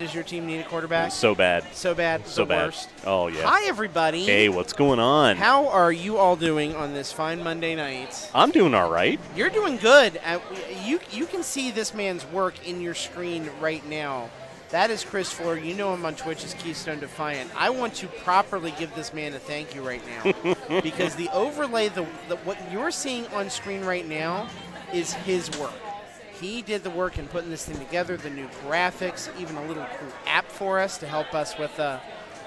Does your team need a quarterback? So bad. So bad. So the bad. Worst. Oh, yeah. Hi, everybody. Hey, what's going on? How are you all doing on this fine Monday night? I'm doing all right. You're doing good. You can see this man's work in your screen right now. That is Chris Floor. You know him on Twitch as Keystone Defiant. I want to properly give this man a thank you right now because the overlay, what you're seeing on screen right now is his work. He did the work in putting this thing together, the new graphics, even a little cool app for us to help us with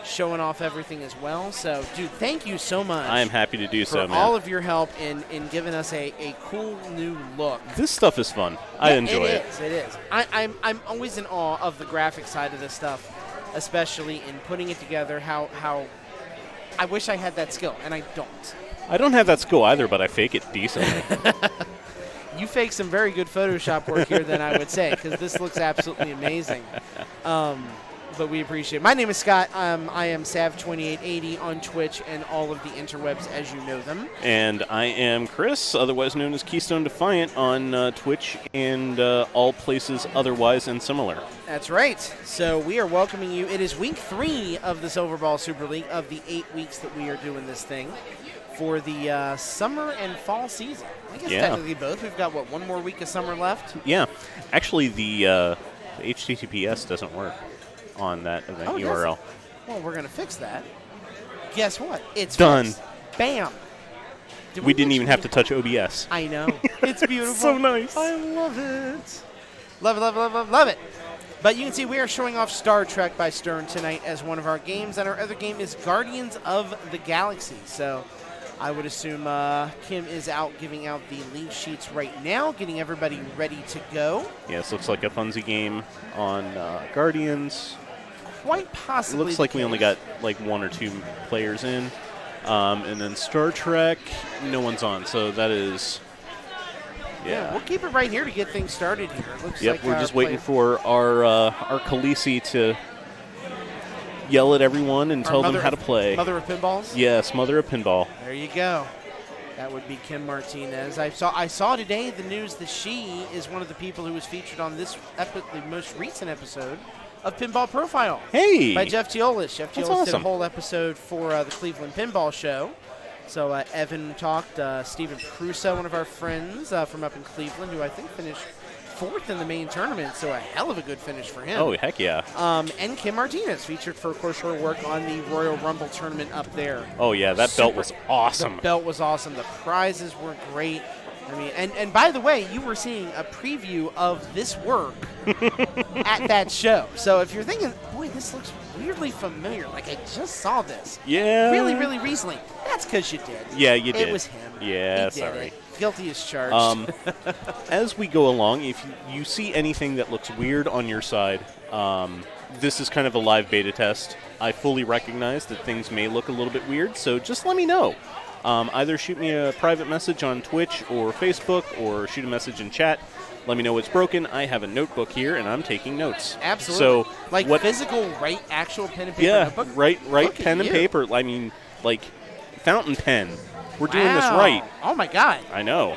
showing off everything as well. So, dude, thank you so much. I am happy to do so, man. For all of your help in giving us a cool new look. This stuff is fun. I enjoy it. It is. I'm always in awe of the graphic side of this stuff, especially in putting it together. How I wish I had that skill, and I don't. I don't have that skill either, but I fake it decently. You fake some very good Photoshop work here, then I would say, because this looks absolutely amazing. But we appreciate it. My name is Scott. I am Sav2880 on Twitch and all of the interwebs as you know them. And I am Chris, otherwise known as Keystone Defiant on Twitch and all places otherwise and similar. That's right. So we are welcoming you. It is week 3 of the Silverball Super League of the 8 weeks that we are doing this thing for the summer and fall season. I guess technically both. We've got, one more week of summer left? Yeah. Actually, the HTTPS doesn't work on that event URL. Well, we're going to fix that. Guess what? It's done. Fixed. Bam. We didn't even have to touch OBS. I know. It's beautiful. So nice. I love it. Love it, love it, love it, love it. But you can see we are showing off Star Trek by Stern tonight as one of our games, and our other game is Guardians of the Galaxy. So I would assume Kim is out giving out the link sheets right now, getting everybody ready to go. Yes, looks like a funsy game on Guardians. Quite possibly. It looks like we only got like 1 or 2 players in. And then Star Trek, no one's on, so that is... Yeah, we'll keep it right here to get things started here. It looks like we're just waiting for our Khaleesi to yell at everyone and tell them how to play. Mother of Pinballs? Yes, Mother of Pinball. There you go. That would be Kim Martinez. I saw today the news that she is one of the people who was featured on this the most recent episode of Pinball Profile. Hey! By Jeff Teolis. Jeff Teolis awesome. did a whole episode for the Cleveland Pinball Show. So Evan talked, Stephen Prusa, one of our friends from up in Cleveland, who I think finished 4th in the main tournament, so a hell of a good finish for him. Oh, heck yeah. And Kim Martinez featured for, of course, her work on the Royal Rumble tournament up there. Oh, yeah, that belt was awesome. The belt was awesome. The prizes were great. I mean, and by the way, you were seeing a preview of this work at that show. So if you're thinking, boy, this looks weirdly familiar, like I just saw this. Yeah. Really, really recently. That's because you did. Yeah, you did. It was him. Yeah, he did sorry. It. Guilty as charged. As we go along, if you see anything that looks weird on your side, this is kind of a live beta test. I fully recognize that things may look a little bit weird, so just let me know. Either shoot me a private message on Twitch or Facebook, or shoot a message in chat. Let me know what's broken. I have a notebook here, and I'm taking notes. Absolutely. So, like physical, actual pen and paper notebook? Write pen and paper. I mean, like fountain pen. We're doing this right. Oh, my God. I know.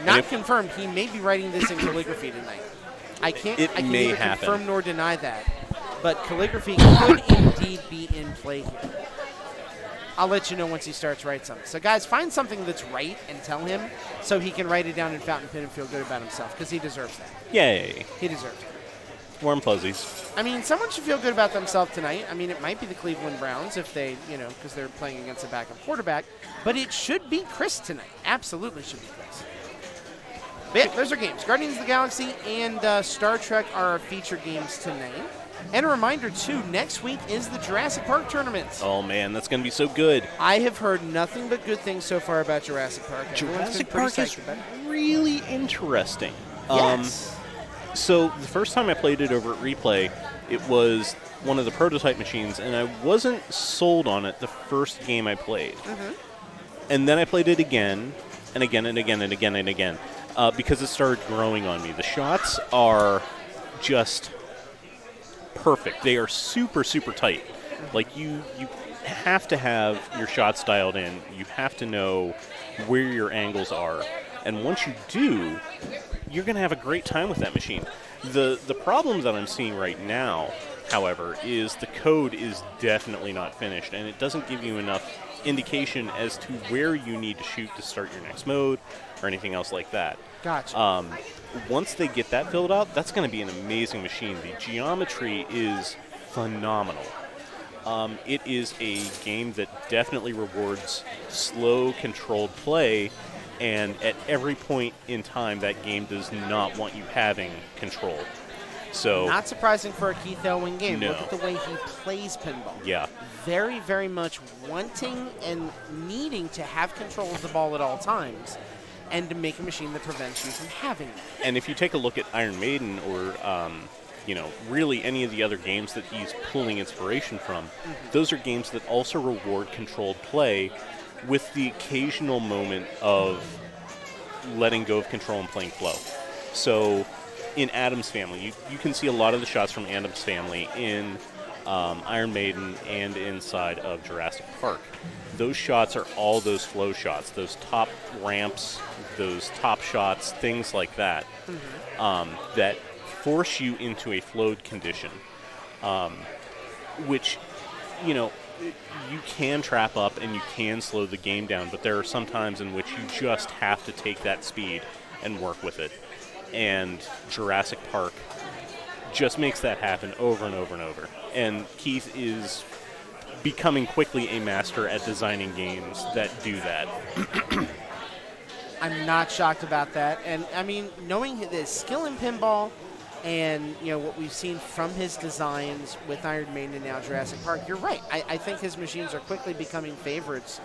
Not confirmed. He may be writing this in calligraphy tonight. I can't neither confirm nor deny that. But calligraphy could indeed be in play here. I'll let you know once he starts writing something. So, guys, find something that's right and tell him so he can write it down in fountain pen and feel good about himself, because he deserves that. Yay. He deserves it. Warm fuzzies. I mean, someone should feel good about themselves tonight. I mean, it might be the Cleveland Browns if they, because they're playing against a backup quarterback. But it should be Chris tonight. Absolutely should be Chris. But yeah, those are games. Guardians of the Galaxy and Star Trek are our featured games tonight. And a reminder, too, next week is the Jurassic Park tournament. Oh, man, that's going to be so good. I have heard nothing but good things so far about Jurassic Park. Jurassic Park is really interesting. Yes. So the first time I played it over at Replay, it was one of the prototype machines, and I wasn't sold on it the first game I played. Mm-hmm. And then I played it again, and again, and again, and again, and again, because it started growing on me. The shots are just perfect. They are super, super tight. Like, you have to have your shots dialed in. You have to know where your angles are. And once you do, you're going to have a great time with that machine. The problem that I'm seeing right now, however, is the code is definitely not finished, and it doesn't give you enough indication as to where you need to shoot to start your next mode or anything else like that. Gotcha. Once they get that filled out, that's going to be an amazing machine. The geometry is phenomenal. It is a game that definitely rewards slow, controlled play, and at every point in time, that game does not want you having control. So Not surprising for a Keith Elwin game. No. Look at the way he plays pinball. Yeah. Very, very much wanting and needing to have control of the ball at all times and to make a machine that prevents you from having it. And if you take a look at Iron Maiden or, really any of the other games that he's pulling inspiration from, those are games that also reward controlled play with the occasional moment of letting go of control and playing flow. So in Addams Family, you can see a lot of the shots from Addams Family in Iron Maiden and inside of Jurassic Park. Those shots are all those flow shots, those top ramps, those top shots, things like that, that force you into a flowed condition, which, you can trap up and you can slow the game down, but there are some times in which you just have to take that speed and work with it. And Jurassic Park just makes that happen over and over and over. And Keith is becoming quickly a master at designing games that do that. I'm not shocked about that. And, I mean, knowing his skill in pinball and, what we've seen from his designs with Iron Maiden and now Jurassic Park, you're right. I think his machines are quickly becoming favorites,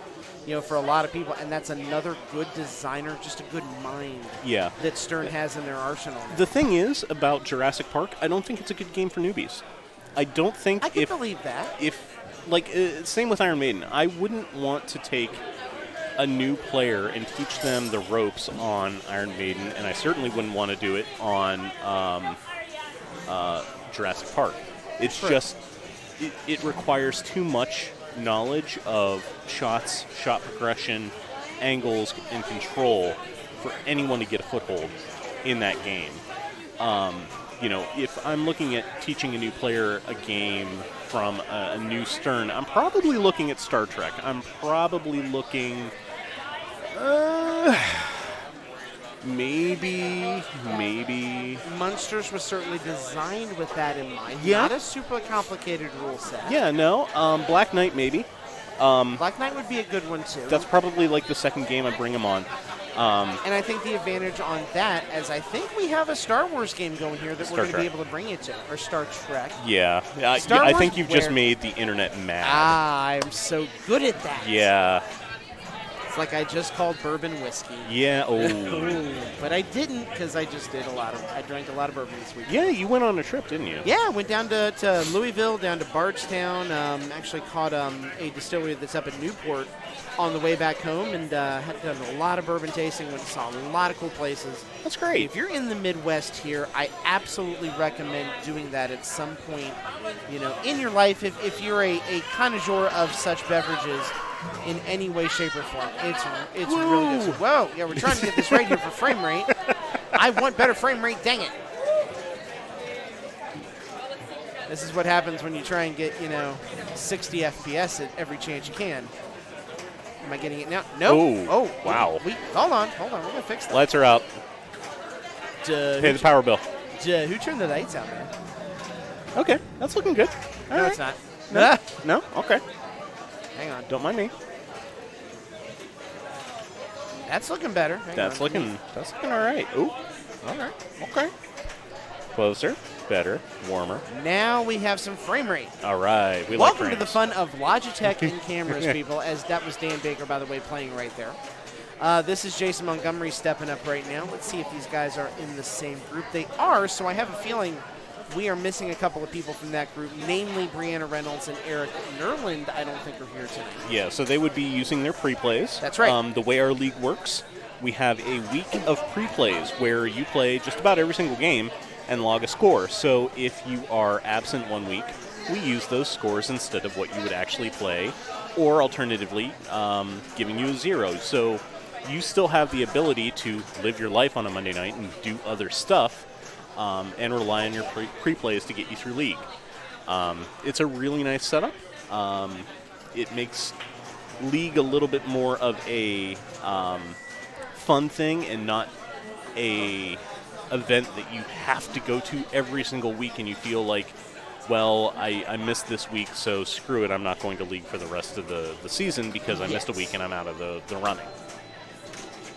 for a lot of people. And that's another good designer, just a good mind that Stern has in their arsenal. The thing is about Jurassic Park, I don't think it's a good game for newbies. I don't think I can believe that. Same with Iron Maiden. I wouldn't want to take a new player and teach them the ropes on Iron Maiden, and I certainly wouldn't want to do it on Jurassic Park. It's just, it requires too much knowledge of shots, shot progression, angles, and control for anyone to get a foothold in that game. If I'm looking at teaching a new player a game from a new Stern, I'm probably looking at Star Trek. I'm probably looking... Maybe. Munsters was certainly designed with that in mind. Yeah. Not a super complicated rule set. Yeah, no. Black Knight, maybe. Black Knight would be a good one, too. That's probably like the second game I bring him on. And I think the advantage on that is I think we have a Star Wars game going here that we're going to be able to bring you to. Or Star Trek. Yeah. I think you've just made the internet mad. I'm so good at that. Yeah. It's like I just called bourbon whiskey. Yeah, But I didn't because I just I drank a lot of bourbon this week. Yeah, you went on a trip, didn't you? Yeah, went down to Louisville, down to Bardstown, actually caught a distillery that's up in Newport on the way back home, and had done a lot of bourbon tasting, went and saw a lot of cool places. That's great. If you're in the Midwest here, I absolutely recommend doing that at some point, in your life, if you're a connoisseur of such beverages in any way, shape, or form. It's really good. Whoa, yeah, we're trying to get this right here for frame rate. I want better frame rate, dang it. This is what happens when you try and get, 60 FPS at every chance you can. Am I getting it now? No. Oh, wow. Hold on. We're going to fix that. Lights are out. Pay the power bill. Who turned the lights out, man? Okay, that's looking good. All right. It's not. No? Okay. Hang on. Don't mind me. That's looking better. That's looking all right. Ooh. All right. Okay. Closer, better, warmer. Now we have some frame rate. All right. Welcome to the fun of Logitech and cameras, people, as that was Dan Baker, by the way, playing right there. This is Jason Montgomery stepping up right now. Let's see if these guys are in the same group. They are, so I have a feeling we are missing a couple of people from that group, namely Brianna Reynolds and Eric Nerland, I don't think are here tonight. Yeah, so they would be using their pre-plays. That's right. The way our league works, we have a week of pre-plays where you play just about every single game and log a score. So if you are absent one week, we use those scores instead of what you would actually play, or alternatively, giving you a 0. So you still have the ability to live your life on a Monday night and do other stuff, and rely on your pre-plays to get you through League. It's a really nice setup. It makes League a little bit more of a fun thing and not a event that you have to go to every single week and you feel like, well, I missed this week, so screw it, I'm not going to League for the rest of the season because I missed a week and I'm out of the running.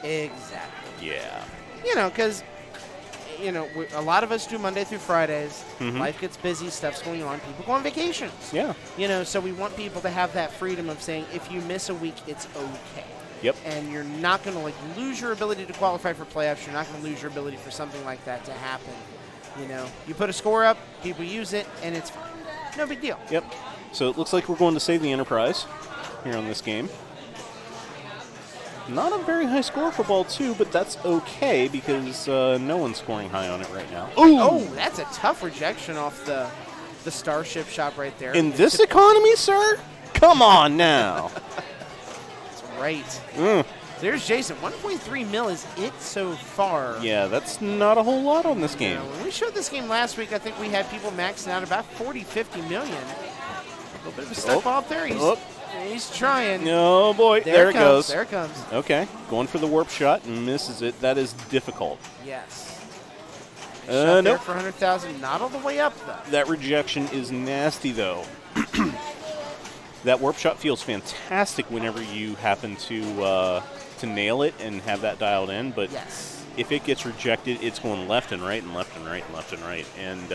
Exactly. Yeah. Because, a lot of us do Monday through Fridays. Mm-hmm. Life gets busy, stuff's going on, people go on vacations. Yeah. So we want people to have that freedom of saying, if you miss a week, it's okay. Yep. And you're not going to lose your ability to qualify for playoffs. You're not going to lose your ability for something like that to happen. You put a score up, people use it, and it's fine. No big deal. Yep. So it looks like we're going to save the Enterprise here on this game. Not a very high score for ball 2, but that's okay because no one's scoring high on it right now. Ooh! Oh, that's a tough rejection off the Starship shop right there. In this economy, sir? Come on now. That's right. Mm. There's Jason. 1.3 mil is it so far. Yeah, that's not a whole lot on this game. When we showed this game last week, I think we had people maxing out about 40, 50 million. A little bit of a step ball up there. He's trying. Oh, boy. There it goes. There it comes. Okay. Going for the warp shot and misses it. That is difficult. Yes. Shot there Nope. for 100,000. Not all the way up, though. That rejection is nasty, though. That warp shot feels fantastic whenever you happen to nail it and have that dialed in, but yes. If it gets rejected, it's going left and right and left and right and left and right, and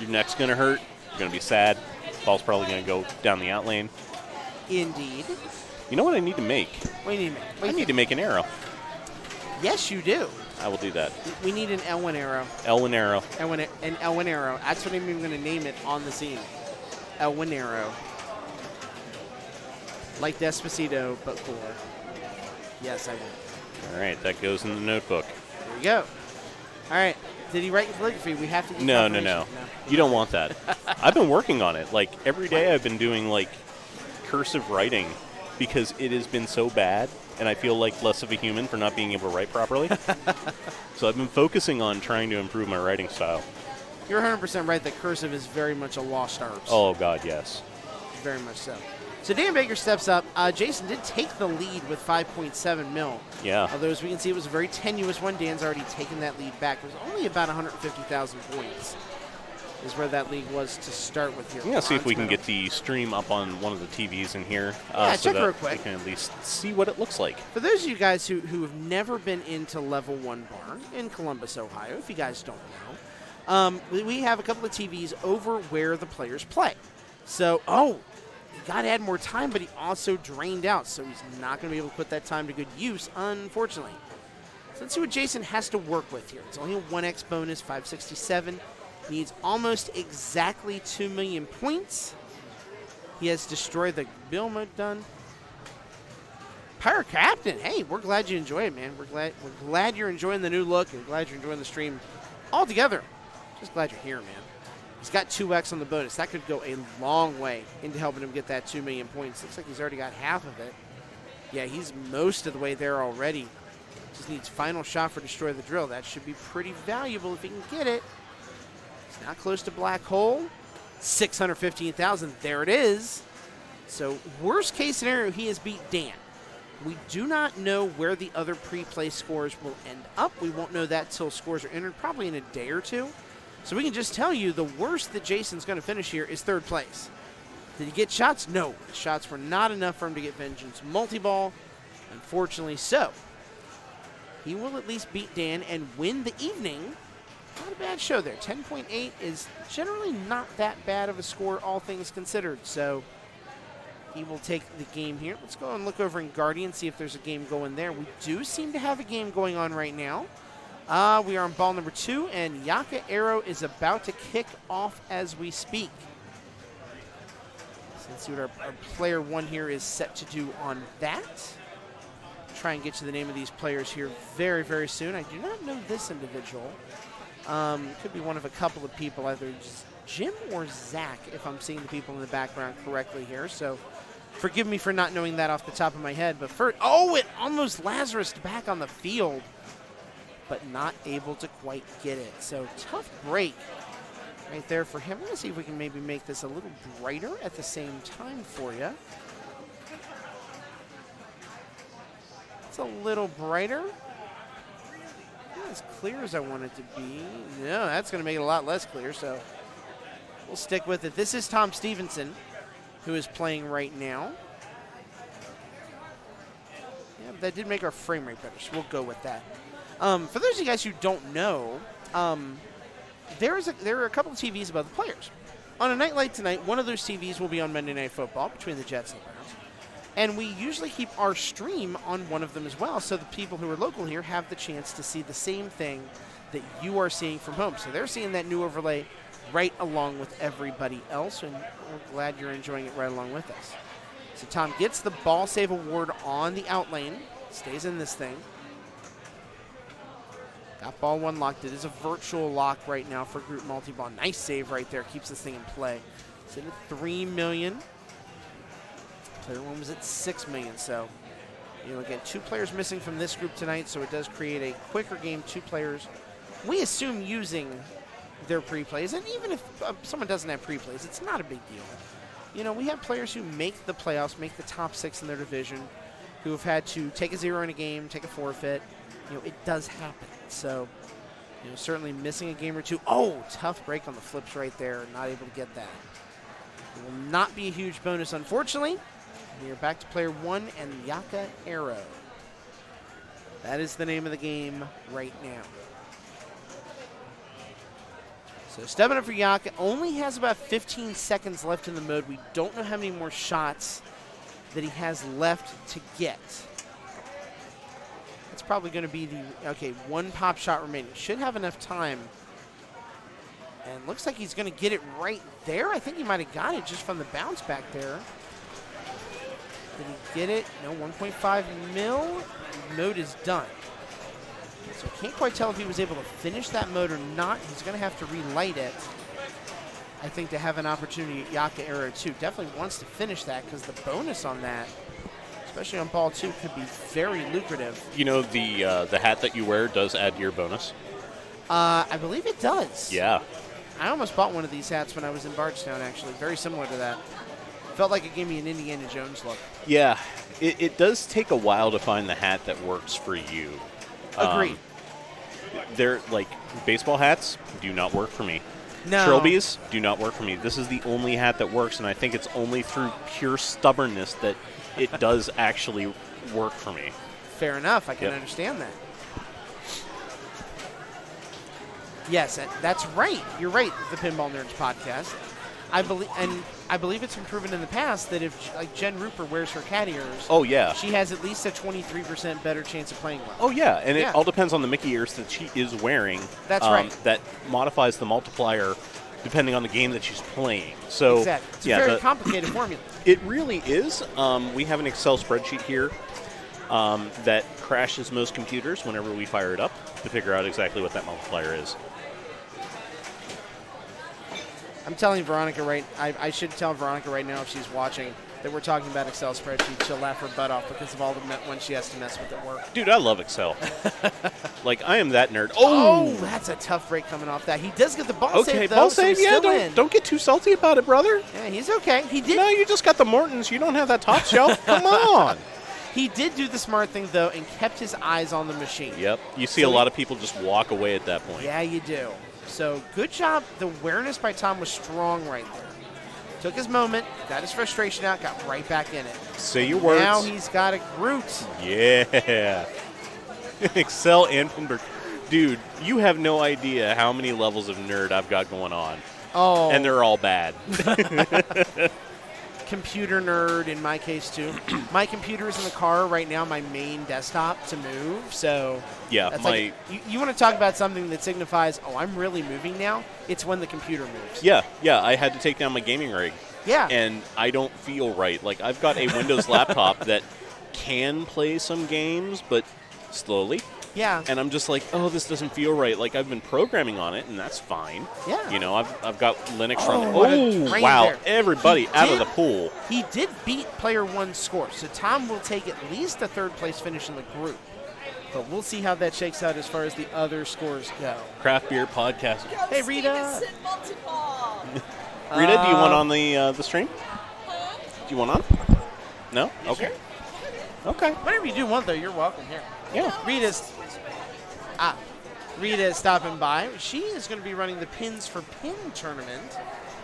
your neck's going to hurt. You're going to be sad. Ball's probably going to go down the out lane. Indeed. You know what I need to make? What do you need to make? I need to make an arrow. Yes, you do. I will do that. We need an Elwyn arrow. Elwyn arrow. An Elwyn arrow. That's what I'm even going to name it on the scene. Elwyn arrow. Like Despacito, but cooler. Yes, I will. All right, that goes in the notebook. There you go. All right. Did he write your calligraphy? We have to get No. confirmation. You don't want that. I've been working on it. Like, every day I've been doing, cursive writing because it has been so bad, and I feel like less of a human for not being able to write properly. So I've been focusing on trying to improve my writing style. You're 100% right that cursive is very much a lost art. Oh, God, yes. Very much so. So Dan Baker steps up. Jason did take the lead with 5.7 mil. Yeah. Although, as we can see, it was a very tenuous one. Dan's already taken that lead back. It was only about 150,000 points is where that league was to start with here. Yeah, see if we can get the stream up on one of the TVs in here. Yeah, so check that real quick. we can at least see what it looks like. For those of you guys who have never been into Level 1 Barn in Columbus, Ohio, if you guys don't know, we have a couple of TVs over where the players play. So, he got to add more time, but he also drained out, so he's not going to be able to put that time to good use, unfortunately. So let's see what Jason has to work with here. It's only a 1x bonus, 567. Needs almost exactly 2 million points. He has destroyed the bill mode done. Pirate Captain, hey, we're glad you enjoy it, man. We're glad you're enjoying the new look and glad you're enjoying the stream altogether. Just glad you're here, man. He's got 2x on the bonus. That could go a long way into helping him get that 2 million points. Looks like he's already got half of it. Yeah, he's most of the way there already. Just needs final shot for Destroy the Drill. That should be pretty valuable if he can get it. He's not close to Black Hole. 615,000. There it is. So worst case scenario, he has beat Dan. We do not know where the other pre-play scores will end up. We won't know that till scores are entered, probably in a day or two. So we can just tell you the worst that Jason's going to finish here is third place. Did he get shots? No. The shots were not enough for him to get Vengeance Multi-Ball. Unfortunately so. He will at least beat Dan and win the evening. Not a bad show there. 10.8 is generally not that bad of a score, all things considered. So he will take the game here. Let's go and look over in Guardian, see if there's a game going there. We do seem to have a game going on right now. We are on ball number 2, and Yaka Arrow is about to kick off as we speak. So let's see what our player 1 here is set to do on that. Try and get you the name of these players here very, very soon. I do not know this individual. Could be one of a couple of people, either Jim or Zach, if I'm seeing the people in the background correctly here. So forgive me for not knowing that off the top of my head. But first, it almost Lazarus back on the field. but not able to quite get it. So tough break right there for him. Let's see if we can maybe make this a little brighter at the same time for you. It's a little brighter. Not as clear as I want it to be. No, that's going to make it a lot less clear, so we'll stick with it. This is Tom Stevenson, who is playing right now. Yeah, that did make our frame rate better, so we'll go with that. For those of you guys who don't know, there are a couple of TVs above the players. On a night like tonight, one of those TVs will be on Monday Night Football between the Jets and the Browns. And we usually keep our stream on one of them as well, so the people who are local here have the chance to see the same thing that you are seeing from home. So they're seeing that new overlay right along with everybody else, and we're glad you're enjoying it right along with us. So Tom gets the ball save award on the out lane, stays in this thing. Got ball one locked. It is a virtual lock right now for group multi-ball. Nice save right there. Keeps this thing in play. It's in at $3 million. Player one was at $6 million. So, again, 2 players missing from this group tonight, so it does create a quicker game. 2 players, we assume, using their pre-plays. And even if someone doesn't have pre-plays, it's not a big deal. We have players who make the playoffs, make the top 6 in their division, who have had to take a 0 in a game, take a forfeit. It does happen. So, certainly missing a game or 2. Oh, tough break on the flips right there. Not able to get that. It will not be a huge bonus, unfortunately. We are back to player 1 and Yaka Arrow. That is the name of the game right now. So stepping up for Yaka. Only has about 15 seconds left in the mode. We don't know how many more shots that he has left to get. It's probably going to be one pop shot remaining. Should have enough time. And looks like he's going to get it right there. I think he might have got it just from the bounce back there. Did he get it? No, 1.5 mil. Mode is done. So can't quite tell if he was able to finish that mode or not. He's going to have to relight it, I think, to have an opportunity at Yaka Arrow 2. Definitely wants to finish that because the bonus on that, especially on ball 2, could be very lucrative. The hat that you wear does add to your bonus? I believe it does. Yeah. I almost bought one of these hats when I was in Bardstown, actually. Very similar to that. Felt like it gave me an Indiana Jones look. Yeah. It does take a while to find the hat that works for you. Agreed. They're like baseball hats do not work for me. No. Trilbies do not work for me. This is the only hat that works, and I think it's only through pure stubbornness that it does actually work for me. Fair enough. I can understand that. Yes, that's right. You're right. The Pinball Nerds podcast. I believe it's been proven in the past that if Jen Rupert wears her cat ears, she has at least a 23% better chance of playing well. Oh yeah, and it all depends on the Mickey ears that she is wearing. That's right. That modifies the multiplier depending on the game that she's playing. So exactly. It's a very complicated formula. It really is. We have an Excel spreadsheet here that crashes most computers whenever we fire it up to figure out exactly what that multiplier is. I'm telling Veronica I should tell Veronica right now if she's watching that we're talking about Excel spreadsheets. She'll laugh her butt off because of all the ones she has to mess with at work. Dude, I love Excel. I am that nerd. Oh, that's a tough break coming off that. He does get the ball save, though. Ball save, don't get too salty about it, brother. Yeah, he's okay. He did. No, you just got the Mortons. You don't have that top shelf. Come on. He did do the smart thing, though, and kept his eyes on the machine. Yep. You see a lot of people just walk away at that point. Yeah, you do. So good job. The awareness by Tom was strong right there. Took his moment, got his frustration out, got right back in it. Say your words. Now he's got a Groot. Yeah. Excel and Pinball. Dude, you have no idea how many levels of nerd I've got going on. Oh. And they're all bad. Computer nerd in my case, too. My computer is in the car right now, my main desktop to move. So yeah, you want to talk about something that signifies, I'm really moving now? It's when the computer moves. Yeah. I had to take down my gaming rig. Yeah. And I don't feel right. I've got a Windows laptop that can play some games, but slowly. Yeah. And I'm just like, this doesn't feel right. I've been programming on it, and that's fine. Yeah. I've got Linux running. Oh, wow. There. Everybody out of the pool. He did beat player one's score, so Tom will take at least a third place finish in the group. But we'll see how that shakes out as far as the other scores go. Craft Beer Podcast. Hey, Rita. Rita, do you want on the stream? Do you want on? No? Okay. Sure? Okay. Whatever you do want, though, you're welcome here. Yeah. Rita is stopping by. She is going to be running the Pins for Pin tournament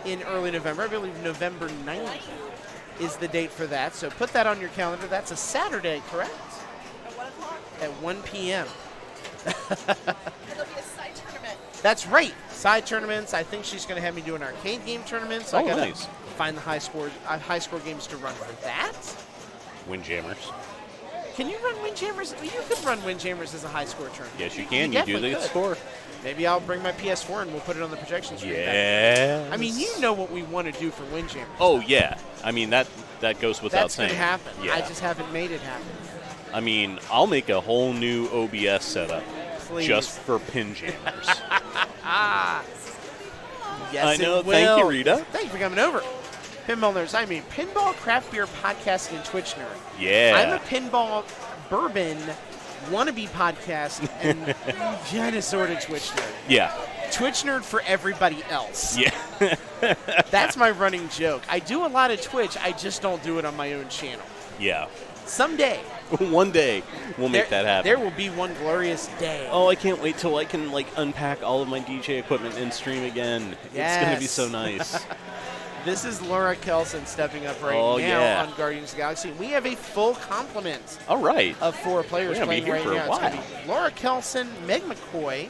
in early November. I believe November 9th is the date for that. So put that on your calendar. That's a Saturday, correct? At 1 o'clock. At 1 p.m. And there'll be a side tournament. That's right. Side tournaments. I think she's going to have me do an arcade game tournament. So I got to nice. find the high score games to run for that. Windjammers. Can you run Windjammers? You could run Windjammers as a high score tournament. Yes, you can. You do definitely the could. score. Maybe I'll bring my PS4 and we'll put it on the projection screen. Yeah. I mean, you know what we want to do for Windjammers. Oh, yeah. I mean, that goes without That's saying. going to happen. Yeah. I just haven't made it happen. I mean, I'll make a whole new OBS setup Please. just for pin jammers. Yes, I know. it will. Thank you, Rita. Thank you for coming over. Pinball nerds. I mean, pinball, craft beer, podcasting, and Twitch nerd. Yeah. I'm a pinball, bourbon, wannabe podcast, and kind of sort of Twitch nerd. Yeah. Twitch nerd for everybody else. Yeah. That's my running joke. I do a lot of Twitch. I just don't do it on my own channel. Yeah. Someday. One day we'll make that happen. There will be one glorious day. Oh, I can't wait till I can unpack all of my DJ equipment and stream again. Yes. It's going to be so nice. This is Laura Kelson stepping up right now yeah. on Guardians of the Galaxy. We have a full complement All right. of 4 players We're gonna be playing here right for a now. It's going to while. be Laura Kelson, Meg McCoy,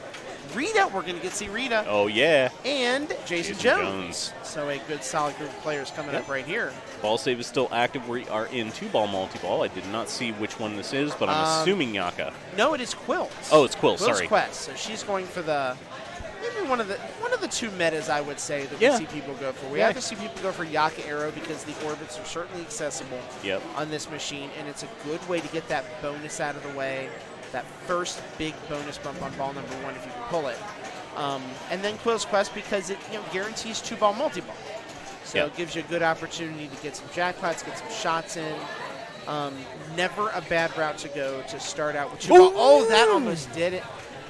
Rita. We're going to get to see Rita. Oh, yeah. And Jason Jason Jones. Jones. So a good solid group of players coming up right here. Ball save is still active. We are in 2-ball multi-ball. I did not see which one this is, but I'm assuming Yaka. No, it is Quill. Oh, it's Quill. Quill's Sorry. Quest. So she's going for maybe one of the 2 metas I would say that Yeah. we see people go for. We Yeah. have to see people go for Yaka Arrow because the orbits are certainly accessible Yep. on this machine, and it's a good way to get that bonus out of the way, that first big bonus bump on ball number 1 if you can pull it. And then Quill's Quest because it guarantees 2-ball multi-ball. So Yep. it gives you a good opportunity to get some jackpots, get some shots in. Never a bad route to go to start out with 2-ball. Oh, that almost did it.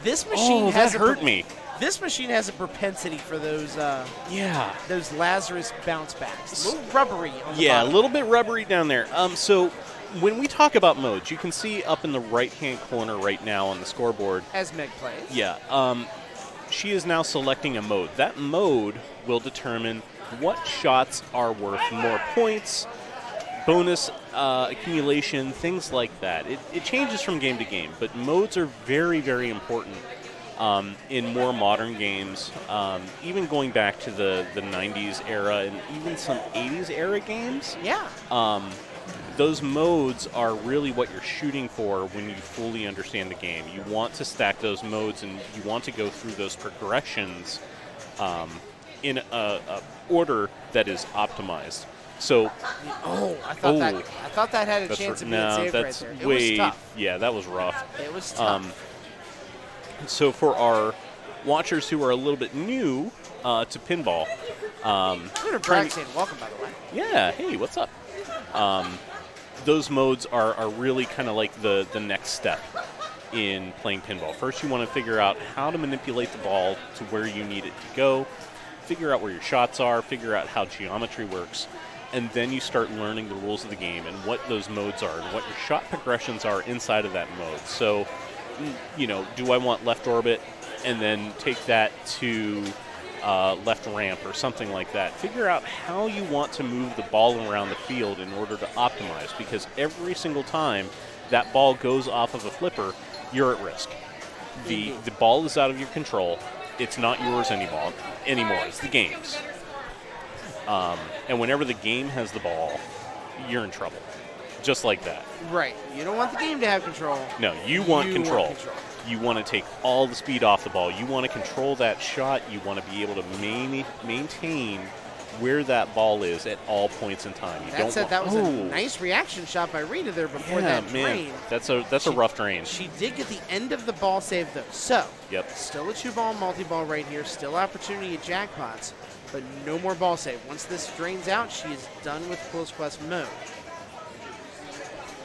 This machine Oh, has that hurt me. This machine has a propensity for those Yeah. those Lazarus bounce backs. A little rubbery on the Yeah, a bottom. little bit rubbery down there. So when we talk about modes, you can see up in the right-hand corner right now on the scoreboard. As Meg plays. Yeah. She is now selecting a mode. That mode will determine what shots are worth more points, bonus accumulation, things like that. It changes from game to game, but modes are very, very important in more modern games, even going back to the 90s era and even some 80s era games. Yeah. Those modes are really what you're shooting for when you fully understand the game. You want to stack those modes and you want to go through those progressions in a order that is optimized. So, I thought that had a chance of being saved right there. It was tough. Yeah, that was rough. It was tough. So for our watchers who are a little bit new to pinball, Lunar Bragg saying welcome, by the way. yeah, hey, what's up? Those modes are really kind of like the next step in playing pinball. First, you want to figure out how to manipulate the ball to where you need it to go, figure out where your shots are, figure out how geometry works, and then you start learning the rules of the game and what those modes are and what your shot progressions are inside of that mode. So, do I want left orbit and then take that to left ramp or something like that? Figure out how you want to move the ball around the field in order to optimize, because every single time that ball goes off of a flipper, you're at risk. The ball is out of your control. It's not yours anymore. It's the game's. And whenever the game has the ball, you're in trouble. Just like that. Right. You don't want the game to have control. No, you want control. You want to take all the speed off the ball. You want to control that shot. You want to be able to maintain where that ball is at all points in time. That was a nice reaction shot by Rita there before that drain. That's a rough drain. She did get the end of the ball save, though. So, Yep. still a 2-ball multi-ball right here. Still opportunity at jackpots, but no more ball save. Once this drains out, she is done with Close Quest mode.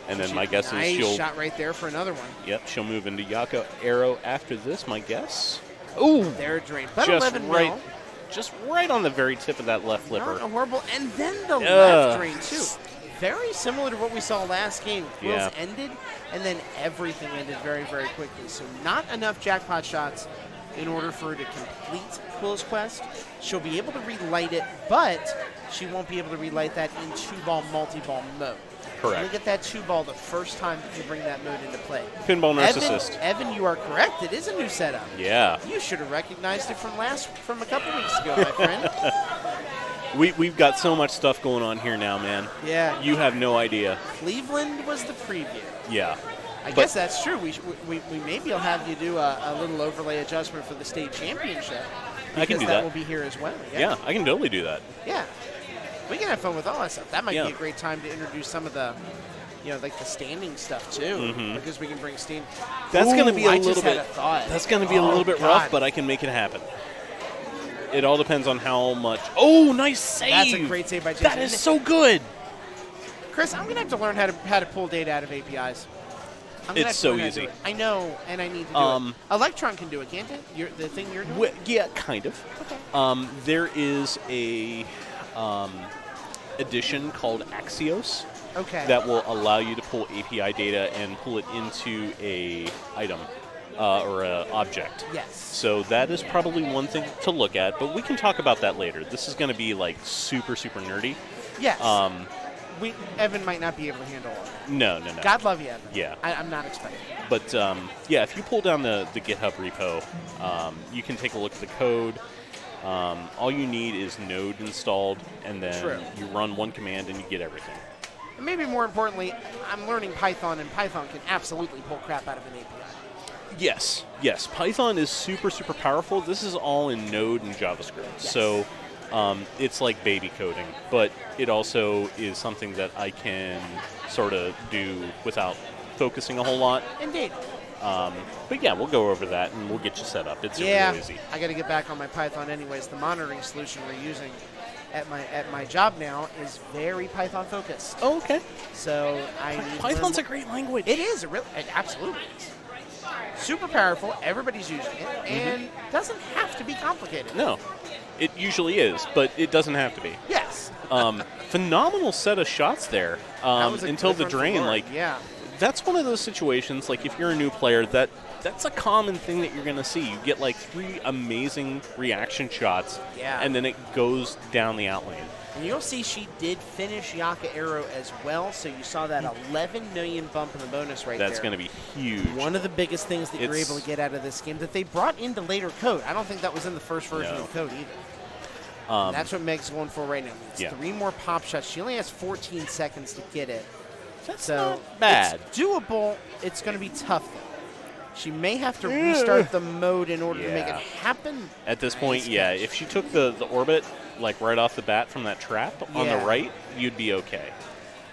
And then my guess is she'll... shot right there for another one. Yep, she'll move into Yaka Arrow after this, my guess. Ooh! They're drained. But Just 11 right, mil. just right on the very tip of that left flipper. Not a horrible. And then the left drain, too. Very similar to what we saw last game. Quills ended, and then everything ended very, very quickly. So not enough jackpot shots in order for her to complete Quill's quest. She'll be able to relight it, but she won't be able to relight that in 2-ball multi-ball mode. Correct. You'll get that 2-ball the first time that you bring that mode into play. Pinball Narcissist. Evan, you are correct. It is a new setup. Yeah. You should have recognized it from a couple weeks ago, my friend. We've got so much stuff going on here now, man. Yeah. You have no idea. Cleveland was the preview. Yeah. I guess that's true. We maybe will have you do a little overlay adjustment for the state championship. I can do that that. will be here as well. Yeah, I can totally do that. Yeah. We can have fun with all that stuff. That might be a great time to introduce some of the, like the standing stuff too, because we can bring standing. That's going to be a little bit. That's going to be a little bit rough, but I can make it happen. It all depends on how much. Oh, nice save! That's a great save by Jason. That is so good. Chris, I'm going to have to learn how to pull data out of APIs. It's so easy. I know, and I need to do it. Electron can do it, can't it? The thing you're doing? Yeah, kind of. Okay. There is a edition called Axios that will allow you to pull API data and pull it into a item or an object. Yes. So that is probably one thing to look at, but we can talk about that later. This is going to be like super, super nerdy. Yes. Evan might not be able to handle it. No. God love you, Evan. Yeah. I'm not expecting it. But, if you pull down the GitHub repo, you can take a look at the code. All you need is Node installed, and then you run one command and you get everything. And maybe more importantly, I'm learning Python, and Python can absolutely pull crap out of an API. Yes. Python is super, super powerful. This is all in Node and JavaScript. Yes. So it's like baby coding, but it also is something that I can sort of do without focusing a whole lot. Indeed. But yeah, we'll go over that and we'll get you set up. It's real easy. I got to get back on my Python anyways. The monitoring solution we're using at my job now is very Python focused. Oh, okay. So I need Python's a great language. It is. It absolutely is. Super powerful. Everybody's using it, and doesn't have to be complicated. No, it usually is, but it doesn't have to be. Yes. Phenomenal set of shots there until the drain. That's one of those situations. Like if you're a new player, that's a common thing that you're going to see. You get like 3 amazing reaction shots, and then it goes down the outlane. And you'll see she did finish Yaka Arrow as well, so you saw that 11 million bump in the bonus right there. That's going to be huge. One of the biggest things that you're able to get out of this game that they brought into later code. I don't think that was in the first version of code either. That's what Meg's going for right now. It's 3 more pop shots. She only has 14 seconds to get it. That's not bad. It's doable. It's going to be tough, though. She may have to restart the mode in order to make it happen. At this point, if she took the orbit like right off the bat from that trap on the right, you'd be okay.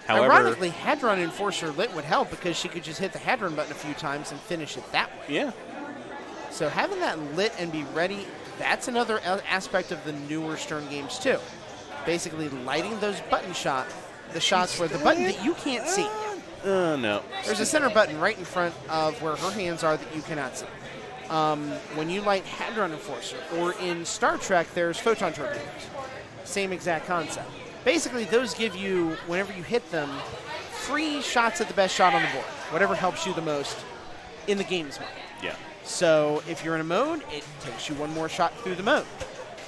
However, ironically, Hadron Enforcer lit would help because she could just hit the Hadron button a few times and finish it that way. Yeah. So having that lit and be ready, that's another aspect of the newer Stern games too. Basically lighting those button shots, the shots where the button that you can't see. No. There's a center button right in front of where her hands are that you cannot see. When you light Hadron Enforcer, or in Star Trek, there's photon torpedoes. Same exact concept. Basically, those give you, whenever you hit them, free shots at the best shot on the board. Whatever helps you the most in the game's mode. Yeah. So if you're in a mode, it takes you one more shot through the mode.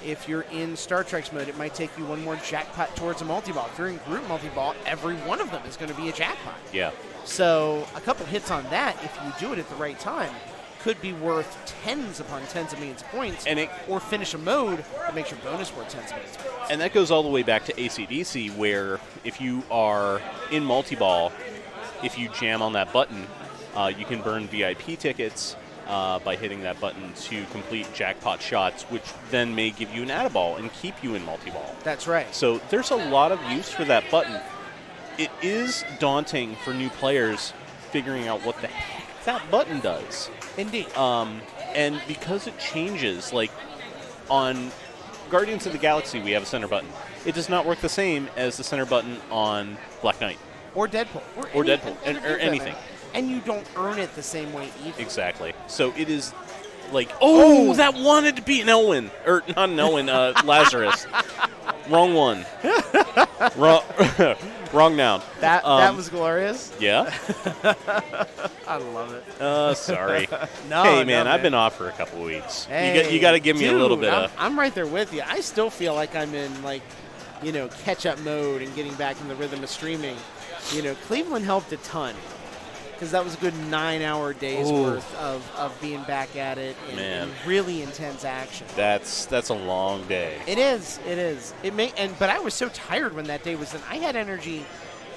If you're in Star Trek's mode, it might take you one more jackpot towards a multi-ball. If you're in group multi-ball, every one of them is going to be a jackpot. Yeah. So a couple hits on that, if you do it at the right time, could be worth tens upon tens of millions of points, or finish a mode that makes your bonus worth tens of millions of points. And that goes all the way back to AC/DC, where if you are in multi-ball, if you jam on that button, you can burn VIP tickets by hitting that button to complete jackpot shots, which then may give you an add-a-ball and keep you in multi-ball. That's right. So there's a lot of use for that button. It is daunting for new players figuring out what the heck that button does. Indeed. And because it changes, like on Guardians of the Galaxy, we have a center button. It does not work the same as the center button on Black Knight. Or Deadpool. Or Deadpool, or that, anything. man. And you don't earn it the same way either. Exactly. So it is like, oh, that wanted to be an Elwin. Or not an Elwin, Lazarus. Wrong one. Wrong noun. That was glorious. Yeah? I love it. Sorry. No, hey, no, man, I've been off for a couple of weeks. Hey, you got to give me a little dude, bit of... I'm right there with you. I still feel like I'm in, like, catch-up mode and getting back in the rhythm of streaming. Cleveland helped a ton because that was a good 9-hour day's worth of being back at it and really intense action. That's a long day. It is. But I was so tired when that day was done. I had energy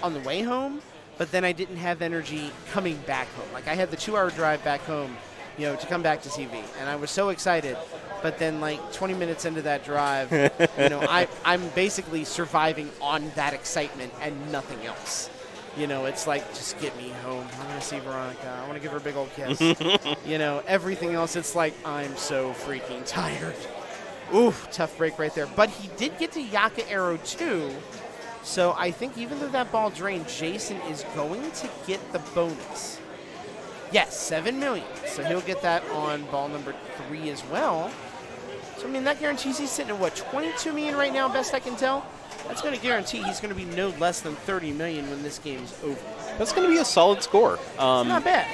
on the way home, but then I didn't have energy coming back home. Like, I had the 2-hour drive back home, to come back to CV, and I was so excited. But then, like, 20 minutes into that drive, I'm basically surviving on that excitement and nothing else. It's like, just get me home. I want to see Veronica. I want to give her a big old kiss. Everything else, it's like, I'm so freaking tired. Oof, tough break right there. But he did get to Yaka Arrow too. So I think even though that ball drained, Jason is going to get the bonus. Yes, 7 million. So he'll get that on ball number 3 as well. So, that guarantees he's sitting at, 22 million right now, best I can tell? That's going to guarantee he's going to be no less than 30 million when this game's over. That's going to be a solid score. It's not bad.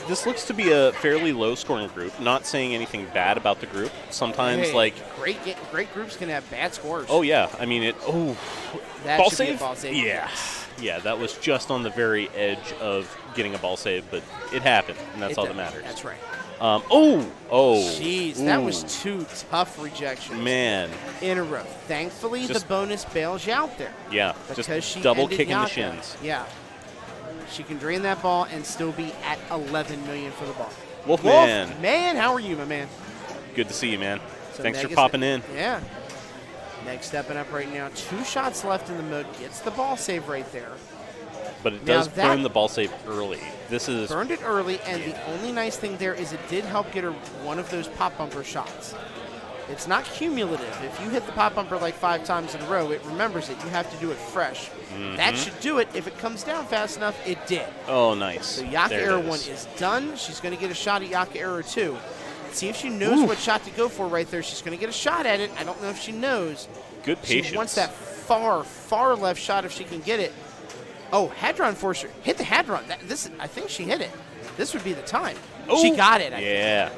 This looks to be a fairly low-scoring group. Not saying anything bad about the group. Sometimes, great groups can have bad scores. Oh, yeah. That ball should save? Be a ball save. Yeah, that was just on the very edge of getting a ball save, but it happened, and that's all that matters. That's right. Jeez, that was 2 tough rejections. Man. In a row. Thankfully, the bonus bails you out there. Yeah, because just she double ended kicking Yaka. the shins. Yeah. She can drain that ball and still be at 11 million for the ball. Wolfman. Man, how are you, my man? Good to see you, man. So Thanks for popping in. Yeah. Meg stepping up right now. 2 shots left in the mode. Gets the ball save right there. But it does burn the ball save early. This is burned it early, and the only nice thing there is it did help get her one of those pop bumper shots. It's not cumulative. If you hit the pop bumper like 5 times in a row, it remembers it. You have to do it fresh. Mm-hmm. That should do it. If it comes down fast enough, it did. Oh, nice. So Yaka Arrow 1 is done. She's going to get a shot at Yaka Arrow 2. See if she knows what shot to go for right there. She's going to get a shot at it. I don't know if she knows. Good patience. She wants that far, far left shot if she can get it. Oh, Hadron Forcer. Hit the Hadron. I think she hit it. This would be the time. She got it, I think.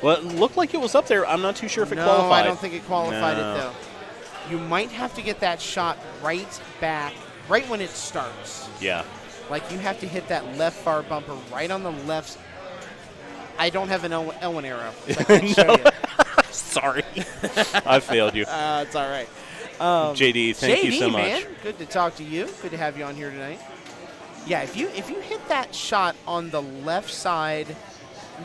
Well, it looked like it was up there. I'm not too sure if it qualified. No, I don't think it qualified it, though. You might have to get that shot right when it starts. Yeah. Like, you have to hit that left far bumper right on the left. I don't have an Elwin arrow. So I can't show you. Sorry. I failed you. It's all right. JD, thank you so much. Man, good to talk to you. Good to have you on here tonight. Yeah, if you hit that shot on the left side,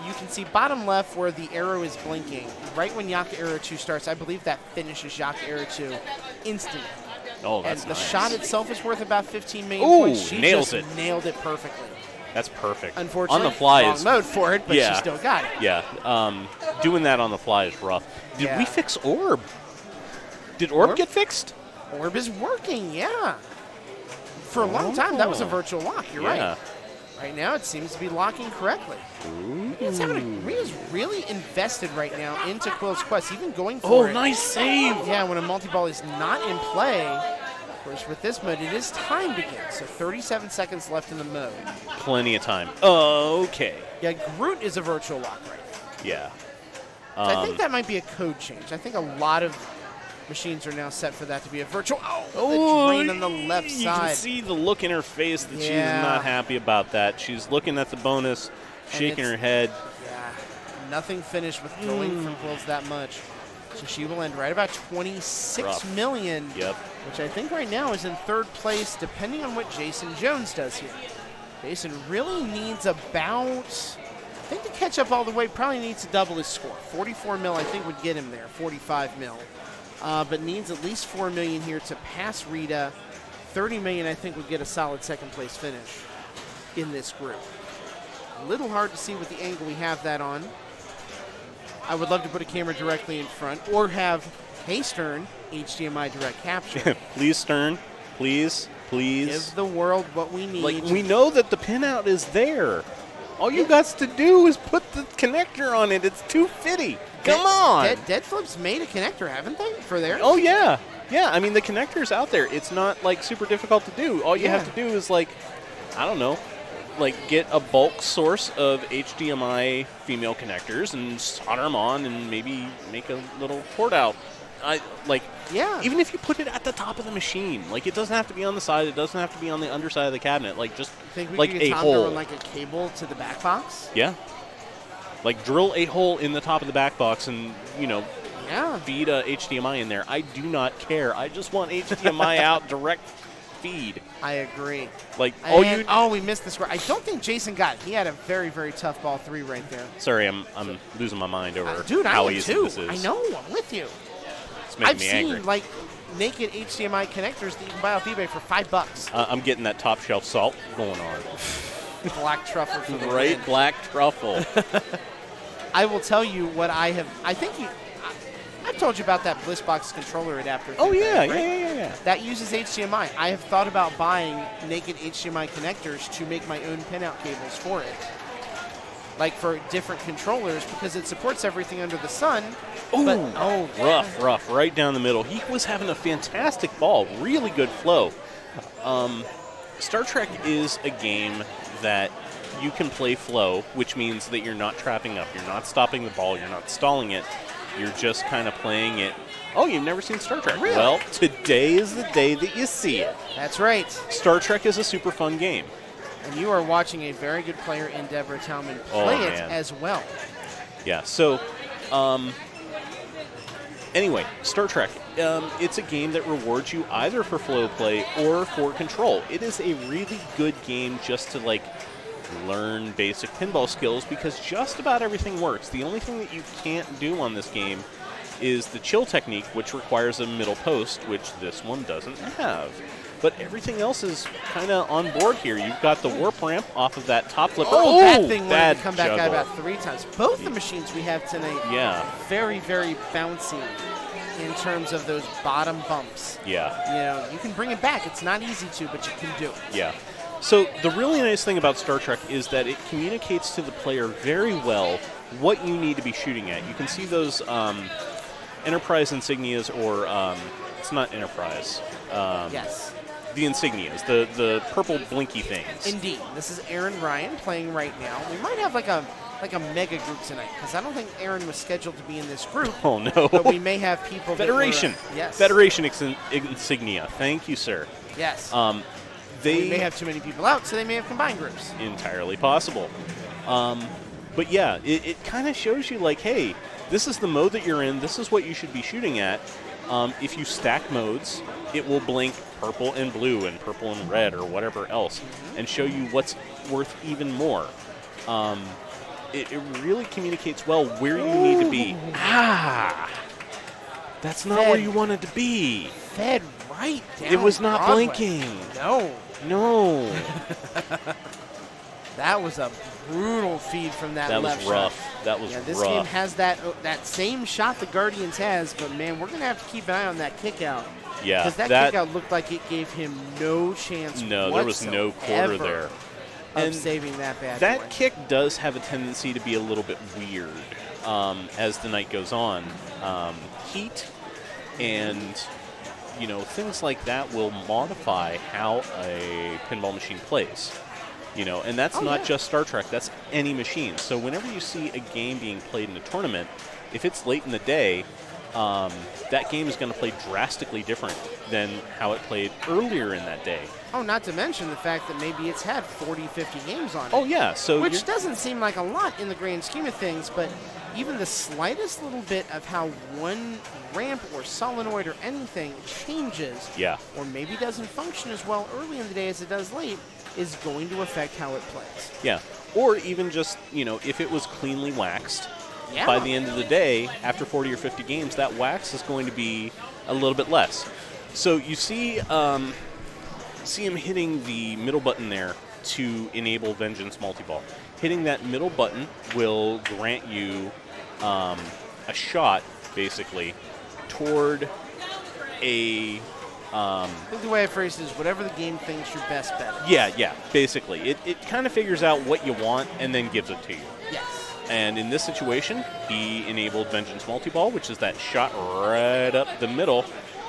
you can see bottom left where the arrow is blinking. Right when Yaka Arrow 2 starts, I believe that finishes Yaka Arrow 2 instantly. Oh, that's and the nice. shot itself is worth about 15 million points. She nails just it. nailed it perfectly. That's perfect. Unfortunately, on the fly wrong mode for it, but she still got it. Yeah, doing that on the fly is rough. Did we fix Orb? Did Orb get fixed? Orb is working, yeah. For a long time, that was a virtual lock. You're right. Right now, it seems to be locking correctly. Ria's really invested right now into Quill's Quest, even going for it. Oh, nice save. Yeah, when a multi-ball is not in play. Of course, with this mode, it is timed again, so 37 seconds left in the mode. Plenty of time. Okay. Yeah, Groot is a virtual lock right now. Yeah. So I think that might be a code change. I think a lot of machines are now set for that to be a virtual. The drain on the left side. You can see the look in her face that she's not happy about that. She's looking at the bonus, shaking her head. Yeah, nothing finished with going for Quills that much. So she will end right about 26 million, which I think right now is in 3rd place, depending on what Jason Jones does here. Jason really needs about, I think to catch up all the way, probably needs to double his score. 44 mil, I think, would get him there, 45 mil. But needs at least 4 million here to pass Rita. 30 million, I think, would get a solid 2nd place finish in this group. A little hard to see with the angle we have that on. I would love to put a camera directly in front or have, hey Stern, HDMI direct capture. Please, Stern, please. please. Give the world what we need. Like, we know that the pinout is there. All you got to do is put the connector on it. It's too fitty. Come on. Dead Flip's made a connector, haven't they, for theirs? Oh, yeah. Yeah, I mean, the connector's out there. It's not, like, super difficult to do. All you have to do is, like, I don't know, like, get a bulk source of HDMI female connectors and solder them on and maybe make a little port out. Even if you put it at the top of the machine, like, it doesn't have to be on the side. It doesn't have to be on the underside of the cabinet. Like, just, think we like, could a get hole. on, like, a cable to the back box? Yeah. Like, drill a hole in the top of the back box and, you know, feed a HDMI in there. I do not care. I just want HDMI out direct feed. I agree. Like, we missed the score. I don't think Jason got it. He had a very, very tough ball 3 right there. Sorry, I'm losing my mind over Dude, how I am easy too. this is. I know. I'm with you. It's making I've me seen angry. like naked HDMI connectors that you can buy off eBay for $5. I'm getting that top shelf salt going on. Black truffle for the Right, win. black truffle. I will tell you what I have. I've told you about that BlissBox controller adapter. Oh, thing, yeah, right? yeah. That uses HDMI. I have thought about buying naked HDMI connectors to make my own pinout cables for it. Like for different controllers, because it supports everything under the sun. Ooh, rough, right down the middle. He was having a fantastic ball, really good flow. Star Trek is a game that you can play flow, which means that you're not trapping up, you're not stopping the ball, you're not stalling it, you're just kind of playing it. Oh, you've never seen Star Trek? Really? Well, today is the day that you see it. That's right. Star Trek is a super fun game. And you are watching a very good player in Deborah Talman play it man. as well. Yeah, so, anyway, Star Trek. It's a game that rewards you either for flow play or for control. It is a really good game just to, like, learn basic pinball skills because just about everything works. The only thing that you can't do on this game is the chill technique, which requires a middle post, which this one doesn't have. But everything else is kind of on board here. You've got the warp ramp off of that top flipper. That thing wanted bad to come back out juggle. about 3 times. Both the machines we have tonight, very, very bouncy in terms of those bottom bumps. Yeah. You know, you can bring it back. It's not easy to, but you can do it. Yeah. So the really nice thing about Star Trek is that it communicates to the player very well what you need to be shooting at. You can see those Enterprise insignias, or it's not Enterprise. Yes. The insignias, the purple blinky things. Indeed. This is Aaron Ryan playing right now. We might have like a mega group tonight because I don't think Aaron was scheduled to be in this group. Oh, no. But we may have people Federation. That were, yes. Federation insignia. Thank you, sir. Yes. They we may have too many people out, so they may have combined groups. Entirely possible. But yeah, it kind of shows you like, hey, this is the mode that you're in. This is what you should be shooting at. If you stack modes, it will blink purple and blue and purple and red or whatever else and show you what's worth even more. It really communicates well where you need to be. That's not where you wanted to be. Fed right down. It was not Broadway. blinking. No. That was a brutal feed from that left was rough. shot. That was this rough. game has that same shot the Guardians has, but man, we're going to have to keep an eye on that kick out. Yeah. Because that kick out looked like it gave him no chance No, there was no quarter there. Of saving that bad That boy. kick does have a tendency to be a little bit weird as the night goes on. Heat and things like that will modify how a pinball machine plays. And that's not just Star Trek, that's any machine. So whenever you see a game being played in a tournament, if it's late in the day, that game is going to play drastically different than how it played earlier in that day. Oh, not to mention the fact that maybe it's had 40, 50 games on it. Oh, yeah. So which doesn't seem like a lot in the grand scheme of things, but even the slightest little bit of how one ramp or solenoid or anything changes, or maybe doesn't function as well early in the day as it does late, is going to affect how it plays. Yeah. Or even just, if it was cleanly waxed, by the end of the day, after 40 or 50 games, that wax is going to be a little bit less. So you see him hitting the middle button there to enable Vengeance Multiball. Hitting that middle button will grant you a shot, basically, toward a I think the way I phrased it is whatever the game thinks your best bet is. Yeah, basically. It kind of figures out what you want and then gives it to you. Yes. And in this situation, he enabled Vengeance Multi-Ball, which is that shot right up the middle.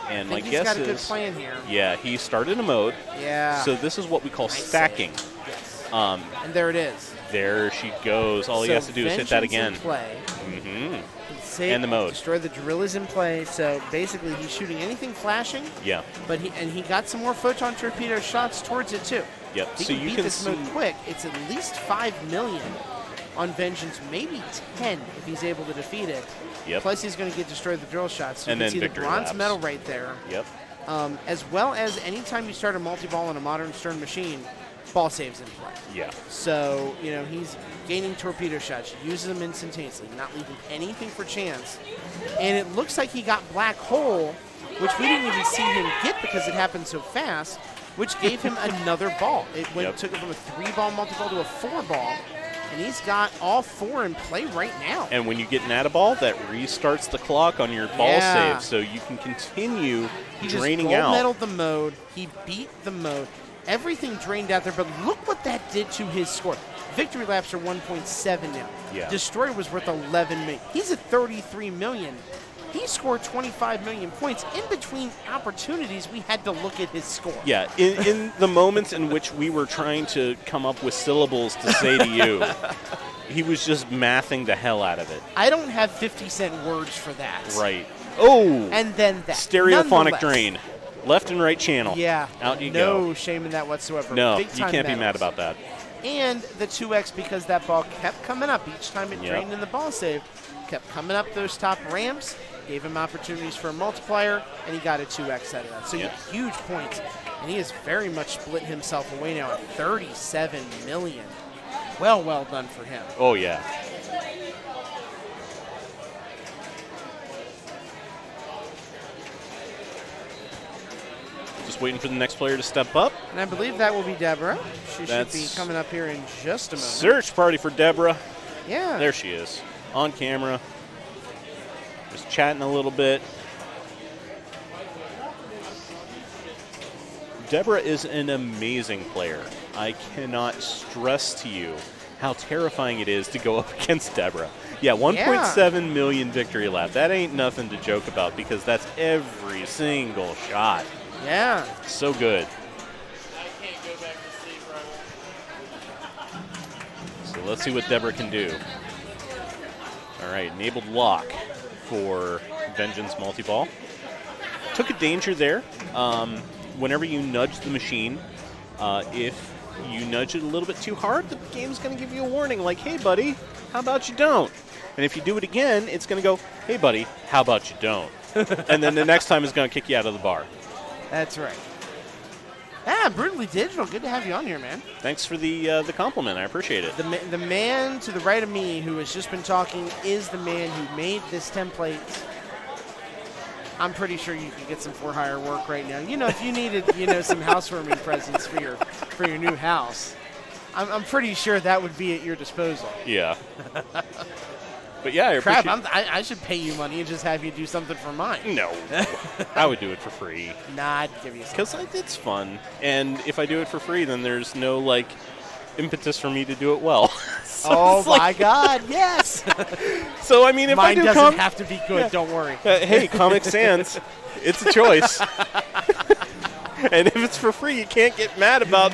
And my he's guess got a is, good plan here. Yeah, he started a mode. Yeah. So this is what we call stacking. Yes. Um, and there it is. There she goes. All he has to do is hit that again. In play. Mm-hmm. Save, and the mode. Destroy the drill is in play. So basically, he's shooting anything flashing. Yeah. But he got some more photon torpedo shots towards it too. Yep. If he so can you beat can this see mode quick. It's at least 5 million on Vengeance, maybe 10 if he's able to defeat it. Yep. Plus, he's going to get destroy the drill shots. So and you then can see the victory bronze laps. medal right there. Yep. As well as anytime you start a multi-ball on a modern Stern machine, ball saves in play. Yeah. So, he's gaining torpedo shots, uses them instantaneously, not leaving anything for chance. And it looks like he got Black Hole, which we didn't even see him get because it happened so fast, which gave him another ball. It took it from a 3-ball multi-ball to a 4-ball, and he's got all 4 in play right now. And when you get an add-a-ball, that restarts the clock on your ball save, so you can continue draining He just out. gold-medaled the mode. He beat the mode. Everything drained out there, but look what that did to his score. Victory laps are 1.7 now. Yeah. Destroy was worth 11 million. He's at 33 million. He scored 25 million points. In between opportunities, we had to look at his score. Yeah, in the moments in which we were trying to come up with syllables to say to you, he was just mathing the hell out of it. I don't have 50-cent words for that. Right. Oh! And then that. Stereophonic drain. Left and right channel. Yeah. Out you go. No shame in that whatsoever. No, Big you time can't be mad medals. about that. And the 2x because that ball kept coming up each time it Yep. drained in the ball save. Kept coming up those top ramps, gave him opportunities for a multiplier, and he got a 2x out of that. So huge points. And he has very much split himself away now at 37 million. Well done for him. Oh, yeah. Just waiting for the next player to step up. And I believe that will be Deborah. She should be That's coming up here in just a moment. Search party for Deborah. Yeah. There she is, on camera. Just chatting a little bit. Deborah is an amazing player. I cannot stress to you how terrifying it is to go up against Deborah. Yeah, 1.7 million victory lap. That ain't nothing to joke about because that's every single shot. Yeah. So good. So let's see what Deborah can do. All right, enabled lock for Vengeance Multi-Ball. Took a danger there. Whenever you nudge the machine, if you nudge it a little bit too hard, the game's going to give you a warning like, hey, buddy, how about you don't? And if you do it again, it's going to go, hey, buddy, how about you don't? And then the next time it's going to kick you out of the bar. That's right. Ah, Brutally Digital. Good to have you on here, man. Thanks for the compliment. I appreciate it. The man to the right of me who has just been talking is the man who made this template. I'm pretty sure you could get some for-hire work right now. If you needed, some housewarming presents for your new house, I'm pretty sure that would be at your disposal. Yeah. But yeah, I appreciate Crap, I should pay you money and just have you do something for mine. No. I would do it for free. Nah, I'd give you something. Because it's fun. And if I do it for free, then there's no, impetus for me to do it well. So my God, yes! So, I mean, if Mine I do doesn't have to be good, Yeah. don't worry. Hey, Comic Sans, it's a choice. And if it's for free, you can't get mad about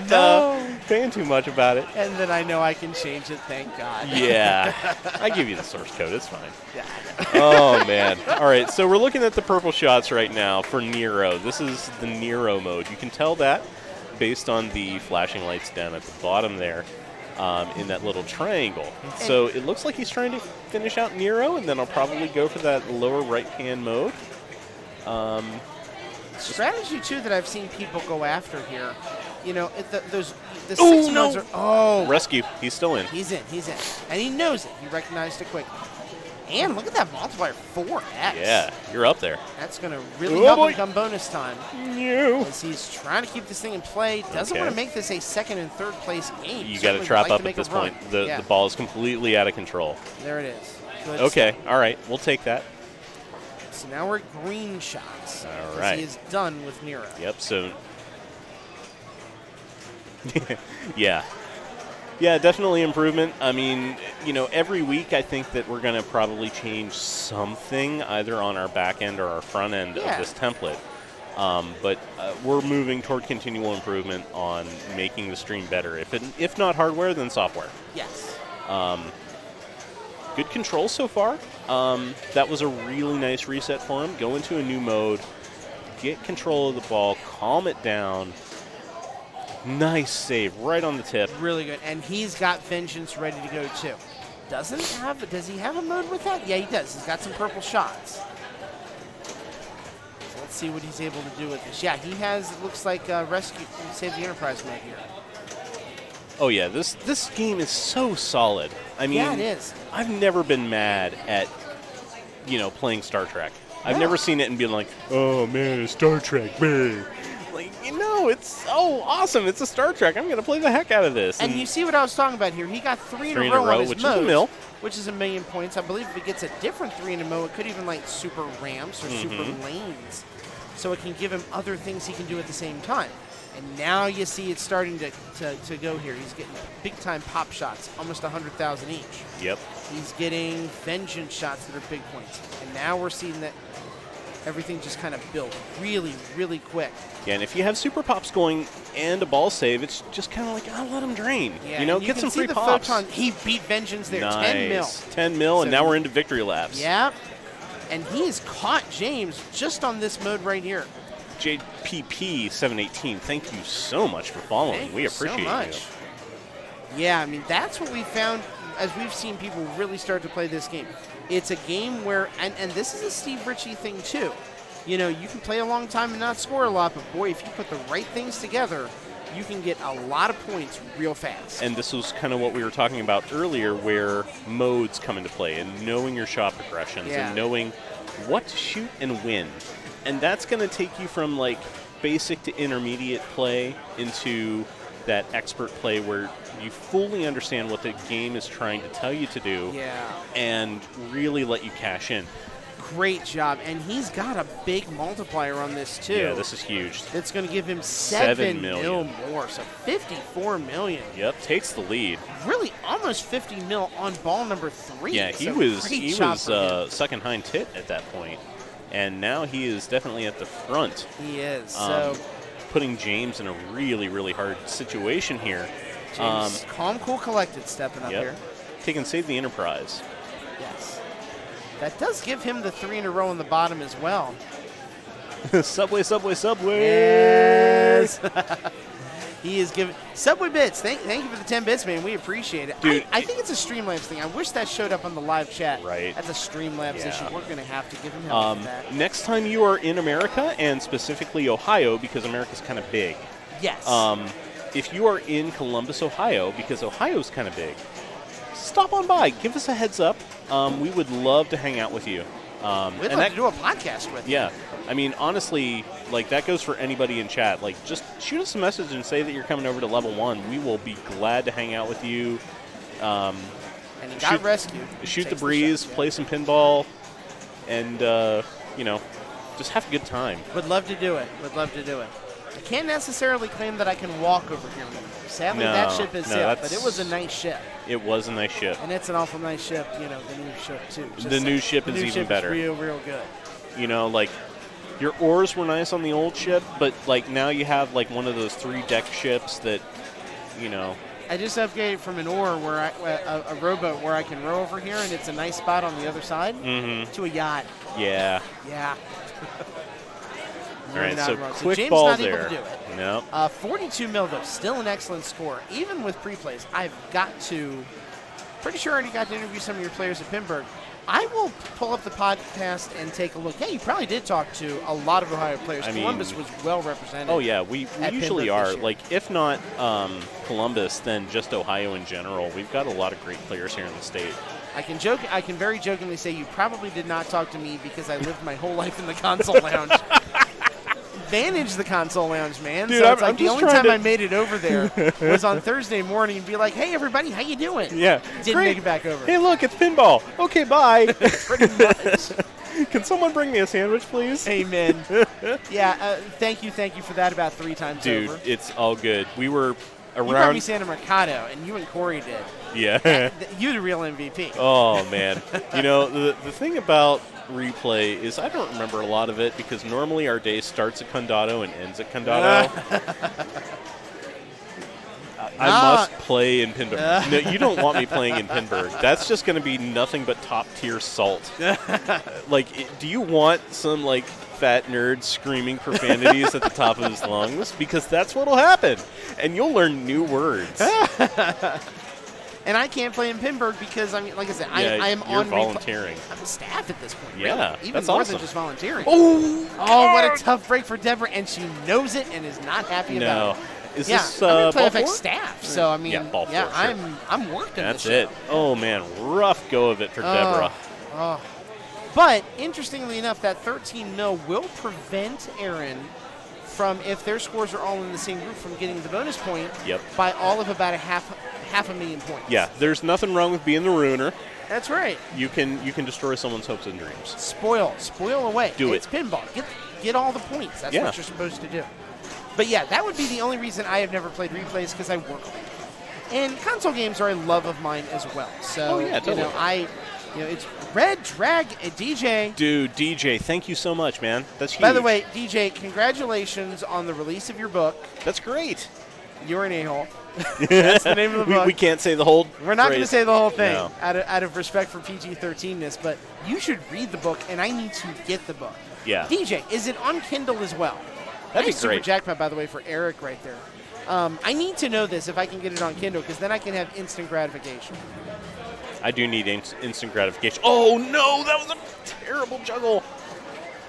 paying too much about it. And then I know I can change it, thank God. Yeah. I give you the source code. It's fine. Yeah. Oh, man. All right, so we're looking at the purple shots right now for Nero. This is the Nero mode. You can tell that based on the flashing lights down at the bottom there in that little triangle. So it looks like he's trying to finish out Nero, and then I'll probably go for that lower right-hand mode. Strategy, too, that I've seen people go after here, the 6 no. modes are... Oh, Rescue. He's still in. he's in. And he knows it. He recognized it quickly. And look at that multiplier, 4x. Yeah, you're up there. That's going to really Oh, help boy. him come bonus time. No. As he's trying to keep this thing in play. Doesn't Okay. want to make this a second and third place game. You got to Certainly trap would like up to at make this a run. point. The Yeah, ball is completely out of control. there it is. Good Okay, stuff. all right. We'll take that. So now we're at green shots. All 'cause right. He is done with Nero. Yep, so... yeah. Yeah, definitely improvement. I mean, every week I think that we're going to probably change something, either on our back end or our front end of this template. But we're moving toward continual improvement on making the stream better. If not hardware, then software. Yes. Good control so far. That was a really nice reset for him. Go into a new mode, get control of the ball, calm it down. Nice save right on the tip. Really good. And he's got Vengeance ready to go, too. Does he have a mode with that? Yeah, he does. He's got some purple shots. So let's see what he's able to do with this. Yeah, he has, it looks like, Rescue, Save the Enterprise mode here. Oh, yeah, this game is so solid. I mean, yeah, it is. I've never been mad at, playing Star Trek. I've never seen it and been like, oh, man, it's Star Trek, man. Like, it's so awesome. It's a Star Trek. I'm going to play the heck out of this. And you see what I was talking about here. He got three in a row on his which modes, is a mill. which is 1,000,000 points. I believe if it gets a different 3 in a mo, it could even like super ramps or super lanes. So it can give him other things he can do at the same time. And now you see it's starting to go here. He's getting big-time pop shots, almost 100,000 each. Yep. He's getting vengeance shots that are big points. And now we're seeing that everything just kind of built really, really quick. Yeah, and if you have super pops going and a ball save, it's just kind of like, let him drain. Yeah, Get some free pops. Photon. He beat Vengeance there, nice. 10 mil. 10 mil, So and now we're into victory laps. Yep. And he's caught James just on this mode right here. JPP718, thank you so much for following. We appreciate so much. you. Yeah, I mean, that's what we found as we've seen people really start to play this game. It's a game where, and this is a Steve Ritchie thing too. You can play a long time and not score a lot, but boy, if you put the right things together, you can get a lot of points real fast. And this was kind of what we were talking about earlier, where modes come into play, and knowing your shot progressions, and knowing what to shoot and when. And that's going to take you from like basic to intermediate play into that expert play where you fully understand what the game is trying to tell you to do and really let you cash in. Great job. And he's got a big multiplier on this, too. Yeah, this is huge. It's going to give him 7 million more, so 54 million. Yep, takes the lead. Really almost 50 mil on ball number 3. Yeah, he was second hind tit at that point. And now he is definitely at the front. He is. Putting James in a really, really hard situation here. James, calm, cool, collected, stepping up here. Taking Save the Enterprise. Yes. That does give him the 3 in a row on the bottom as well. Subway, Subway, Subway. Yes. He is giving Subway bits. Thank you for the 10 bits, man. We appreciate it. Dude, I think it's a Streamlabs thing. I wish that showed up on the live chat. Right. That's a Streamlabs issue. We're going to have to give him help for that. Next time you are in America, and specifically Ohio, because America's kind of big. Yes. If you are in Columbus, Ohio, because Ohio's kind of big, stop on by. Give us a heads up. We would love to hang out with you. We'd love to do a podcast with you. Yeah. I mean, honestly, like, that goes for anybody in chat. Like, just shoot us a message and say that you're coming over to level 1. We will be glad to hang out with you. And he got rescued. Shoot the breeze, play some pinball, and, just have a good time. Would love to do it. Would love to do it. I can't necessarily claim that I can walk over here anymore. Sadly, that ship is sailed, but it was a nice ship. It was a nice ship. And it's an awful nice ship, the new ship, too. The new ship is even better. The new ship is real good. Like, your oars were nice on the old ship, but, like, now you have, like, one of those 3-deck ships that, I just upgraded from an oar where a rowboat where I can row over here, and it's a nice spot on the other side, to a yacht. Yeah. Yeah. All right, so quick James ball not there. able to do it. Nope. 42 mil, though. Still an excellent score. Even with pre-plays, I've got to... Pretty sure I already got to interview some of your players at Pinburg. I will pull up the podcast and take a look. Yeah, you probably did talk to a lot of Ohio players. Columbus was well represented. Oh, yeah. We usually are. Like, if not Columbus, then just Ohio in general. We've got a lot of great players here in the state. I can very jokingly say you probably did not talk to me because I lived my whole life in the console lounge. manage the console lounge, man. Dude, so it's I'm like the just only trying time to- I made it over there was on Thursday morning and be like, hey, everybody, how you doing? Yeah. Didn't Great. make it back over. Hey, look, it's pinball. Okay, bye. Pretty much. Can someone bring me a sandwich, please? Amen. Yeah, thank you for that about 3 times Dude, over. it's all good. We were You brought me around. Santa Mercado, and you and Corey did. Yeah. You're the real MVP. Oh, man. You know, the thing about replay is I don't remember a lot of it because normally our day starts at Condado and ends at Condado. I must play in Pinburg. No, you don't want me playing in Pinburg. That's just going to be nothing but top-tier salt. Do you want some, fat nerd screaming profanities at the top of his lungs? Because that's what'll happen. And you'll learn new words. And I can't play in Pinburg because, like I said, I am you're on volunteering. I'm staff at this point. Yeah, really. Even that's more awesome. than just volunteering. Oh, what a tough break for Deborah, and she knows it and is not happy about it. Is Yeah, this I'm in ball PlayFX four? staff, so I mean, Yeah, ball four, sure. I'm working. That's this it. Oh, man, rough go of it for Deborah. But interestingly enough, that 13 mil will prevent Aaron from, if their scores are all in the same group, from getting the bonus point. Yep. By all of about half a million points. Yeah, there's nothing wrong with being the ruiner. That's right. You can destroy someone's hopes and dreams. Spoil away. Do It's it. pinball. Get all the points. That's Yeah. what you're supposed to do. But yeah, that would be the only reason I have never played replays, because I work on it. And console games are a love of mine as well. So Oh, yeah, totally. it's Red Drag DJ. Dude, DJ, thank you so much, man. That's huge. By the way, DJ, congratulations on the release of your book. That's great. You're an a-hole. That's the name of the book. We can't say the whole We're not going to phrase. say the whole thing No. out of respect for PG-13ness, but you should read the book, and I need to get the book. Yeah. DJ, is it on Kindle as well? That'd be Nice super great. jackpot, by the way, for Eric right there. I need to know this if I can get it on Kindle, because then I can have instant gratification. I do need instant gratification. Oh, no, that was a terrible juggle.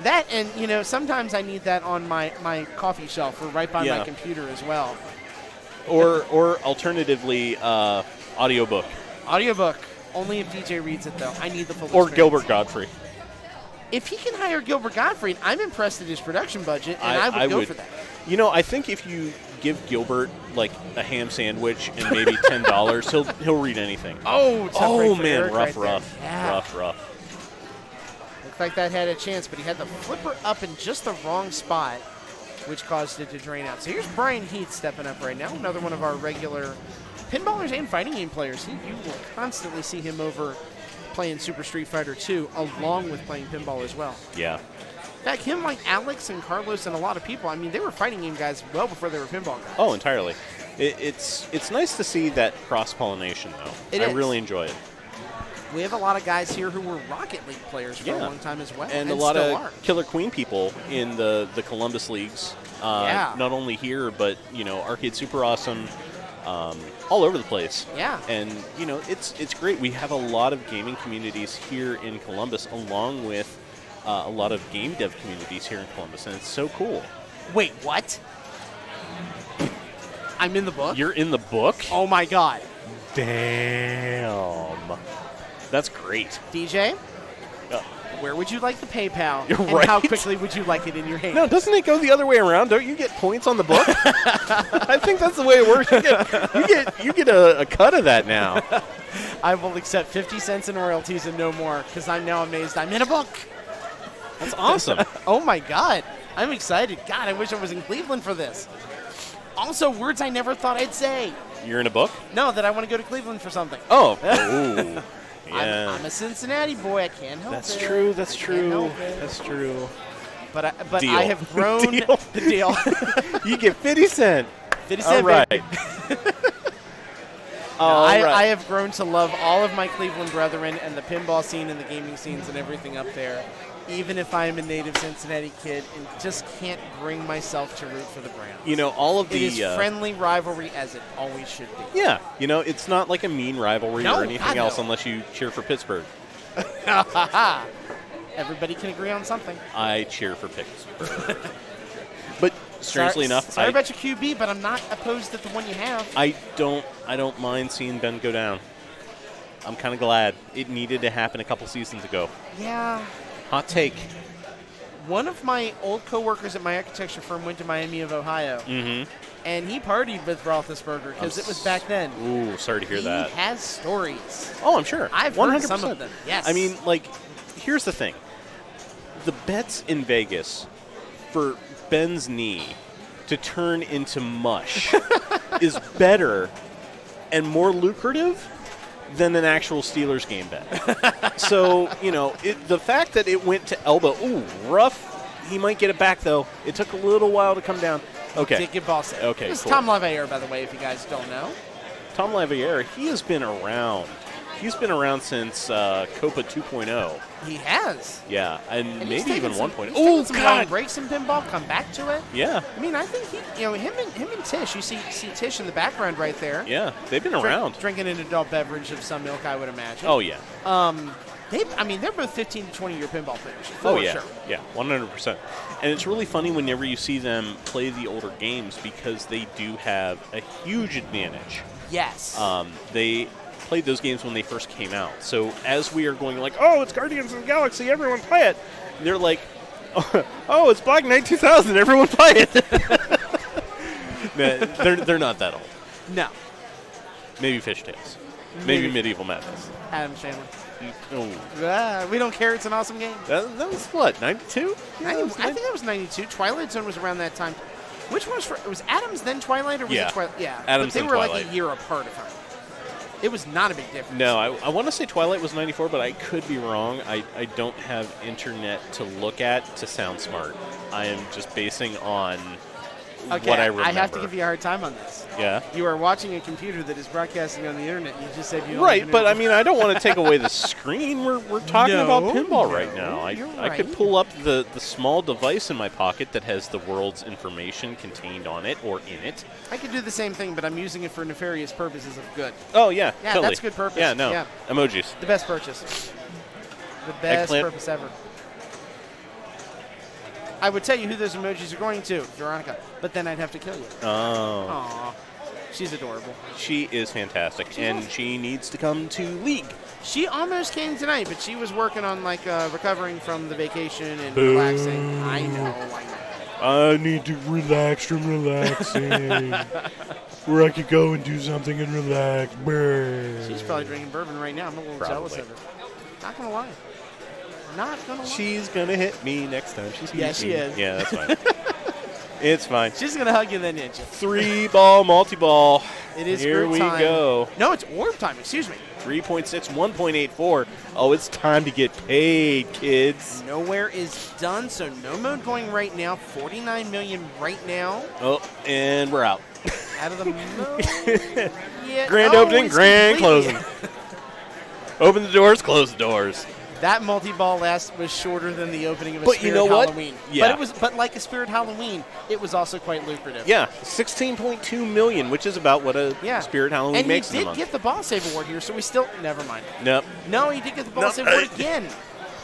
That, and, sometimes I need that on my coffee shelf or right by Yeah. my computer as well. Or alternatively, audiobook. Audiobook, only if DJ reads it, though. I need the full Or experience. Gilbert Godfrey. If he can hire Gilbert Gottfried, I'm impressed at his production budget, and I would go for that. You know, I think if you give Gilbert a ham sandwich and maybe $10, he'll read anything. Oh, tough break for man, Eric rough. right there. Yeah. Rough. Looked like that had a chance, but he had the flipper up in just the wrong spot, which caused it to drain out. So here's Brian Heath stepping up right now, another one of our regular pinballers and fighting game players. You will constantly see him over playing Super Street Fighter 2, along with playing pinball as well. Yeah. In fact, him like Alex and Carlos and a lot of people, I mean, they were fighting game guys well before they were pinball guys. Oh, entirely. It's nice to see that cross-pollination, though. It I is. really enjoy it. We have a lot of guys here who were Rocket League players for a Yeah. long time as well. And a lot still of are. Killer Queen people in the Columbus leagues. Yeah. Not only here, but, Arcade Super Awesome, all over the place. Yeah. And, it's great. We have a lot of gaming communities here in Columbus, along with a lot of game dev communities here in Columbus, and it's so cool. Wait, what? I'm in the book? You're in the book? Oh, my God. Damn. That's great. DJ, where would you like the PayPal? You're And right. how quickly would you like it in your hand? No, doesn't it go the other way around? Don't you get points on the book? I think that's the way it works. You get a cut of that now. I will accept 50 cents in royalties and no more, because I'm now amazed I'm in a book. That's awesome. Oh, my God. I'm excited. God, I wish I was in Cleveland for this. Also, words I never thought I'd say. You're in a book? No, that I want to go to Cleveland for something. Oh. Ooh. Yeah. I'm a Cincinnati boy. I can't help That's it. true. That's I can't true. help it. That's true. But Deal. I have grown Deal. the deal. You get 50 cent. 50 All cent, right. baby. All I right. have grown to love all of my Cleveland brethren and the pinball scene and the gaming scenes and everything up there, even if I am a native Cincinnati kid and just can't bring myself to root for the Browns. All of It the is friendly rivalry as it always should be. Yeah, it's not like a mean rivalry No, or anything God, else no. unless you cheer for Pittsburgh. Everybody can agree on something. I cheer for Pittsburgh. But strangely enough, sorry about your QB, but I'm not opposed to the one you have. I don't mind seeing Ben go down. I'm kind of glad. It needed to happen a couple seasons ago. Yeah. Hot take. One of my old coworkers at my architecture firm went to Miami of Ohio, and he partied with Roethlisberger because it was back then. Ooh, sorry to hear that. He has stories. Oh, I'm sure. I've 100%. heard some of them. Yes. I mean, like, here's the thing. The bets in Vegas for Ben's knee to turn into mush is better and more lucrative than an actual Steelers game bet. So, the fact that it went to elbow, ooh, rough. He might get it back, though. It took a little while to come down. Okay. Did get ball save. Okay, This is cool. Tom LaValle, by the way, if you guys don't know. Tom LaValle, he has been around. He's been around since Copa 2.0. He has. Yeah, and And he's maybe taken even some- 1.0. he's Oh, taken some long God. breaks in pinball, come back to it. Yeah, I mean, I think him and Tish. You see Tish in the background right there. yeah. They've been around. Drinking an adult beverage of some ilk, I would imagine. Oh, yeah. They're both 15 to 20 year pinball players. Oh, for yeah. sure. Yeah, 100%. And it's really funny whenever you see them play the older games because they do have a huge advantage. Yes. They played those games when they first came out. So as we are going like, oh, it's Guardians of the Galaxy, everyone play it. They're like, oh, it's Black Knight 2000, everyone play it. they're not that old. No. Maybe Fishtails. Maybe Medieval Madness. Adam Sandler. Oh. We don't care. It's an awesome game. That was what, 92? I think that was 92. Twilight Zone was around that time. Which one was for? Was Adams then Twilight or was Yeah. it Twilight? Yeah. Adams but they then were Twilight. like a year apart, if I remember. It was not a big difference. No, I want to say Twilight was 94, but I could be wrong. I don't have internet to look at to sound smart. I am just basing on Okay, what I remember. I have to give you a hard time on this. Yeah. You are watching a computer that is broadcasting on the internet. And you just said you don't Right, even but know- I mean, I don't want to take away the screen. We're talking about pinball right now. you're I could right. pull up the small device in my pocket that has the world's information contained on it or in it. I could do the same thing, but I'm using it for nefarious purposes of good. Oh, yeah, Yeah, totally. that's good purpose. Yeah, no. Yeah. Emojis. The best purchase. The best Eggplant. purpose ever. I would tell you who those emojis are going to, Veronica, but then I'd have to kill you. Oh. Aw. She's adorable. She is fantastic, She's and awesome. she needs to come to League. She almost came tonight, but she was working on recovering from the vacation and Boo. relaxing. I know. I need to relax from relaxing. Where I could go and do something and relax. Brr. She's probably drinking bourbon right now. I'm a little jealous Probably. of her. Not gonna lie. Not gonna lie. She's gonna hit me next time she sees Yeah, me. she is. Yeah, that's fine. It's fine. She's gonna hug you then, ninja. 3-ball multi-ball. It is Here group we time. go. No, it's orb time. Excuse me. 3.6, 1.84. Oh, it's time to get paid, kids. Nowhere is done, so no mode going right now. 49 million right now. Oh, and we're out. Out of the mode. Yeah, Grand oh, opening, it's grand completely- closing. Open the doors, close the doors. That multi-ball was shorter than the opening of a But Spirit you know what? Halloween. Yeah. But like a Spirit Halloween, it was also quite lucrative. Yeah, 16.2 million, which is about what a Yeah. Spirit Halloween and makes he in a did month. get the ball save award here, so we still never mind. Nope. No, he did get the ball No, save award again.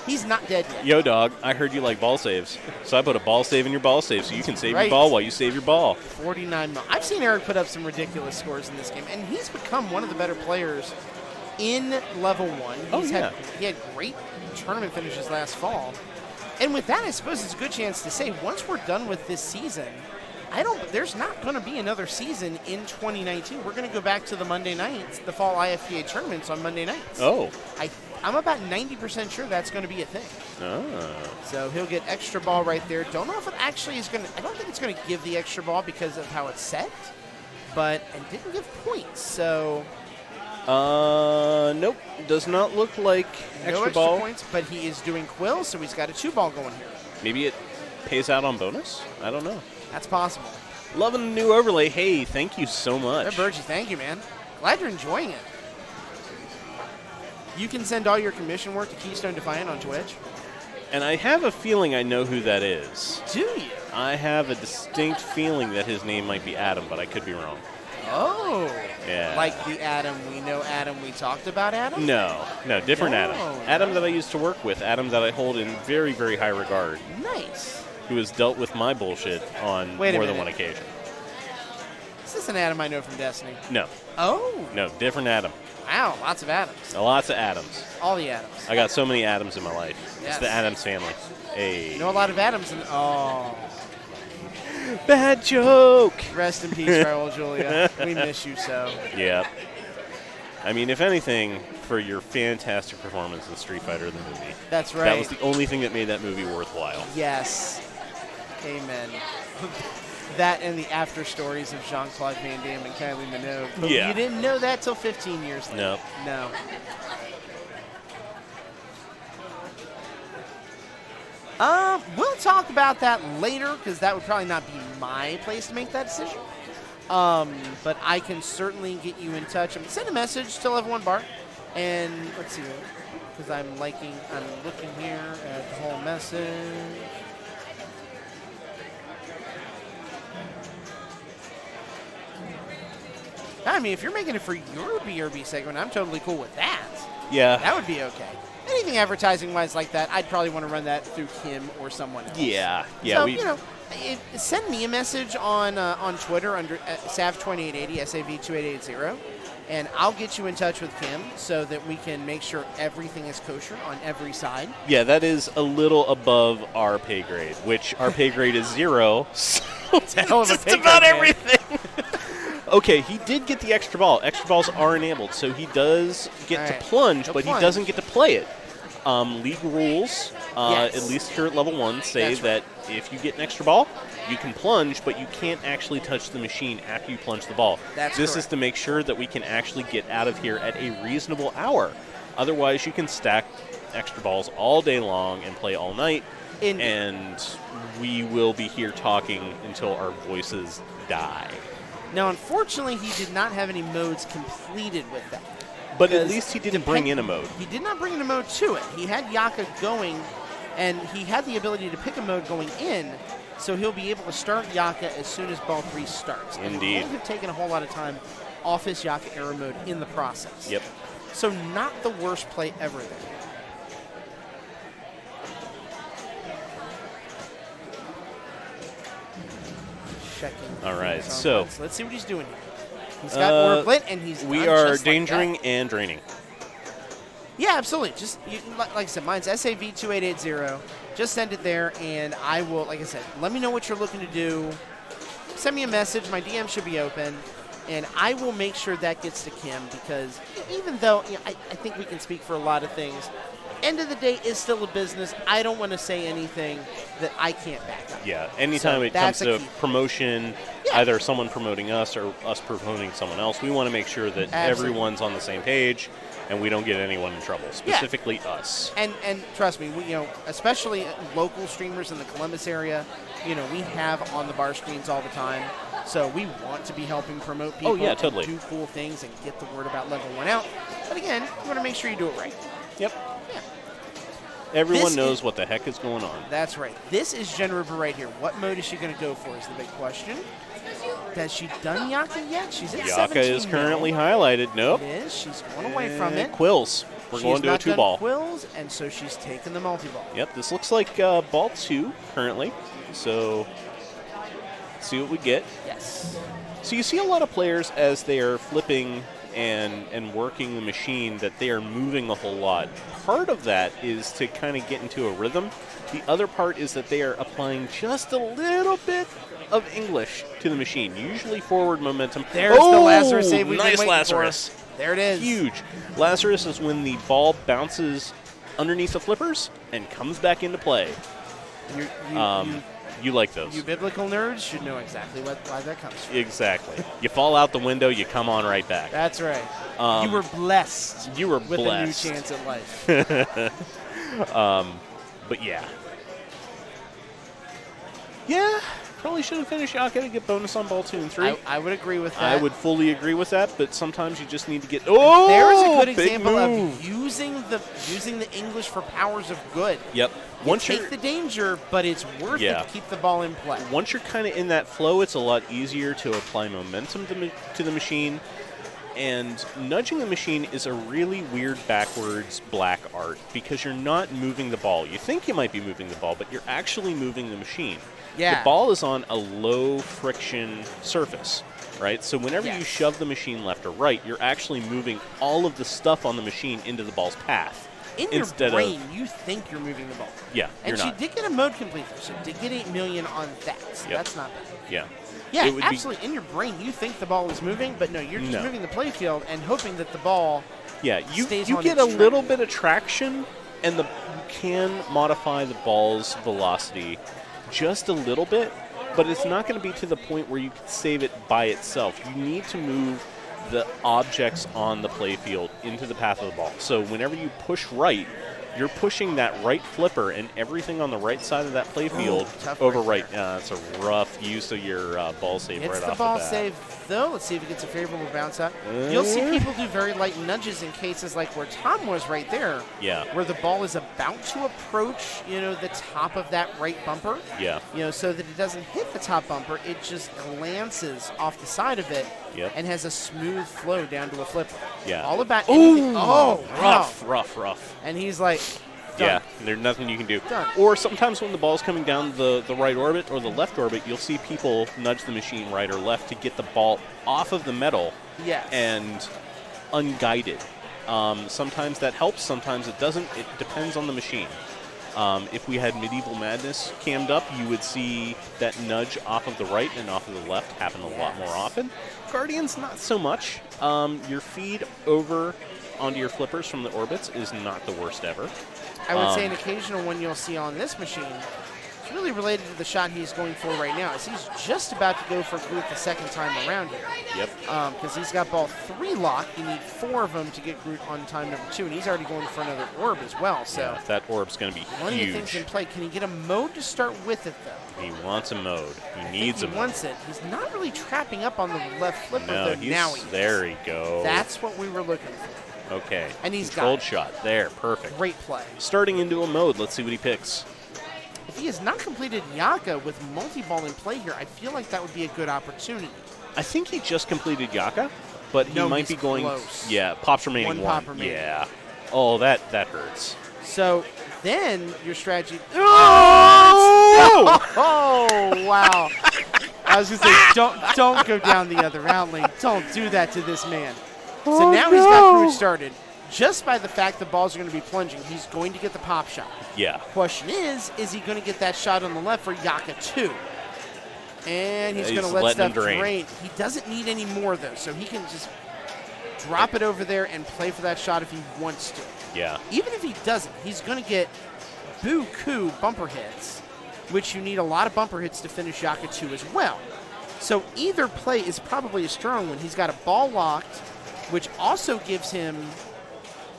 He's not dead yet. Yo, dog, I heard you like ball saves. So I put a ball save in your ball save so you can save right. your ball while you save your ball. 49 mil. I've seen Eric put up some ridiculous scores in this game, and he's become one of the better players in level 1. Oh, He had great tournament finishes last fall. And with that, I suppose it's a good chance to say once we're done with this season, there's not going to be another season in 2019. We're going to go back to the Monday nights, the fall IFPA tournaments on Monday nights. Oh. I'm about 90% sure that's going to be a thing. Oh. So he'll get extra ball right there. Don't know if it actually is going to, I don't think it's going to give the extra ball because of how it's set, but it didn't give points. So Nope. Does not look like no extra ball. points, but he is doing quill, so he's got a 2-ball going here. Maybe it pays out on bonus? I don't know. That's possible. Loving the new overlay. Hey, thank you so much. Hey, Bergie, thank you, man. Glad you're enjoying it. You can send all your commission work to Keystone Defiant on Twitch. And I have a feeling I know who that is. Do you? I have a distinct feeling that his name might be Adam, but I could be wrong. Oh. Yeah. Like the Adam we know, Adam we talked about, Adam? No, different No. Adam. Adam that I used to work with, Adam that I hold in very, very high regard, Nice. who has dealt with my bullshit on Wait a more than minute. one occasion. Is this an Adam I know from Destiny? No, Oh. different Adam. Wow, lots of atoms. Lots of atoms. All the atoms. I got so many atoms in my life. Yes. It's the Adams family. Hey. You know a lot of atoms. Oh, Bad joke. rest in peace, Raul Julia. We miss you so. Yeah. I mean, if anything, for your fantastic performance in Street Fighter the movie. That's right. That was the only thing that made that movie worthwhile. Yes. Amen. That and the after stories of Jean-Claude Van Damme and Kylie Minogue. But Yeah. you didn't know that till 15 years later. Nope. No. We'll talk about that later because that would probably not be my place to make that decision. But I can certainly get you in touch. Send a message to Level 1 Bar. And let's see, because I'm looking here at the whole message. I mean, if you're making it for your BRB segment, I'm totally cool with that. Yeah. That would be okay. Anything advertising-wise like that, I'd probably want to run that through Kim or someone else. Yeah. So, send me a message on Twitter under SAV2880, SAV2880, and I'll get you in touch with Kim so that we can make sure everything is kosher on every side. Yeah, that is a little above our pay grade, which our pay grade is 0. So hell of a just pay about grade, man. everything. Okay, he did get the extra ball. Extra balls are enabled, so he does get All to right. plunge, He'll but plunge. he doesn't get to play it. League rules, Yes. at least here at level 1, say That's that if you get an extra ball, you can plunge, but you can't actually touch the machine after you plunge the ball. That's this correct. is to make sure that we can actually get out of here at a reasonable hour. Otherwise, you can stack extra balls all day long and play all night, Indeed. and we will be here talking until our voices die. Now, unfortunately, he did not have any modes completed with that. But at Because least he didn't bring in a mode. He did not bring in a mode to it. He had Yaka going, and he had the ability to pick a mode going in, so he'll be able to start Yaka as soon as Ball 3 starts. And Indeed. it won't have taken a whole lot of time off his Yaka era mode in the process. Yep. So not the worst play ever there. Checking. All right, things on so- buttons. Let's see what he's doing here. He's got Orblit, and he's We done are just like dangering that. and draining. Yeah, absolutely. Just like I said, mine's SAV2880. Just send it there, and I will. Like I said, let me know what you're looking to do. Send me a message. My DM should be open, and I will make sure that gets to Kim because even though I think we can speak for a lot of things, end of the day is still a business. I don't want to say anything that I can't back up. Yeah, anytime So it comes that's a to key. promotion, Yeah. either someone promoting us or us promoting someone else, we want to make sure that Absolutely. everyone's on the same page and we don't get anyone in trouble, specifically us. And trust me, especially local streamers in the Columbus area, we have on the bar screens all the time. So we want to be helping promote people. Oh, yeah, and totally. do cool things and get the word about Level 1 out. But again, you want to make sure you do it right. Yep. Yeah. Everyone This knows is- what the heck is going on. That's right. This is Jen River right here. What mode is she going to go for is the big question. Has she done Yaka yet? She's at Yaka 17 is currently now. highlighted. Nope. It is. She's going away from it. Quills. We're She's going to a not done 2-ball. Quills, and so she's taking the multi-ball. Yep, this looks like ball 2 currently. So, let's see what we get. Yes. So you see a lot of players as they are flipping and working the machine that they are moving a whole lot. Part of that is to kind of get into a rhythm. The other part is that they are applying just a little bit of English to the machine, usually forward momentum. There's the Lazarus save we've been nice waiting Lazarus. for. There it is. Huge. Lazarus is when the ball bounces underneath the flippers and comes back into play. You like those. You biblical nerds should know exactly why that comes from. Exactly. You fall out the window, you come on right back. That's right. You were blessed. You were with blessed. a new chance at life. But yeah. Yeah, probably should have finished Yaka to get bonus on ball 2 and 3. I would agree with that. I would fully agree with that, but sometimes you just need to get. Oh, There's a good big example move. of using the English for powers of good. Yep. Once Take you're the danger, but it's worth Yeah. it to keep the ball in play. once you're kind of in that flow, it's a lot easier to apply momentum to the machine. And nudging the machine is a really weird backwards black art because you're not moving the ball. You think you might be moving the ball, but you're actually moving the machine. Yeah. The ball is on a low friction surface, right? So whenever you Yes. shove the machine left or right, you're actually moving all of the stuff on the machine into the ball's path. In your instead brain, of, you think you're moving the ball. yeah, And you're she not. did get a mode complete, though. She did get 8 million on that, so Yep. that's not bad. Yeah. Yeah, It would be- absolutely. In your brain, you think the ball is moving, but no, you're just No. moving the play field and hoping that the ball Yeah, you stays you on get its a little track. bit of traction, and you can modify the ball's velocity just a little bit, but it's not going to be to the point where you can save it by itself. You need to move the objects on the playfield into the path of the ball. So whenever you push right, you're pushing that right flipper and everything on the right side of that playfield tough over right right. It's a rough use of your ball save It's right the off ball the bat. save, though. Let's see if it gets a favorable bounce out. You'll see people do very light nudges in cases like where Tom was right there, Yeah, where the ball is about to approach, the top of that right bumper, yeah, so that it doesn't hit the top bumper. It just glances off the side of it Yep. and has a smooth flow down to a flipper. yeah. All about anything. Oh, wow. rough. And he's like, done. Yeah, there's nothing you can do. Done. Or sometimes when the ball's coming down the right orbit or the left orbit, you'll see people nudge the machine right or left to get the ball off of the metal Yes. and unguided. Sometimes that helps, sometimes it doesn't. It depends on the machine. If we had Medieval Madness cammed up, you would see that nudge off of the right and off of the left happen a lot more often. Guardians, not so much. Your feed over onto your flippers from the orbits is not the worst ever. I would say an occasional one you'll see on this machine is really related to the shot he's going for right now. As he's just about to go for Groot the second time around here. Yep. Because he's got ball 3 locked. You need 4 of them to get Groot on time number 2, and he's already going for another orb as well. So Yeah, that orb's going to be one of the things in huge. play. Can he get a mode to start with it, though? He wants a mode. He I think needs he a mode. wants it. He's not really trapping up on the left flipper, No, though. Now he is. there we go. That's what we were looking for. Okay. And he's got Controlled it. shot. There, perfect. Great play. Starting into a mode. Let's see what he picks. If he has not completed Yaka with multi-ball in play here, I feel like that would be a good opportunity. I think he just completed Yaka, but he No, might he's be going. close. Yeah, pops remaining One one. pop remaining. Yeah. Oh, that hurts. So then your strategy. Oh! Oh wow! I was gonna say don't go down the other round lane. Don't do that to this man. So now he's got Groot started. Just by the fact the balls are going to be plunging, he's going to get the pop shot. Yeah. Question is he going to get that shot on the left for Yaka 2? And he's going to He's let letting him stuff drain. drain. He doesn't need any more, though, so he can just drop it over there and play for that shot if he wants to. Yeah. Even if he doesn't, he's going to get buku bumper hits, which you need a lot of bumper hits to finish Yaka 2 as well. So either play is probably a strong one. He's got a ball locked, which also gives him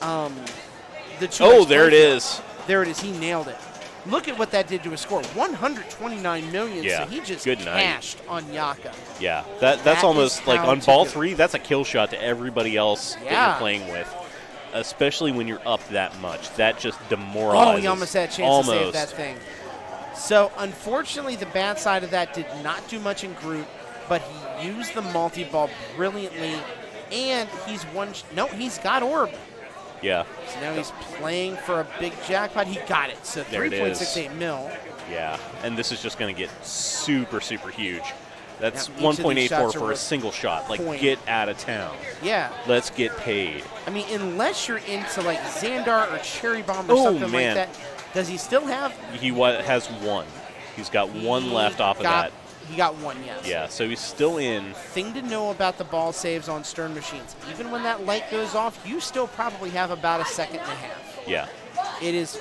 the 2. Oh, there it is. There it is. He nailed it. Look at what that did to his score. 129 million. Yeah, So he just good night. cashed on Yaka. Yeah. That's That almost is like how on to ball do it. 3, that's a kill shot to everybody else that Yeah. you're playing with. Especially when you're up that much. That just Oh, demoralizes. he almost had a chance to save Almost. that thing. So, unfortunately, the bad side of that did not do much in Groot, but he used the multi-ball brilliantly, and he's he's got orb. Yeah. So now he's playing for a big jackpot. He got it. So There it is. 3.68 mil. Yeah, and this is just going to get super, super huge. That's Yeah, each of these 1.84 shots are for a worth single shot. Like, point. get out of town. Yeah. Let's get paid. I mean, unless you're into like Xandar or Cherry Bomb or Oh, something man. like that, does he still have? He has one. He's got one left off of that. He got one, yes. Yeah, so he's still in. Thing to know about the ball saves on Stern machines, even when that light goes off, you still probably have about a second and a half. Yeah. It is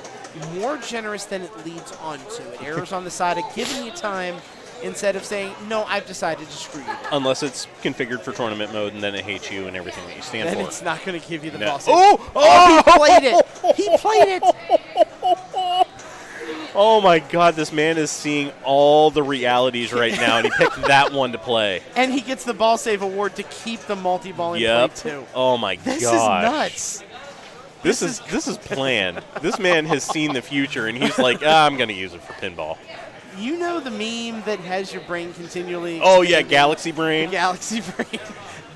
more generous than it leads onto. It errs on the side of giving you time instead of saying, no, I've decided to screw you. Unless it's configured for tournament mode and then it hates you and everything that you stand Then for. it's not going to give you the No. ball save. Oh! He played it. He played it. Oh my god, this man is seeing all the realities right now, and he picked that one to play. And he gets the ball save award to keep the multi-ball in Yep. play, too. Oh my This gosh. is nuts. This is planned. This man has seen the future, and he's like, I'm going to use it for pinball. You know the meme that has your brain continually... Oh, yeah, expanding? Galaxy Brain. Galaxy Brain.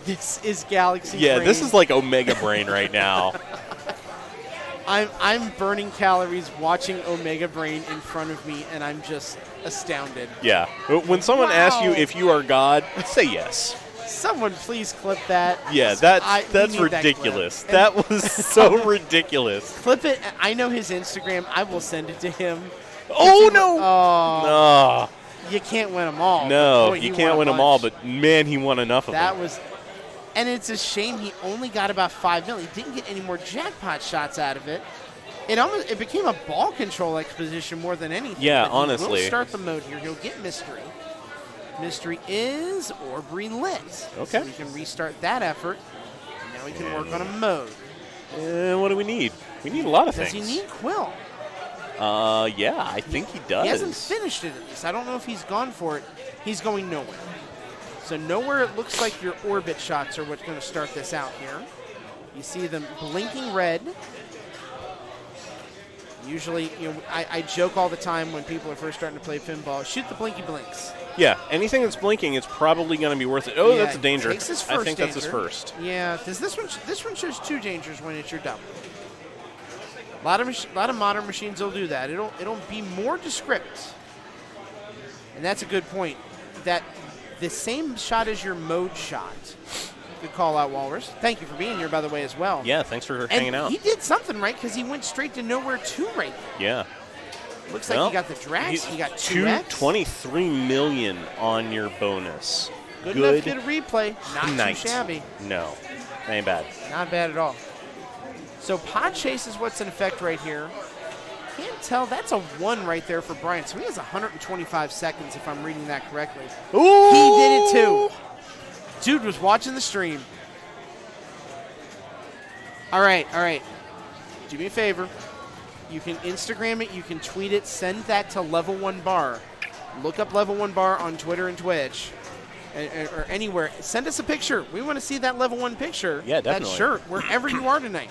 This is Galaxy Yeah, Brain. this is like Omega Brain right now. I'm burning calories watching Omega Brain in front of me, and I'm just astounded. Yeah. When someone asks you Wow. if you are God, say yes. Someone please clip that. Yeah, We that's need that ridiculous. clip. That was so ridiculous. Clip it. I know his Instagram. I will send it to him. Oh, no. Oh, No. you can't win them all. No, Boy, you he can't won win a them all, bunch. but man, he won enough of That them. was, and it's a shame he only got about 5 million. He didn't get any more jackpot shots out of it. It became a ball control exposition more than anything. Yeah, but he honestly. will start the mode here. He'll get mystery. Mystery is Aubrey lit. Okay. So we can restart that effort. And now we can work on a mode. What do we need? We need a lot of Does things. he need Quill? Yeah, I think he does. He hasn't finished it at least. I don't know if he's gone for it. He's going nowhere. So nowhere it looks like your orbit shots are what's going to start this out here. You see them blinking red. Usually, I joke all the time when people are first starting to play pinball, shoot the blinky blinks. Yeah, anything that's blinking, it's probably going to be worth it. Oh, Yeah, that's a danger. takes his I first think that's his danger. first. Yeah, does this one shows 2 dangers when it's your double. A lot of modern machines will do that. It'll be more descript. And that's a good point. That the same shot as your mode shot. Good call out, Walrus. Thank you for being here, by the way, as well. Yeah, thanks for And hanging out. he did something right because he went straight to nowhere 2 right there. Yeah. Looks like he got the drags. He got 2x. 23 million on your bonus. Good enough to get a replay. Not night. too shabby. No, ain't bad. Not bad at all. So pod chase is what's in effect right here. Can't tell. That's a 1 right there for Brian. So he has 125 seconds if I'm reading that correctly. Ooh! He did it too. Dude was watching the stream. All right. Do me a favor. You can Instagram it. You can tweet it. Send that to Level 1 Bar. Look up Level 1 Bar on Twitter and Twitch. Or anywhere. Send us a picture. We want to see that Level 1 picture. Yeah, definitely. That shirt, wherever you are tonight.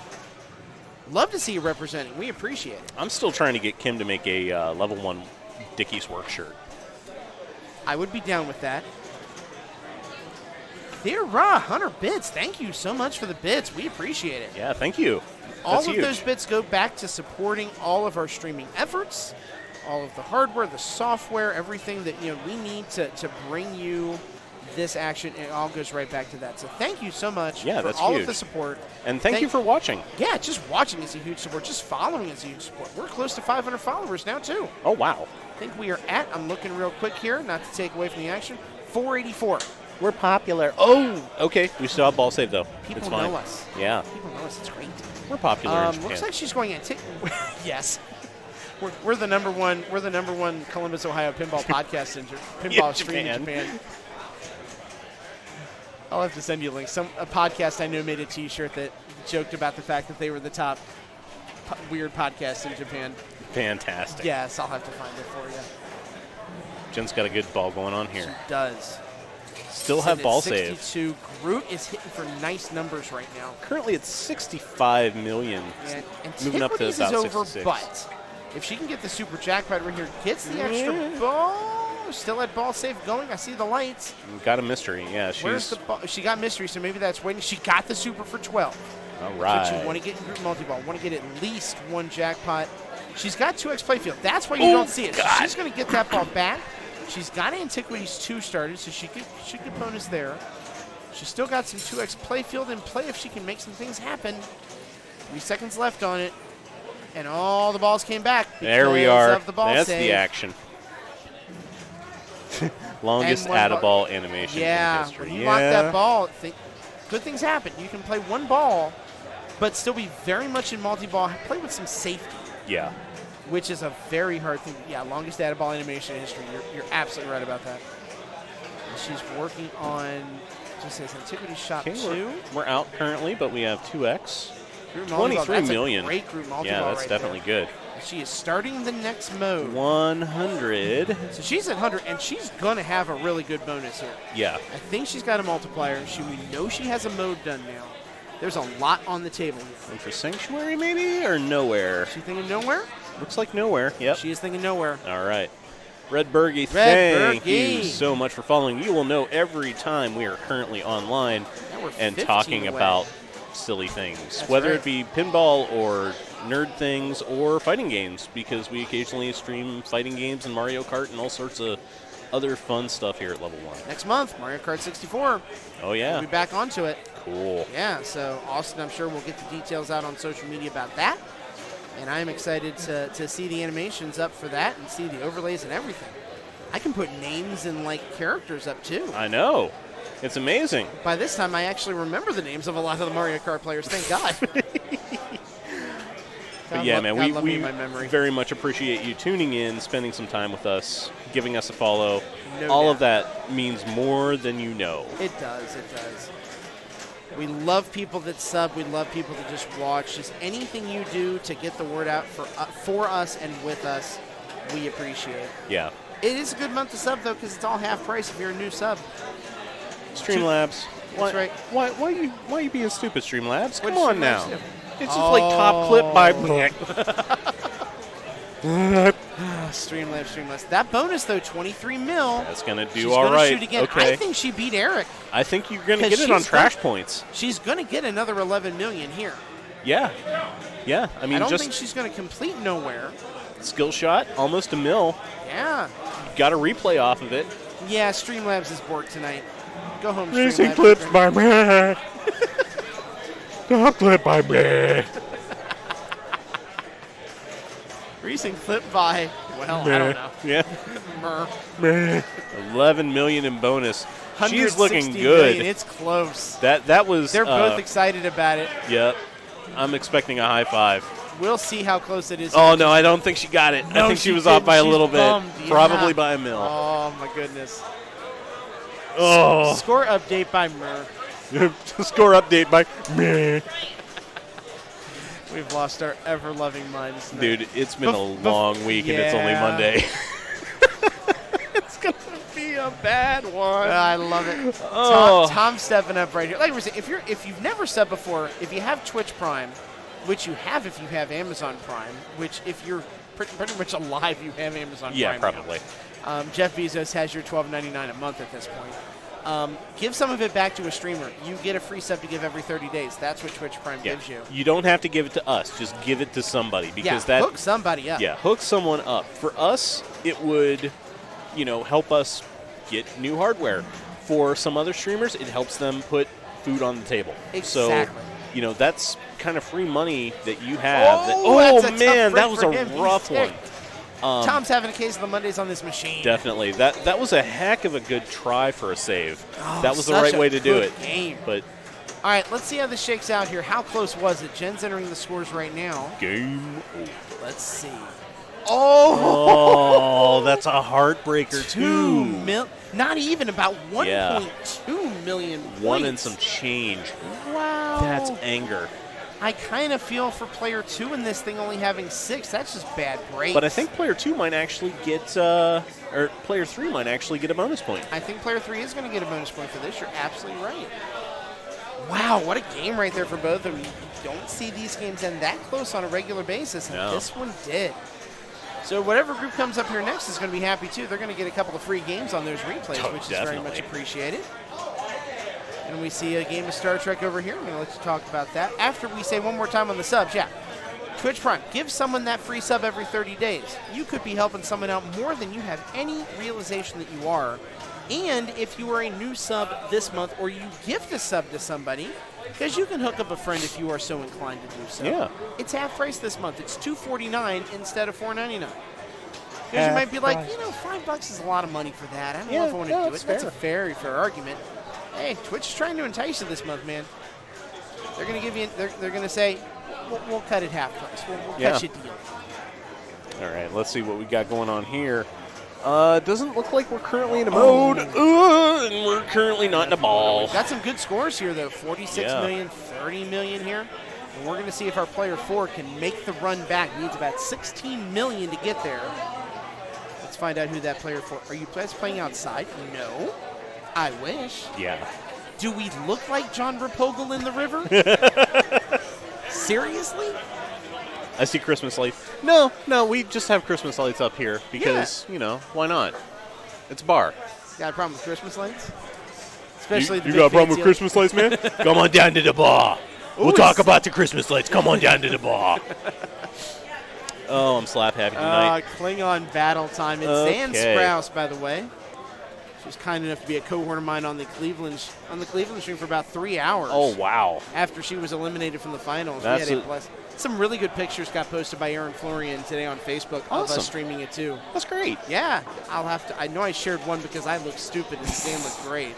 Love to see you representing. We appreciate it. I'm still trying to get Kim to make a level 1 Dickies work shirt. I would be down with that. Theater Raw, 100 bits. Thank you so much for the bits. We appreciate it. Yeah, thank you. All That's of huge. those bits go back to supporting all of our streaming efforts, all of the hardware, the software, everything that we need to bring you this action. It all goes right back to that. So thank you so much Yeah, for that's all huge. of the support. And thank you for watching. Yeah, just watching is a huge support. Just following is a huge support. We're close to 500 followers now, too. Oh, wow. I think we are at, I'm looking real quick here, not to take away from the action, 484. We're popular. Oh, okay. We still have ball save, though. People it's fine. know us. Yeah, People know us. It's great. we're popular in Japan. Looks like she's going at yes. We're the number one. We're the number 1 Columbus, Ohio pinball podcast in pinball stream in Japan. I'll have to send you a link. A podcast I know made a T-shirt that joked about the fact that they were the top weird podcast in Japan. Fantastic. Yes, I'll have to find it for you. Jen's got a good ball going on She here. does. Still have Sitting at ball save. 62. Groot is hitting for nice numbers right now. Currently at 65 million. And Moving up to Antiquities about is over, 66. but if she can get the super jackpot right here, gets the extra ball, still at ball safe going. I see the lights. Got a mystery. Yeah, Where's she's the ball? She got mystery, so maybe that's waiting. She got the super for 12. all But right. you want to get in group multi-ball. Want to get at least 1 jackpot. She's got 2x playfield. That's why you Oh, don't see it. So God. she's going to get that ball back. She's got Antiquities 2 started, so she should get bonus there. She's still got some 2x playfield in play if she can make some things happen. 3 seconds left on it. And all the balls came back. There we because are. Of the ball That's save. the action. Longest And one add a ball- ball animation in Yeah, history. when you lock that ball, good things happen. You can play 1 ball, but still be very much in multi-ball. Play with some safety, Yeah. which is a very hard thing. Yeah, longest data ball animation in history. You're absolutely right about that. And she's working on, just says Antiquity Shop Okay, 2. we're out currently, but we have 2x. Group multi-ball, 23 that's million. A great group multi-ball Yeah, that's right definitely there. good. She is starting the next mode. 100. So she's at 100, and she's going to have a really good bonus here. Yeah. I think she's got a multiplier. We know she has a mode done now. There's a lot on the table here. And for Sanctuary, maybe? Or Nowhere? Is she thinking nowhere? Looks like Nowhere. Yep. She is thinking nowhere. All right. Red Bergie, Red thank you Bergie. so much for following. You will know every time we are currently online Now we're and 15 talking away. about silly things, That's whether right. it be pinball or nerd things or fighting games, because we occasionally stream fighting games and Mario Kart and all sorts of other fun stuff here at Level 1. Next month, Mario Kart 64. Oh, yeah. We'll be back onto it. Cool. Yeah, so Austin, I'm sure we'll get the details out on social media about that. And I'm excited to see the animations up for that and see the overlays and everything. I can put names and, like, characters up, too. I know. It's amazing. By this time, I actually remember the names of a lot of the Mario Kart players. Thank God. But yeah, man, we my memory. very much appreciate you tuning in, spending some time with us, giving us a follow. No All doubt. of that means more than you know. It does. It does. We love people that sub. We love people that just watch. Just anything you do to get the word out for us and with us, we appreciate. Yeah. It is a good month to sub, though, because it's all half price if you're a new sub. Streamlabs. That's right. Why you being stupid, Streamlabs? Come What'd on Streamlabs now. do? It's just like top clip by. Streamlabs. That bonus, though, 23 mil. That's gonna do She's all gonna right. shoot again. Okay. I think she beat Eric. I think you're gonna 'Cause get it on she's trash gonna- points. She's going to get another 11 million here. Yeah. Yeah. I mean, I don't just think she's going to complete nowhere. skill shot, almost a mil. Yeah. Got a replay off of it. Yeah, Streamlabs is borked tonight. Go home, Racing Streamlabs. clips by me. Top clip by me. Racing clip by, well, I don't know. Yeah. Mer. 11 million in bonus. She's 160 looking million. good. It's close. That was. They're both excited about it. Yep. I'm expecting a high five. We'll see how close it is. Oh no, I don't think she got it. No, I think she she was off by a didn't. little She's bit, bummed. Yeah. probably by a mil. Oh, my goodness. Oh. Score update by Mer. Score update by me. We've lost our ever-loving minds. tonight. Dude, it's been a long week and it's only yeah. Monday. It's gonna be a bad one. I love it. Oh. Tom stepping up right here. Like we said, if you've never subbed before, if you have Twitch Prime, which you have if you have Amazon Prime, which if you're pretty much alive, you have Amazon Yeah, Prime. probably. Now. Jeff Bezos has your $12.99 a month at this point. Give some of it back to a streamer. You get a free sub to give every 30 days. That's what Twitch Prime Yeah. gives you. You don't have to give it to us. Just give it to somebody because Yeah, hook somebody up. Yeah, hook someone up. For us, it would, help us get new hardware. For some other streamers, it helps them put food on the table. Exactly. So, that's kind of free money that you have. That's a tough man, break that was for a him. He's rough one. ticked. Tom's having a case of the Mondays on this machine. Definitely. That was a heck of a good try for a save. Oh, that was the such right a way to do good it. game. But All right, let's see how this shakes out here. How close was it? Jen's entering the scores right now. game over. Let's see. Oh, That's a heartbreaker, too. Not even about 1.2 Yeah. million One and points. some change. Wow. That's anger. I kind of feel for player 2 in this thing only having 6. That's just bad breaks. But I think player 2 might actually get, or player 3 might actually get a bonus point. I think player 3 is going to get a bonus point for this. You're absolutely right. Wow, what a game right there for both of them. You don't see these games end that close on a regular basis, and No. this one did. So whatever group comes up here next is going to be happy, too. They're going to get a couple of free games on those replays, Oh, which is very definitely. much appreciated. And we see a game of Star Trek over here. I'm going to let you talk about that. After we say one more time on the subs, yeah. Twitch Prime, give someone that free sub every 30 days. You could be helping someone out more than you have any realization that you are. And if you are a new sub this month or you gift a sub to somebody, because you can hook up a friend if you are so inclined to do so. Yeah. It's half price this month. It's $2.49 instead of $4.99. Because you might be like, $5 is a lot of money for that. I don't know if I want to do it. That's a very fair argument. Hey, Twitch is trying to entice you this month, man. They're going to give you. They're going to say, we'll cut it half price. We'll cut you a deal. All right, let's see what we got going on here. Doesn't look like we're currently in a mode, and we're currently not in a ball. Got some good scores here, though. 46 million, 30 million here. And we're going to see if our player 4 can make the run back. Needs about 16 million to get there. Let's find out who that player 4. Are you guys playing outside? No. I wish. Yeah. Do we look like John Rapogle in the river? Seriously? I see Christmas lights. No, we just have Christmas lights up here because, why not? It's a bar. Got a problem with Christmas lights? Especially the You big got a problem with fancy- Christmas lights, man? Come on down to the bar. We'll talk about the Christmas lights. Come on down to the bar. Oh, I'm slap happy tonight. Klingon battle time. It's Zan Sprouse, by the way. She was kind enough to be a cohort of mine on the Cleveland stream for about 3 hours. Oh, wow. After she was eliminated from the finals. That's we had some really good pictures got posted by Aaron Florian today on Facebook of us streaming it too. That's great. Yeah. I know I shared one because I look stupid and Zan looked great.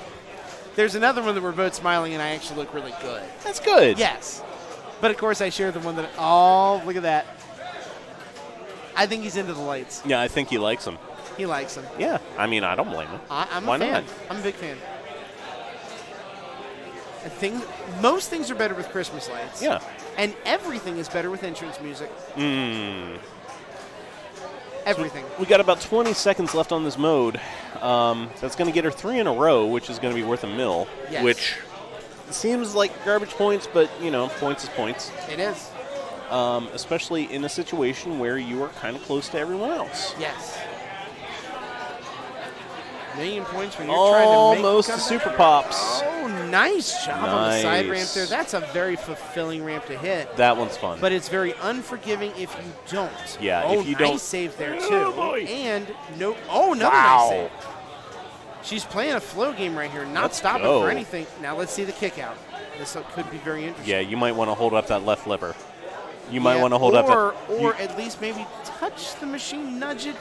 There's another one that we're both smiling and I actually look really good. That's good. Yes. But of course I shared the one that, oh, look at that. I think he's into the lights. Yeah, I think he likes them. He likes them. Yeah. I I don't blame him. I'm Why a fan. not? I'm a big fan. Most things are better with Christmas lights. Yeah. And everything is better with entrance music. Everything. So we got about 20 seconds left on this mode. That's going to get her 3 in a row, which is going to be worth a mil. Yes. Which seems like garbage points, but, points is points. It is. Especially in a situation where you are kind of close to everyone else. Yes. Million points when you're trying to make almost the super pops. Oh, nice job on the side ramp there. That's a very fulfilling ramp to hit. That one's fun. But it's very unforgiving if you don't. Yeah, if you nice don't. Save there too. Oh, boy. And no. Oh, another nice save. She's playing a flow game right here, not stopping for anything. Now let's see the kick out. This could be very interesting. Yeah, you might want to hold up that left flipper. You might want to hold up that. Or at least maybe touch the machine, nudge it,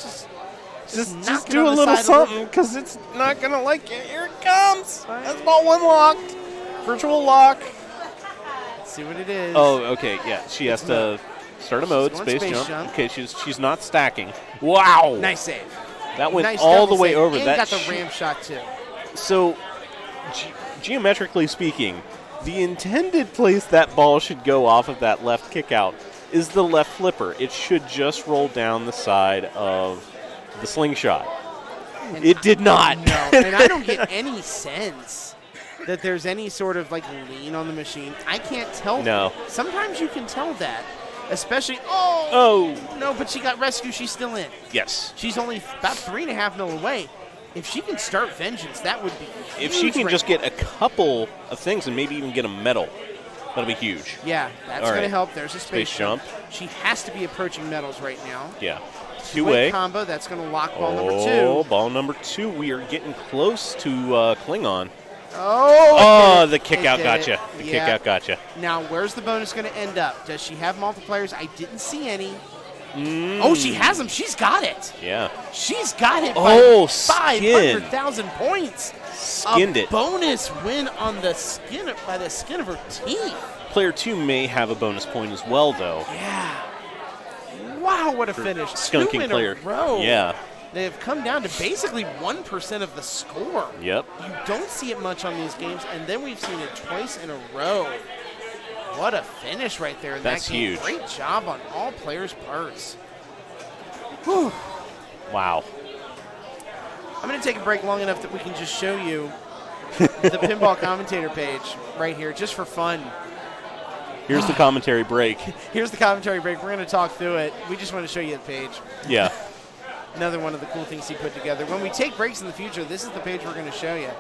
just do a little something, because it's not going to like it. Here it comes. That's ball 1 locked. Virtual lock. Let's see what it is. Oh, okay, yeah. She has to start a mode, space jump. Okay, she's not stacking. Wow. Nice save. That went all the way over. And That got the ramp shot, too. So, geometrically speaking, the intended place that ball should go off of that left kick out is the left flipper. It should just roll down the side of the slingshot. And it did not. No, and I don't get any sense that there's any sort of lean on the machine. I can't tell. No. Sometimes you can tell that, especially. No, but she got rescued. She's still in. Yes. She's only about 3.5 mil away. If she can start Vengeance, that would be huge. If she can just get a couple of things and maybe even get a medal, that'll be huge. Yeah, that's going to help. There's a space jump. She has to be approaching medals right now. Yeah. Two-way combo. That's going to lock ball number 2. Oh, ball number 2. We are getting close to Klingon. The kick out gotcha. The kick out gotcha. Now, where's the bonus going to end up? Does she have multipliers? I didn't see any. Oh, she has them. She's got it. Yeah. She's got it by 500,000 points. Skinned it. Bonus win on the skin by the skin of her teeth. Player 2 may have a bonus point as well, though. Yeah. Wow, what a finish. Skunking 2 in player. a row. Yeah. They have come down to basically 1% of the score. Yep. You don't see it much on these games, and then we've seen it twice in a row. What a finish right there in That's that game. Huge. Great job on all players' parts. Whew. Wow. I'm going to take a break long enough that we can just show you the pinball commentator page right here, just for fun. Here's the commentary break. Here's the commentary break. We're going to talk through it. We just want to show you the page. Yeah. Another one of the cool things he put together. When we take breaks in the future, this is the page we're going to show you.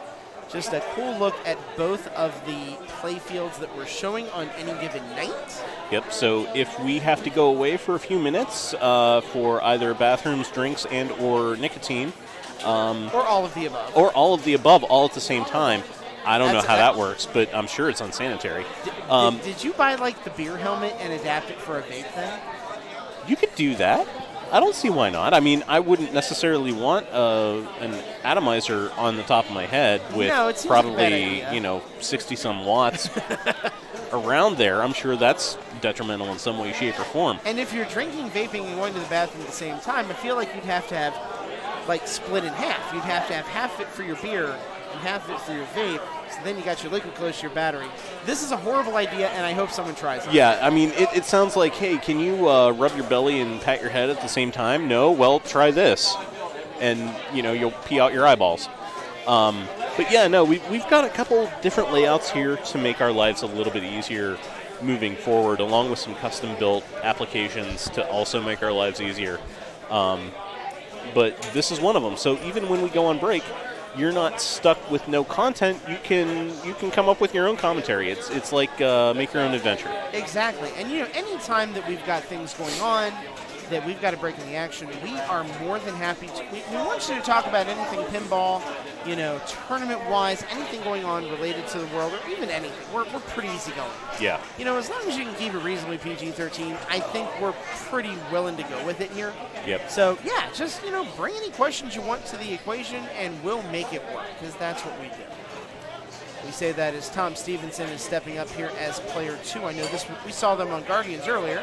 Just a cool look at both of the play fields that we're showing on any given night. Yep, so if we have to go away for a few minutes for either bathrooms, drinks, and or nicotine. Or all of the above. Or all of the above, all at the same time. I don't know how that works, but I'm sure it's unsanitary. Did you buy, the beer helmet and adapt it for a vape thing? You could do that. I don't see why not. I mean, I wouldn't necessarily want an atomizer on the top of my head with probably, 60-some watts around there. I'm sure that's detrimental in some way, shape, or form. And if you're drinking, vaping, and going to the bathroom at the same time, I feel like you'd have to have, split in half. You'd have to have half it for your beer and half it for your vape. So then you got your liquid close to your battery. This is a horrible idea, and I hope someone tries it. Yeah, I mean, it sounds like, hey, can you rub your belly and pat your head at the same time? No? Well, try this. And, you'll pee out your eyeballs. But, yeah, no, we've got a couple different layouts here to make our lives a little bit easier moving forward, along with some custom-built applications to also make our lives easier. But this is one of them. So even when we go on break, you're not stuck with no content. You can come up with your own commentary. It's like make your own adventure. Exactly. And, anytime that we've got things going on, that we've got to break in the action, we are more than happy to. We want you to talk about anything pinball, tournament-wise, anything going on related to the world, or even anything. We're pretty easygoing. Yeah. As long as you can keep it reasonably PG-13, I think we're pretty willing to go with it here. Yep. So, yeah, just, bring any questions you want to the equation, and we'll make it work, because that's what we do. We say that as Tom Stevenson is stepping up here as player 2. I know this. We saw them on Guardians earlier.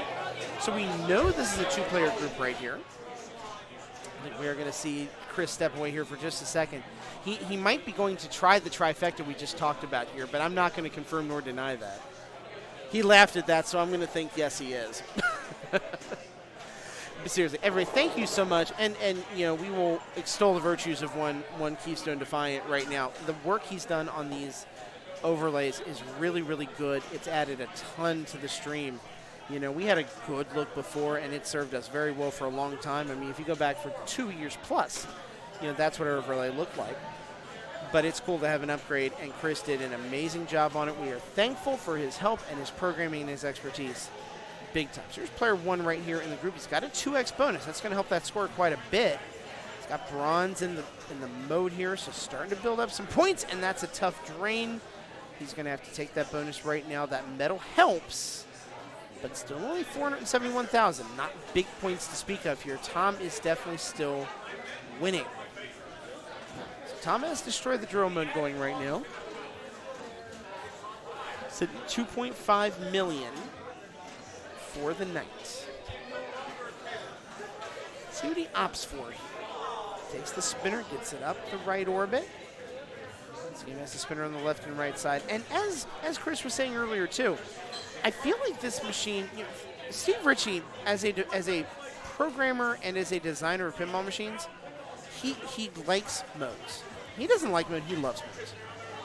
So we know this is a 2-player group right here. I think we are going to see Chris step away here for just a second. He might be going to try the trifecta we just talked about here, but I'm not going to confirm nor deny that. He laughed at that, so I'm going to think yes, he is. But seriously, everybody, thank you so much. And we will extol the virtues of one Keystone Defiant right now. The work he's done on these overlays is really, really good. It's added a ton to the stream. We had a good look before, and it served us very well for a long time. I mean, if you go back for 2 years plus, that's what our overlay looked like. But it's cool to have an upgrade, and Chris did an amazing job on it. We are thankful for his help and his programming and his expertise. Big time. So here's player 1 right here in the group. He's got a 2x bonus. That's going to help that score quite a bit. He's got bronze in the mode here, so starting to build up some points, and that's a tough drain. He's going to have to take that bonus right now. That medal helps. But still only 471,000. Not big points to speak of here. Tom is definitely still winning. So Tom has destroyed the drill mode going right now. It's at 2.5 million for the night. See what he opts for here. Takes the spinner, gets it up the right orbit. This game has the spinner on the left and right side. And as Chris was saying earlier too, I feel like this machine, Steve Ritchie, as a programmer and as a designer of pinball machines, he likes modes. He doesn't like mode, he loves modes.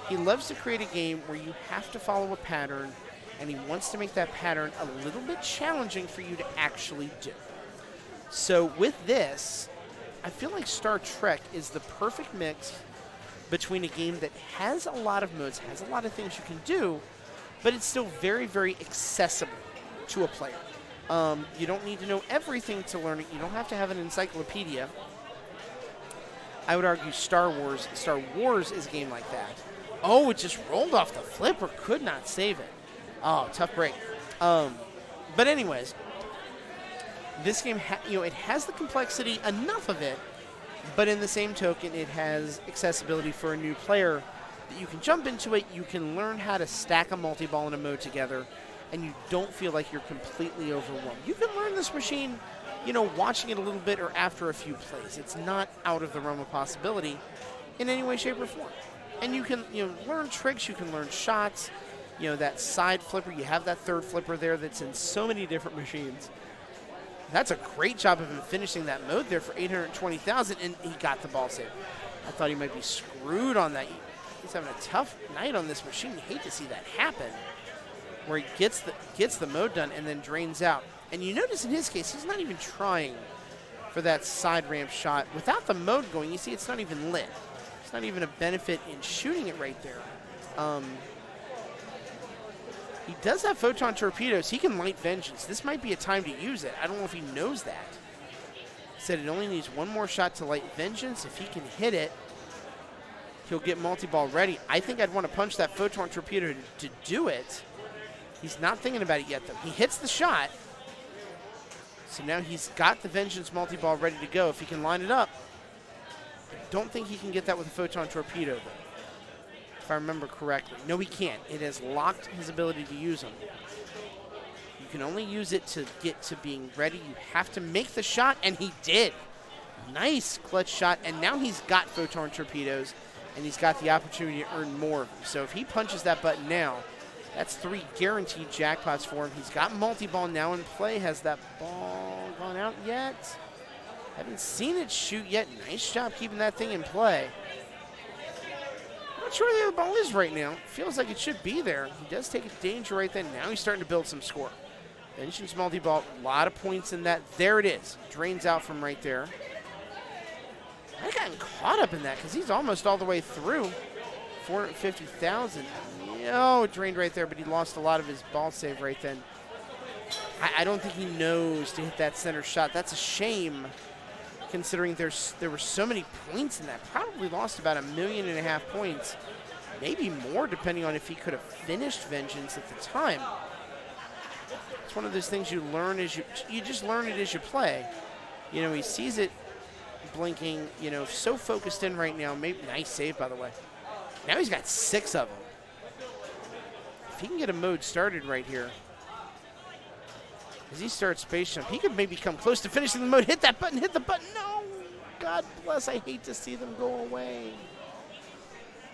He loves to create a game where you have to follow a pattern, and he wants to make that pattern a little bit challenging for you to actually do. So with this, I feel like Star Trek is the perfect mix between a game that has a lot of modes, has a lot of things you can do, but it's still very, very accessible to a player. You don't need to know everything to learn it. You don't have to have an encyclopedia. I would argue Star Wars is a game like that. Oh, it just rolled off the flipper. Could not save it. Oh, tough break. But anyways, this game, it has the complexity, enough of it, but in the same token, it has accessibility for a new player. That you can jump into it, you can learn how to stack a multi-ball in a mode together, and you don't feel like you're completely overwhelmed. You can learn this machine, watching it a little bit or after a few plays. It's not out of the realm of possibility in any way, shape, or form. And you can, learn tricks, you can learn shots, that side flipper, you have that third flipper there that's in so many different machines. That's a great job of him finishing that mode there for 820,000, and he got the ball save. I thought he might be screwed on that. He's having a tough night on this machine. You hate to see that happen, where he gets the mode done and then drains out. And you notice in his case, he's not even trying for that side ramp shot. Without the mode going, you see it's not even lit. It's not even a benefit in shooting it right there. He does have photon torpedoes. He can light Vengeance. This might be a time to use it. I don't know if he knows that. He said it only needs one more shot to light Vengeance. If he can hit it, he'll get multi-ball ready. I think I'd want to punch that photon torpedo to do it. He's not thinking about it yet, though. He hits the shot. So now he's got the Vengeance multi-ball ready to go. If he can line it up, I don't think he can get that with a photon torpedo, though, if I remember correctly. No, he can't. It has locked his ability to use them. You can only use it to get to being ready. You have to make the shot, and he did. Nice clutch shot, and now he's got photon torpedoes, and he's got the opportunity to earn more of them. So if he punches that button now, that's 3 guaranteed jackpots for him. He's got multi-ball now in play. Has that ball gone out yet? Haven't seen it shoot yet. Nice job keeping that thing in play. Not sure where the other ball is right now. Feels like it should be there. He does take a danger right then. Now he's starting to build some score. Vengeance multi-ball, a lot of points in that. There it is. Drains out from right there. I've gotten caught up in that because he's almost all the way through. 450,000. No, it drained right there, but he lost a lot of his ball save right then. I don't think he knows to hit that center shot. That's a shame, considering there were so many points in that. Probably lost about 1.5 million points, maybe more, depending on if he could have finished Vengeance at the time. It's one of those things you learn as you just learn it as you play. You know, he sees it blinking. You know, so focused in right now. Maybe nice save, by the way. Now he's got 6 of them. If he can get a mode started right here, as he starts Space Jump, he could maybe come close to finishing the mode. Hit that button, hit the button. No! God bless, I hate to see them go away.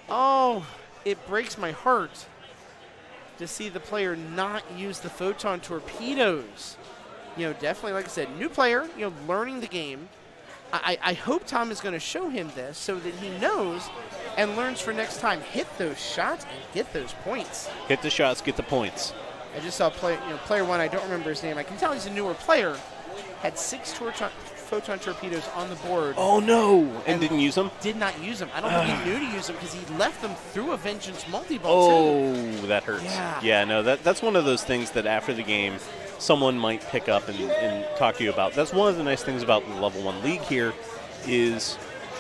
Oh, it breaks my heart to see the player not use the photon torpedoes. You know, definitely, like I said, new player, you know, learning the game. I hope Tom is going to show him this so that he knows and learns for next time. Hit those shots and get those points. Hit the shots, get the points. I just saw player 1. I don't remember his name. I can tell he's a newer player. Had 6 photon torpedoes on the board. Oh no! And didn't use them? Did not use them. I don't think he knew to use them because he left them through a Vengeance multi-ball Oh, that hurts. Yeah. No, that's one of those things that after the game, someone might pick up and talk to you about. That's one of the nice things about the Level 1 League here is,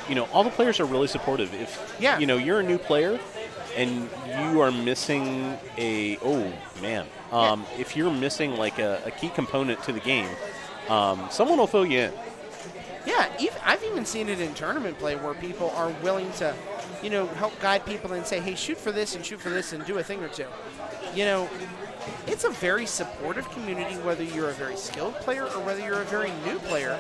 you know, all the players are really supportive. If, you know, you're a new player and you are missing if you're missing like a key component to the game, someone will fill you in. Yeah, I've even seen it in tournament play where people are willing to, you know, help guide people and say, hey, shoot for this and do a thing or two. You know, it's a very supportive community, whether you're a very skilled player or whether you're a very new player.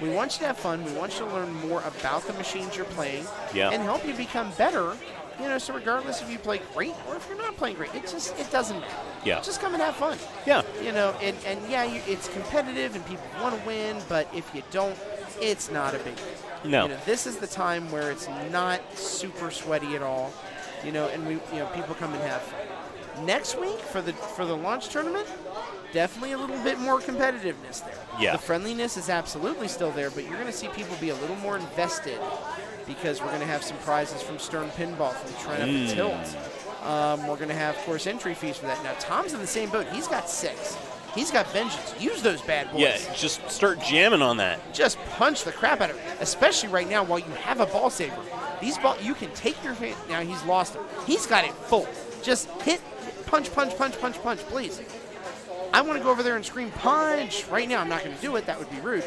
We want you to have fun. We want you to learn more about the machines you're playing and help you become better. You know, so regardless if you play great or if you're not playing great, it doesn't matter. Yeah. Just come and have fun. Yeah. You know, it's competitive and people want to win, but if you don't, it's not a big deal. No. You know, this is the time where it's not super sweaty at all. You know, and people come and have fun. Next week for the launch tournament, definitely a little bit more competitiveness there. Yeah. The friendliness is absolutely still there, but you're going to see people be a little more invested because we're going to have some prizes from Stern Pinball, from Trent Up and Tilt. We're going to have, of course, entry fees for that. Now, Tom's in the same boat. He's got 6. He's got Vengeance. Use those bad boys. Yeah, just start jamming on that. Just punch the crap out of it, especially right now while you have a ball saver. You can take your hand. Now he's lost it. He's got it full. Just hit, punch, please. I want to go over there and scream punch right now. I'm not going to do it. That would be rude.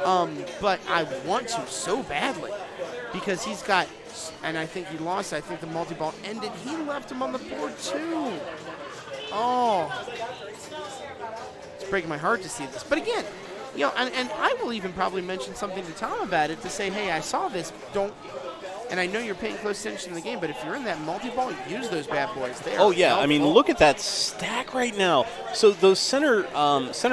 But I want to so badly because he's got, and I think he lost. I think the multi-ball ended. He left him on the board too. Oh. It's breaking my heart to see this. But again, you know, and I will even probably mention something to Tom about it to say, hey, I saw this. And I know you're paying close attention to the game, but if you're in that multi-ball, use those bad boys there. Oh, yeah. I mean, look at that stack right now. So those center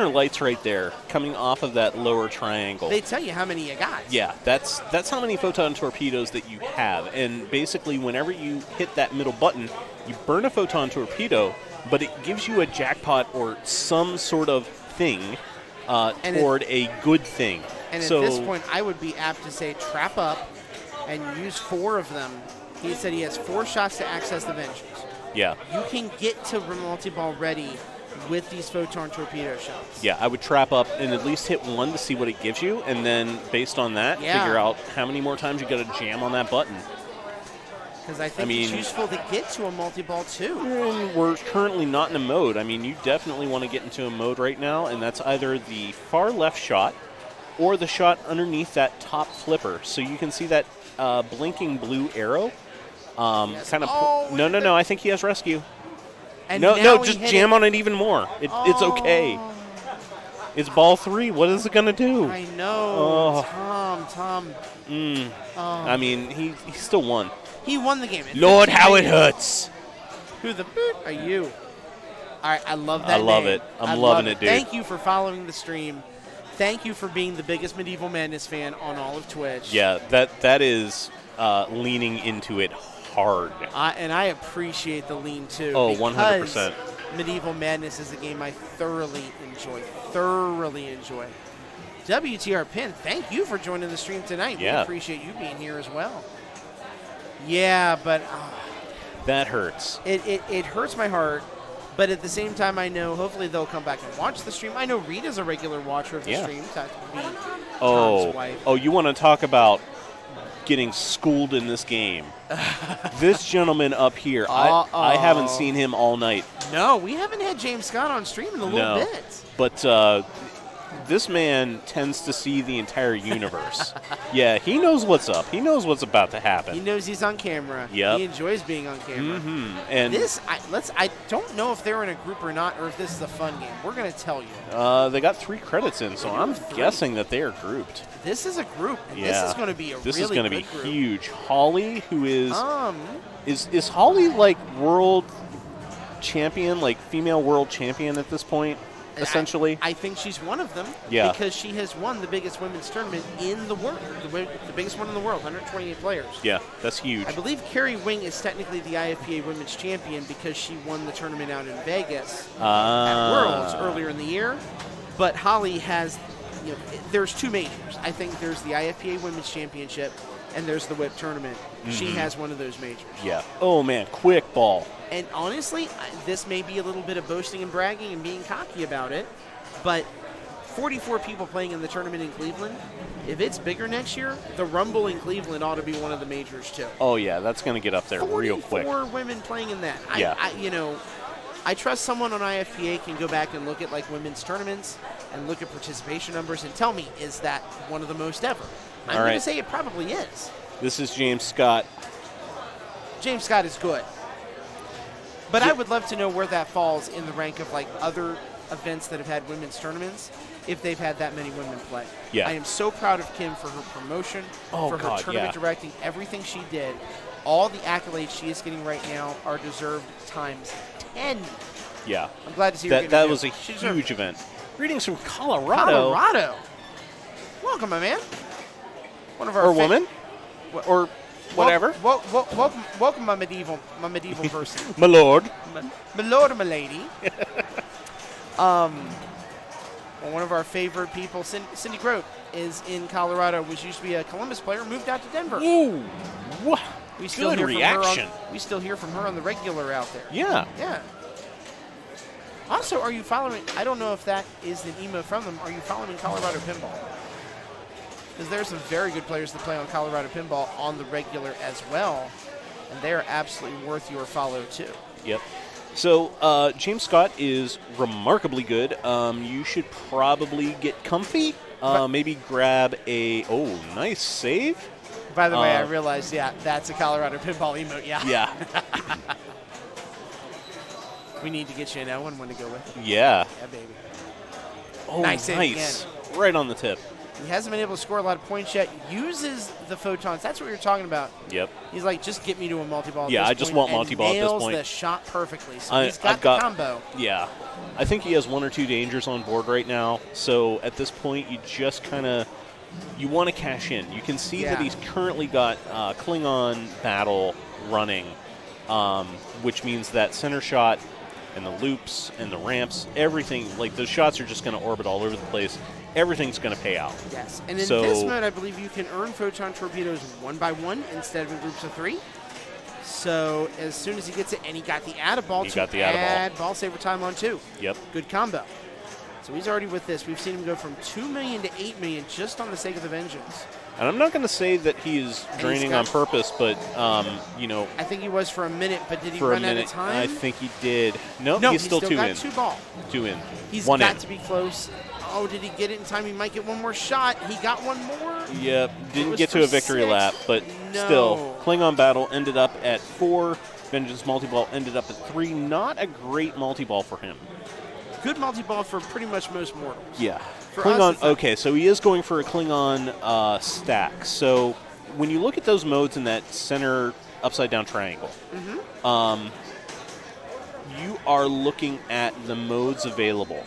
lights right there coming off of that lower triangle. They tell you how many you got. Yeah, that's how many photon torpedoes that you have. And basically, whenever you hit that middle button, you burn a photon torpedo, but it gives you a jackpot or some sort of thing toward a good thing. And at this point, I would be apt to say trap up and use 4 of them. He said he has 4 shots to access the Vengeance. Yeah. You can get to multi-ball ready with these photon torpedo shots. Yeah, I would trap up and at least hit 1 to see what it gives you, and then based on that, figure out how many more times you got to jam on that button. Because I think it's useful to get to a multi-ball too. And we're currently not in a mode. I mean, you definitely want to get into a mode right now, and that's either the far left shot or the shot underneath that top flipper. So you can see that blinking blue arrow. Kind of. No. I think he has rescue. And no, just jam on it even more. It's okay. It's ball 3. What is it going to do? I know. Tom. I mean, he still won. He won the game. Lord, how it hurts. Who the boot are you? All right, I love that I love name. it. I'm loving it, dude. Thank you for following the stream. Thank you for being the biggest Medieval Madness fan on all of Twitch. Yeah, that is leaning into it hard. And I appreciate the lean, too. Oh, 100%. WTR Pin, thank you for joining the stream tonight. Yeah. We appreciate you being here as well. Yeah, but That hurts. it hurts my heart. But at the same time, I know hopefully they'll come back and watch the stream. I know Rita's a regular watcher of the stream. That would be Tom's wife. Oh, you want to talk about getting schooled in this game? This gentleman up here, I haven't seen him all night. No, we haven't had James Scott on stream in a little bit. But this man tends to see the entire universe. Yeah, he knows what's up. He knows what's about to happen. He knows he's on camera. Yep. He enjoys being on camera. Mm-hmm. And I don't know if they're in a group or not, or if this is a fun game. We're going to tell you. they got 3 credits in, so I'm guessing that they are grouped. This is a group. And Yeah. This is going to be a This really is going to be good group. huge. Holly, who is Um, Holly like world champion, like female world champion at this point, essentially? I think she's one of them. Yeah. Because she has won the biggest women's tournament in the world. The biggest one in the world, 128 players. Yeah, that's huge. I believe Carrie Wing is technically the IFPA women's champion because she won the tournament out in Vegas at Worlds earlier in the year. But Holly has, there's 2 majors. I think there's the IFPA women's championship and there's the WIP tournament. She has one of those majors. Yeah. Oh, man, quick ball. And honestly, this may be a little bit of boasting and bragging and being cocky about it, but 44 people playing in the tournament in Cleveland, if it's bigger next year, the Rumble in Cleveland ought to be one of the majors too. Oh, yeah, that's going to get up there real quick. 44 women playing in that. Yeah. I trust someone on IFPA can go back and look at like women's tournaments and look at participation numbers and tell me, is that one of the most ever? I'm going to say it probably is. This is James Scott. James Scott is good. But I would love to know where that falls in the rank of like other events that have had women's tournaments, if they've had that many women play. Yeah. I am so proud of Kim for her promotion, for her tournament yeah. directing, everything she did. All the accolades she is getting right now are deserved times 10. Yeah. I'm glad to see her that was a huge event. Greetings from Colorado. Welcome, my man. One of our or woman. Or whatever. Welcome, my medieval person. My lord. My lord and my lady. Well, one of our favorite people, Cindy Grote, is in Colorado. Was used to be a Columbus player, moved out to Denver. Ooh. We still Good hear reaction. we still hear from her on the regular out there. Yeah. Yeah. Also, are you following? I don't know if that is an email from them. Are you following Colorado Pinball? Because there's some very good players that play on Colorado Pinball on the regular as well, and they're absolutely worth your follow too. Yep. So James Scott is remarkably good. You should probably get comfy. Maybe grab a nice save. By the way, I realized, that's a Colorado Pinball emote. Yeah. Yeah. We need to get you an one to go with. Yeah. Yeah, baby. Oh, nice save nice. again. Right on the tip. He hasn't been able to score a lot of points yet. Uses the photons. That's what you're talking about. Yep. He's like, just get me to a multi-ball. Yeah, I just want multi-ball at this nails point. the shot perfectly. So he's got the combo. Yeah. I think he has 1 or 2 dangers on board right now. So at this point, you just kind of you want to cash in. You can see that he's currently got Klingon Battle running, which means that center shot and the loops and the ramps, everything, like those shots are just going to orbit all over the place. Everything's going to pay out. Yes, and in this mode, I believe you can earn photon torpedoes 1 by 1 instead of in groups of 3. So as soon as he gets it, and he got the add-a-ball add ball saver time on 2. Yep. Good combo. So he's already with this. We've seen him go from 2 million to 8 million just on the sake of the vengeance. And I'm not going to say that he is draining on purpose, but, I think he was for a minute, but did he for run a minute, out of time? I think he did. No, he's still 2 got in. 2 ball. 2 in. He's one got in. to be close. Oh, did he get it in time? He might get one more shot. He got one more. Yep, didn't get to a victory 6. lap, but still, Klingon Battle ended up at 4. Vengeance Multiball ended up at 3. Not a great multiball for him. Good multi-ball for pretty much most mortals. Yeah. For Klingon, us, okay, so he is going for a Klingon stack. So when you look at those modes in that center upside-down triangle, you are looking at the modes available.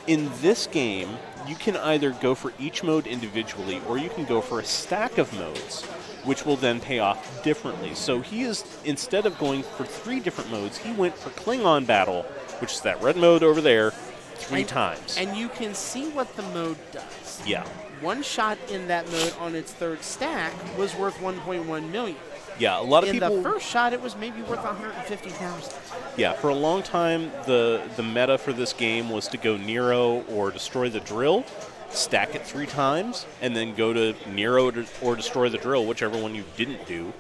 In this game, you can either go for each mode individually, or you can go for a stack of modes, which will then pay off differently. So he is, instead of going for 3 different modes, he went for Klingon Battle, which is that red mode over there, 3 times. And you can see what the mode does. Yeah. One shot in that mode on its third stack was worth 1.1 million. Yeah, a lot of in people. In the first shot, it was maybe worth 150,000. Yeah, for a long time, the meta for this game was to go Nero or Destroy the Drill, stack it 3 times, and then go to Nero or Destroy the Drill, whichever one you didn't do,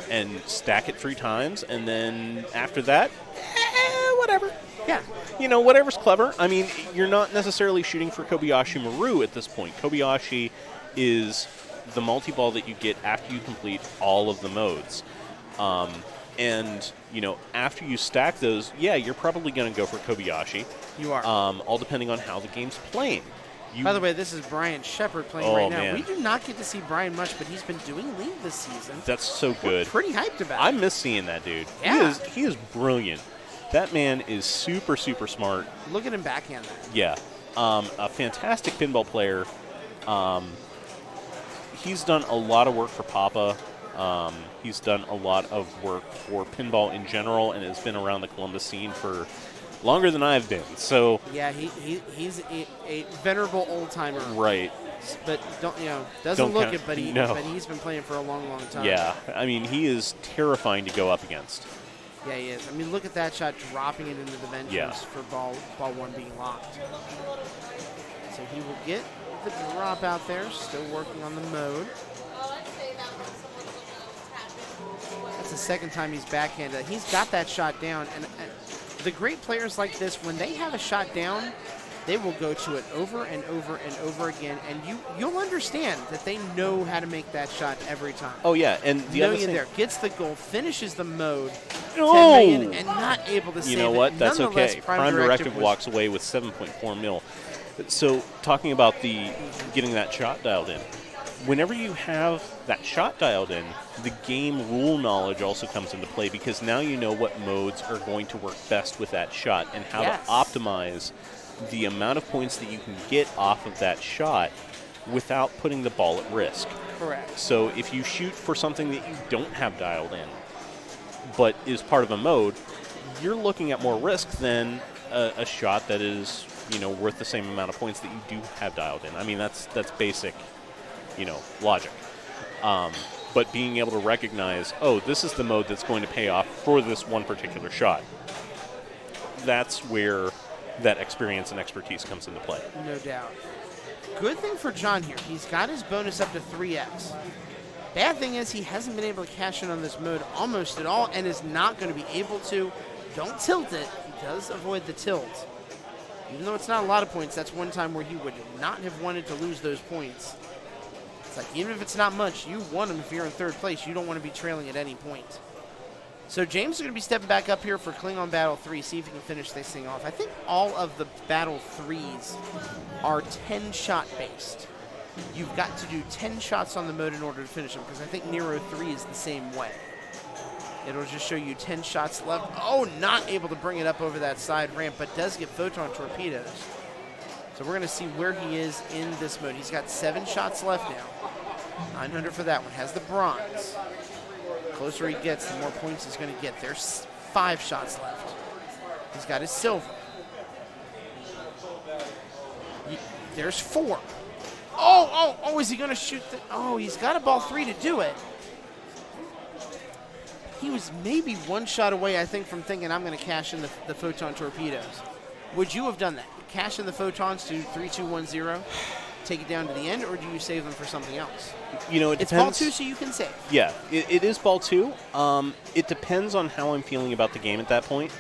and stack it 3 times, and then after that, whatever. Yeah. You know, whatever's clever. I mean, you're not necessarily shooting for Kobayashi Maru at this point. Kobayashi is the multi-ball that you get after you complete all of the modes. And, you know, after you stack those, yeah, you're probably going to go for Kobayashi. You are. All depending on how the game's playing. By the way, this is Brian Shepard playing right now. Man. We do not get to see Brian much, but he's been doing League this season. That's so good. We're pretty hyped about I it. miss seeing that dude. Yeah. He is brilliant. That man is super, super smart. Look at him backhand that. Yeah. A fantastic pinball player. He's done a lot of work for Papa. He's done a lot of work for pinball in general and has been around the Columbus scene for longer than I've been. So yeah, he's a venerable old timer. Right. But doesn't look it, but no. but he's been playing for a long, long time. Yeah. I mean, he is terrifying to go up against. Yeah, he is. I mean, look at that shot, dropping it into the benches Yeah. for ball 1 being locked. So he will get the drop out there, still working on the mode. That's the second time he's backhanded. He's got that shot down. And the great players like this, when they have a shot down, they will go to it over and over and over again. And you'll understand that they know how to make that shot every time. Oh, yeah. And the other thing, there, gets the goal, finishes the mode, No! 10 million, and not able to save it. You know what? That's Nonetheless, okay. Prime Directive walks away with 7.4 mil. So talking about getting that shot dialed in, whenever you have that shot dialed in, the game rule knowledge also comes into play because now you know what modes are going to work best with that shot and how Yes. to optimize the amount of points that you can get off of that shot without putting the ball at risk. Correct. So if you shoot for something that you don't have dialed in, but is part of a mode, you're looking at more risk than a shot that is, worth the same amount of points that you do have dialed in. I mean, that's basic, logic. But being able to recognize, this is the mode that's going to pay off for this one particular shot. That's where that experience and expertise comes into play. No doubt. Good thing for John here. He's got his bonus up to 3x. Bad thing is he hasn't been able to cash in on this mode almost at all and is not going to be able to. Don't tilt it. He does avoid the tilt. Even though it's not a lot of points, that's one time where he would not have wanted to lose those points. It's like, even if it's not much, you want them if you're in third place. You don't want to be trailing at any point. So James is going to be stepping back up here for Klingon Battle 3, see if he can finish this thing off. I think all of the Battle 3s are 10-shot based. You've got to do 10 shots on the mode in order to finish them, because I think Nero 3 is the same way. It'll just show you 10 shots left. Oh, not able to bring it up over that side ramp, but does get photon torpedoes. So we're going to see where he is in this mode. He's got 7 shots left now. 900 for that one. Has the bronze. Closer he gets, the more points he's going to get. There's 5 shots left. He's got his silver. There's 4. Oh, is he going to shoot he's got a ball 3 to do it. He was maybe 1 shot away, I think, from thinking I'm going to cash in the photon torpedoes. Would you have done that? Cash in the photons to 3-2-1-0, take it down to the end, or do you save them for something else? It depends. It's ball 2, so you can save. Yeah, it is ball 2. It depends on how I'm feeling about the game at that point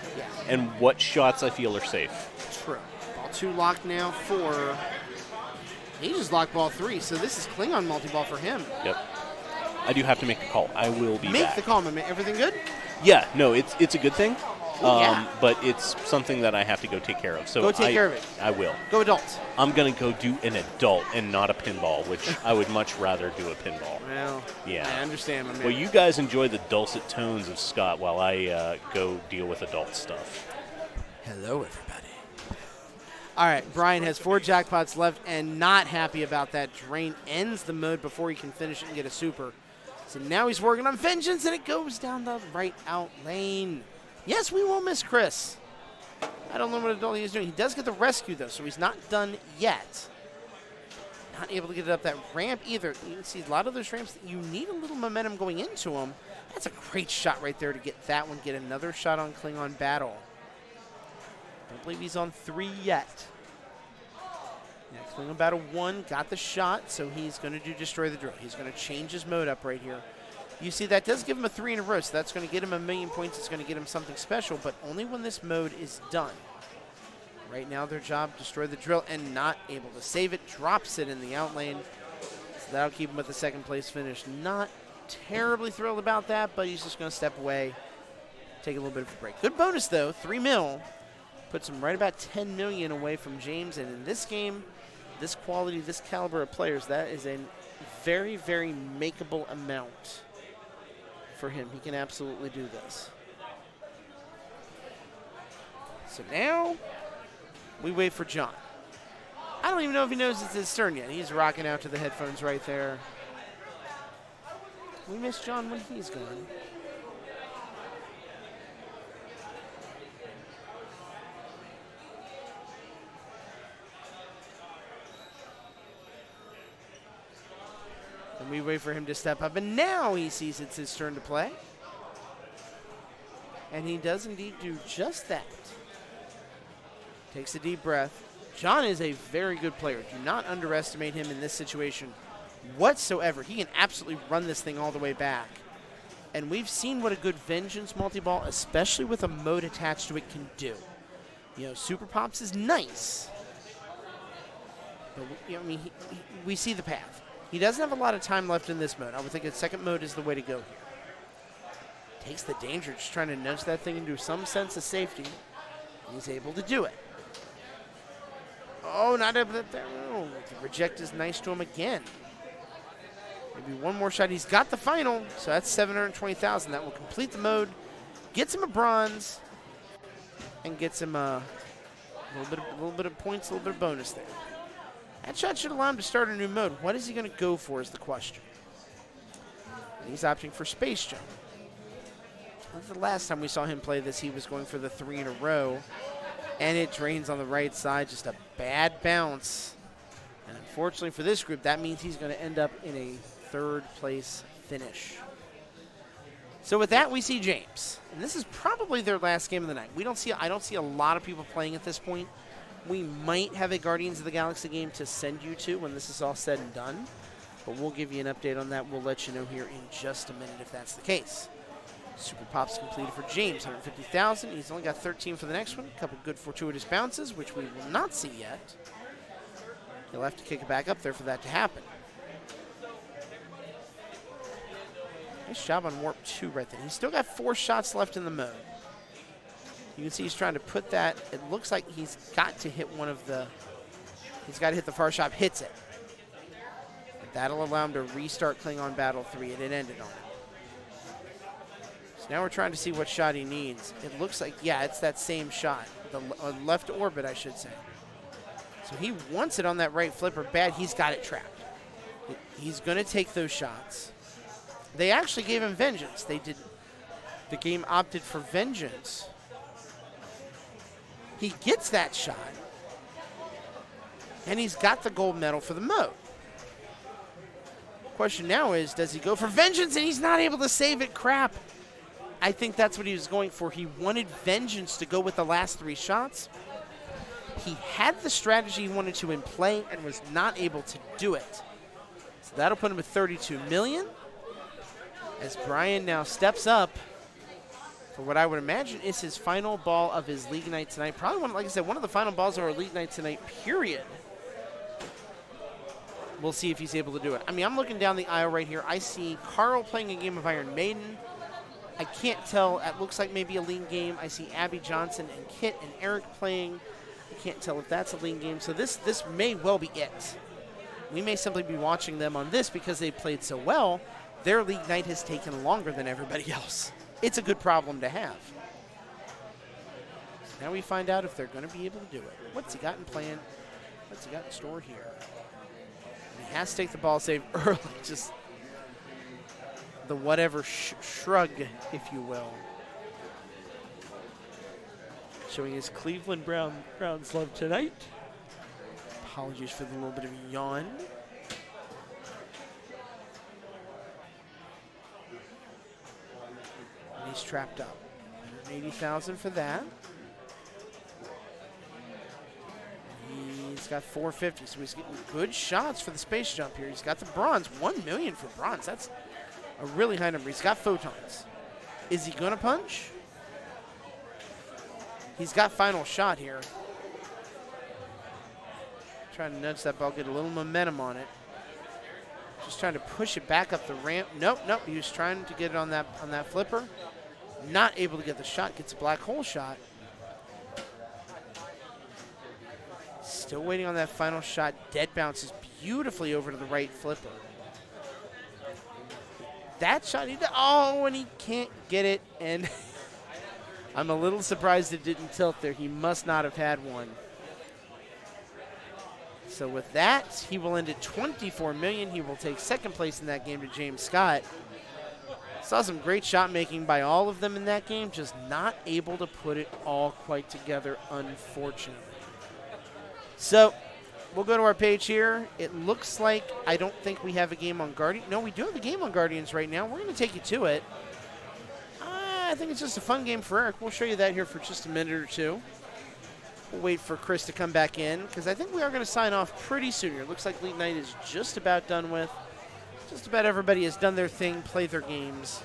and what shots I feel are safe. True. Ball 2 locked now for... He just locked ball 3, so this is Klingon multi-ball for him. Yep. I do have to make a call. I will be back. Make the call, my man. Everything good? Yeah, no, it's a good thing. Yeah. But it's something that I have to go take care of. So Go take care of it. I will. Go adult. I'm going to go do an adult and not a pinball, which I would much rather do a pinball. Well, yeah. I understand, my man. Well, you guys enjoy the dulcet tones of Scott while I go deal with adult stuff. Hello, everybody. All right, Brian has 4 jackpots left and not happy about that. Drain ends the mode before he can finish it and get a super. So now he's working on vengeance, and it goes down the right out lane. Yes, we will miss Chris. I don't know what adult he is doing. He does get the rescue, though, so he's not done yet. Not able to get it up that ramp either. You can see a lot of those ramps, you need a little momentum going into them. That's a great shot right there to get that one. Get another shot on Klingon Battle. Don't believe he's on 3 yet. Yeah, Klingon Battle 1 got the shot, so he's going to do Destroy the Drill. He's going to change his mode up right here. You see, that does give him a 3 in a row, so that's going to get him 1,000,000 points. It's going to get him something special, but only when this mode is done. Right now, their job, Destroy the Drill, and not able to save it. Drops it in the out lane, so that'll keep him with the 2nd place finish. Not terribly thrilled about that, but he's just going to step away, take a little bit of a break. Good bonus, though, 3 mil. Puts him right about 10 million away from James, and in this game, this quality, this caliber of players, that is a very, very makeable amount for him. He can absolutely do this. So now we wait for John. I don't even know if he knows it's his turn yet. He's rocking out to the headphones right there. We miss John when he's gone. And we wait for him to step up, and now he sees it's his turn to play. And he does indeed do just that. Takes a deep breath. John is a very good player. Do not underestimate him in this situation whatsoever. He can absolutely run this thing all the way back. And we've seen what a good Vengeance multi-ball, especially with a mode attached to it, can do. You know, Super Pops is nice. But I mean, we see the path. He doesn't have a lot of time left in this mode. I would think a 2nd mode is the way to go here. Takes the danger, just trying to nudge that thing into some sense of safety. He's able to do it. Oh, not able to. Oh, the reject is nice to him again. Maybe one more shot. He's got the final, so that's 720,000. That will complete the mode, gets him a bronze, and gets him a little bit of points, a little bit of bonus there. That shot should allow him to start a new mode. What is he going to go for is the question. And he's opting for Space Jump. The last time we saw him play this, he was going for the 3 in a row, and it drains on the right side. Just a bad bounce. And unfortunately for this group, that means he's going to end up in a 3rd place finish. So with that, we see James. And this is probably their last game of the night. I don't see a lot of people playing at this point. We might have a Guardians of the Galaxy game to send you to when this is all said and done. But we'll give you an update on that. We'll let you know here in just a minute if that's the case. Super Pops completed for James, 150,000. He's only got 13 for the next one. A couple good fortuitous bounces, which we will not see yet. He'll have to kick it back up there for that to happen. Nice job on Warp 2 right there. He's still got 4 shots left in the mode. You can see he's trying to put that. It looks like he's got to hit one of the. He's got to hit the far shot, hits it. But that'll allow him to restart Klingon Battle 3, and it ended on it. So now we're trying to see what shot he needs. It looks like, yeah, it's that same shot. The left orbit, I should say. So he wants it on that right flipper bad. He's got it trapped. He's going to take those shots. They actually gave him Vengeance. They did. The game opted for Vengeance. He gets that shot, and he's got the gold medal for the mode. Question now is, does he go for Vengeance, and he's not able to save it? Crap. I think that's what he was going for. He wanted Vengeance to go with the last 3 shots. He had the strategy he wanted to in play and was not able to do it. So that'll put him at 32 million. As Brian now steps up for what I would imagine is his final ball of his league night tonight. Probably one, like I said, one of the final balls of our league night tonight, period. We'll see if he's able to do it. I mean, I'm looking down the aisle right here. I see Carl playing a game of Iron Maiden. I can't tell. It looks like maybe a lean game. I see Abby Johnson and Kit and Eric playing. I can't tell if that's a lean game. So this may well be it. We may simply be watching them on this because they played so well. Their league night has taken longer than everybody else. It's a good problem to have. So now we find out if they're going to be able to do it. What's he got in plan? What's he got in store here? And he has to take the ball save early. Just the whatever shrug, if you will. showing his Cleveland Browns love tonight. Apologies for the little bit of a yawn. And he's trapped up. 180,000 for that. He's got 450, so he's getting good shots for the space jump here. He's got the bronze, 1 million for bronze. That's a really high number. He's got photons. Is he gonna punch? He's got final shot here. Trying to nudge that ball, get a little momentum on it. Just trying to push it back up the ramp. Nope. He was trying to get it on that flipper. Not able to get the shot. Gets a black hole shot. Still waiting on that final shot. Dead bounces beautifully over to the right flipper. That shot, and he can't get it. And I'm a little surprised it didn't tilt there. He must not have had one. So with that, he will end at 24 million. He will take second place in that game to James Scott. Saw some great shot making by all of them in that game, just not able to put it all quite together, unfortunately. So we'll go to our page here. It looks like I don't think we have a game on Guardian. No, we do have a game on Guardians right now. We're going to take you to it. I think it's just a fun game for Eric. We'll show you that here for just a minute or two. We'll wait for Chris to come back in because I think we are going to sign off pretty soon here. It looks like League Night is just about done with. Just about everybody has done their thing, played their games.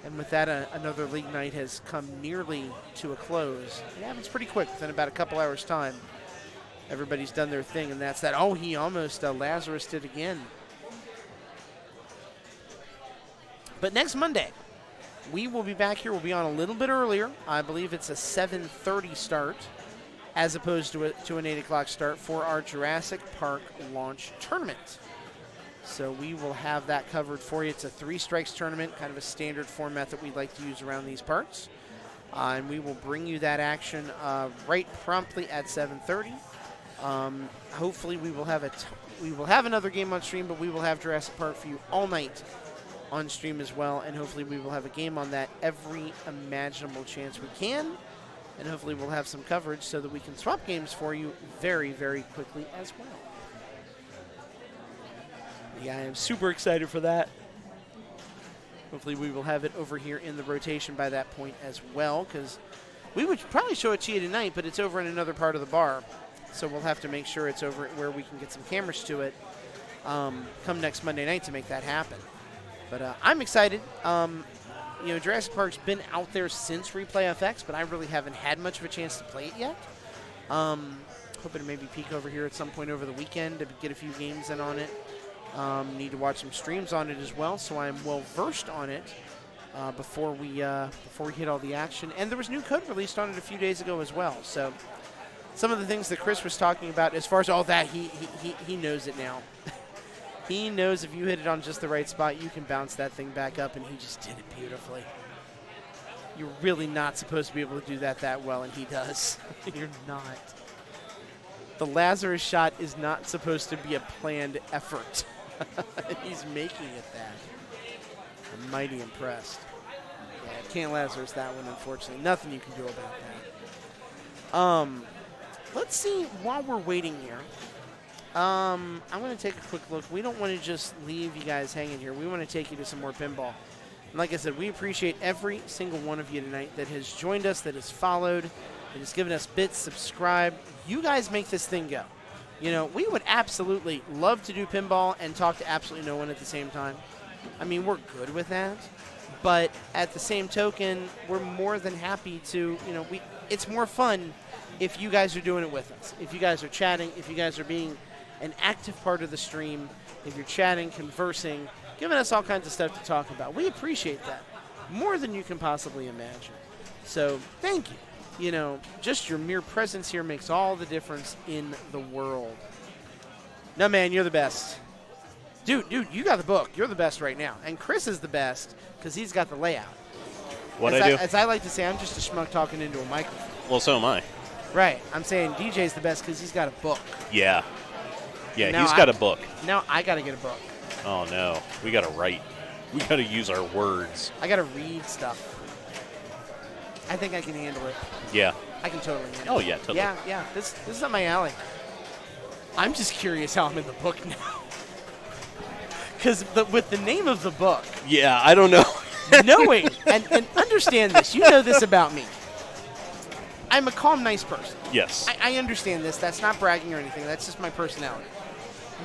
And with that, another League Night has come nearly to a close. It happens pretty quick, within about a couple hours' time. Everybody's done their thing, and that's that. Oh, he almost Lazarus did again. But next Monday, we will be back here. We'll be on a little bit earlier. I believe it's a 7:30 start as opposed to an 8 o'clock start for our Jurassic Park launch tournament. So we will have that covered for you. It's a 3 strikes tournament, kind of a standard format that we like to use around these parts. And we will bring you that action right promptly at 7:30. Hopefully we will have another game on stream, but we will have Jurassic Park for you all night on stream as well, and hopefully we will have a game on that every imaginable chance we can, and hopefully we'll have some coverage so that we can swap games for you very, very quickly as well. Yeah, I am super excited for that. Hopefully we will have it over here in the rotation by that point as well, because we would probably show it to you tonight, but it's over in another part of the bar, so we'll have to make sure it's over where we can get some cameras to it come next Monday night to make that happen. But I'm excited. Jurassic Park's been out there since Replay FX, but I really haven't had much of a chance to play it yet. Hoping to maybe peek over here at some point over the weekend to get a few games in on it. Need to watch some streams on it as well, so I'm well versed on it before we hit all the action. And there was new code released on it a few days ago as well. So some of the things that Chris was talking about, as far as all that, he knows it now. He knows if you hit it on just the right spot, you can bounce that thing back up, and he just did it beautifully. You're really not supposed to be able to do that well, and he does. You're not. The Lazarus shot is not supposed to be a planned effort. He's making it that. I'm mighty impressed. Yeah, can't Lazarus that one, unfortunately. Nothing you can do about that. Let's see, while we're waiting here, I'm going to take a quick look. We don't want to just leave you guys hanging here. We want to take you to some more pinball. And like I said, we appreciate every single one of you tonight that has joined us, that has followed, that has given us bits, subscribed. You guys make this thing go. We would absolutely love to do pinball and talk to absolutely no one at the same time. I mean, we're good with that. But at the same token, we're more than happy to, it's more fun if you guys are doing it with us. If you guys are chatting, if you guys are being an active part of the stream, if you're chatting, conversing, giving us all kinds of stuff to talk about. We appreciate that more than you can possibly imagine. So thank you. Just your mere presence here makes all the difference in the world. No, man, you're the best. Dude, you got the book. You're the best right now. And Chris is the best because he's got the layout. As I like to say, I'm just a schmuck talking into a microphone. Well, so am I. Right. I'm saying DJ's the best because he's got a book. Yeah. Yeah, now he's got a book. Now I got to get a book. Oh, no. We got to write. We got to use our words. I got to read stuff. I think I can handle it. Yeah. I can totally handle Oh, it. yeah, totally. Yeah. This is up my alley. I'm just curious how I'm in the book now. Because with the name of the book, Yeah, I don't know. knowing and understand this, you know this about me. I'm a calm, nice person. Yes. I understand this. That's not bragging or anything. That's just my personality.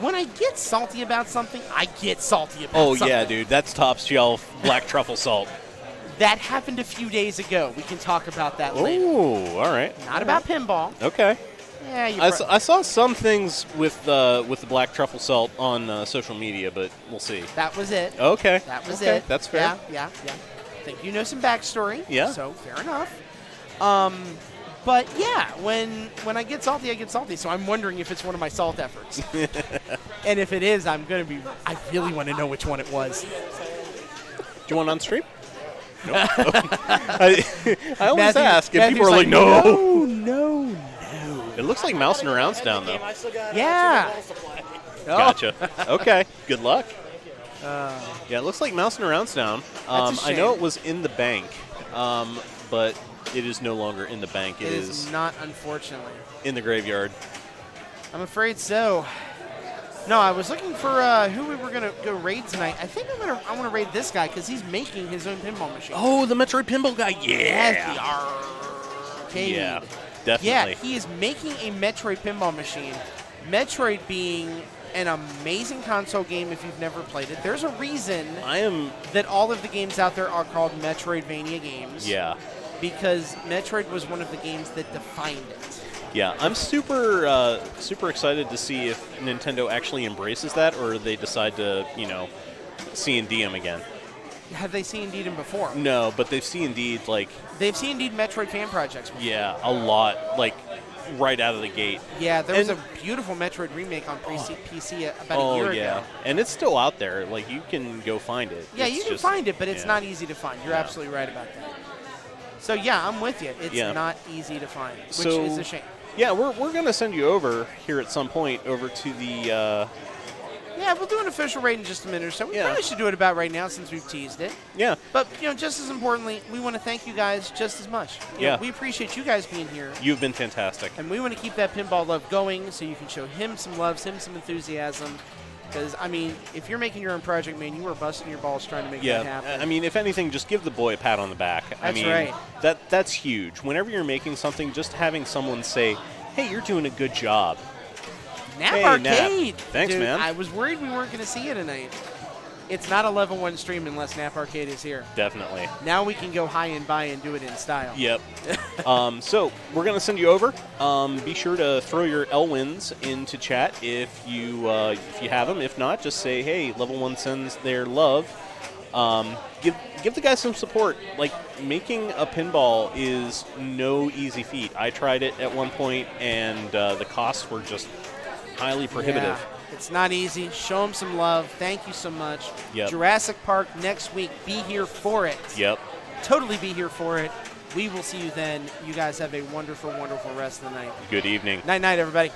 When I get salty about something, I get salty about Oh, something. yeah, dude. That's top shelf black truffle salt. That happened a few days ago. We can talk about that later. Oh, all right. Not about pinball. Okay. Yeah, you I saw some things with the black truffle salt on social media, but we'll see. That was it. Okay. That was Okay, it. that's fair. Yeah. I think you know some backstory. Yeah. So fair enough. But yeah, when I get salty, I get salty. So I'm wondering if it's one of my salt efforts. And if it is, I really want to know which one it was. Do you want on stream? No. I always ask, and people are like, no. No. It looks like mousing around's down, though. Yeah. Gotcha. Okay. Good luck. Yeah, it looks like mousing around's down. That's a I know shame. it was in the bank, but it is no longer in the bank. It is not, unfortunately. in the graveyard. I'm afraid so. No, I was looking for who we were gonna go raid tonight. I think I want to raid this guy because he's making his own pinball machine. Oh, the Metroid Pinball guy. Yes, the arcade. Yeah, Yeah, definitely. he is making a Metroid pinball machine. Metroid being an amazing console game if you've never played it. There's a reason I am. that all of the games out there are called Metroidvania games. Yeah. Because Metroid was one of the games that defined it. Yeah, I'm super excited to see if Nintendo actually embraces that, or they decide to, C&D him again. Have they C&D'd him before? No, but they've C&D'd, like, They've C&D'd Metroid fan projects before. yeah, a lot, like, right out of the gate. Yeah, there was And- a beautiful Metroid remake on PC about a year ago. And it's still out there. Like, you can go find it. Yeah, It's you can just- find it, but it's yeah. not easy to find. You're Yeah. absolutely right about that. So, yeah, I'm with you. It's Yeah. not easy to find, which So- is a shame. Yeah, we're going to send you over here at some point over to the, Yeah, we'll do an official raid in just a minute or so. We Yeah. probably should do it about right now since we've teased it. yeah. But, just as importantly, we want to thank you guys just as much. You know, Yeah. we appreciate you guys being here. You've been fantastic. And we want to keep that pinball love going so you can show him some love, him some enthusiasm. Because, if you're making your own project, man, you are busting your balls trying to make that Yeah, happen. I mean, if anything, just give the boy a pat on the back. I That's mean, right. That's huge. Whenever you're making something, just having someone say, hey, you're doing a good job. Nap Hey, Arcade. Nap. Thanks, Dude, man. I was worried we weren't going to see you tonight. It's not a level 1 stream unless Nap Arcade is here. Definitely. Now we can go high and buy and do it in style. Yep. So we're going to send you over. Be sure to throw your Elwins into chat if you have them. If not, just say, hey, level 1 sends their love. Give the guys some support. Like, making a pinball is no easy feat. I tried it at one point, and the costs were just highly prohibitive. Yeah, it's not easy. Show them some love. Thank you so much. Yep. Jurassic Park next week. Be here for it. Yep. Totally be here for it. We will see you then. You guys have a wonderful, wonderful rest of the night. Good evening. Night, night, everybody.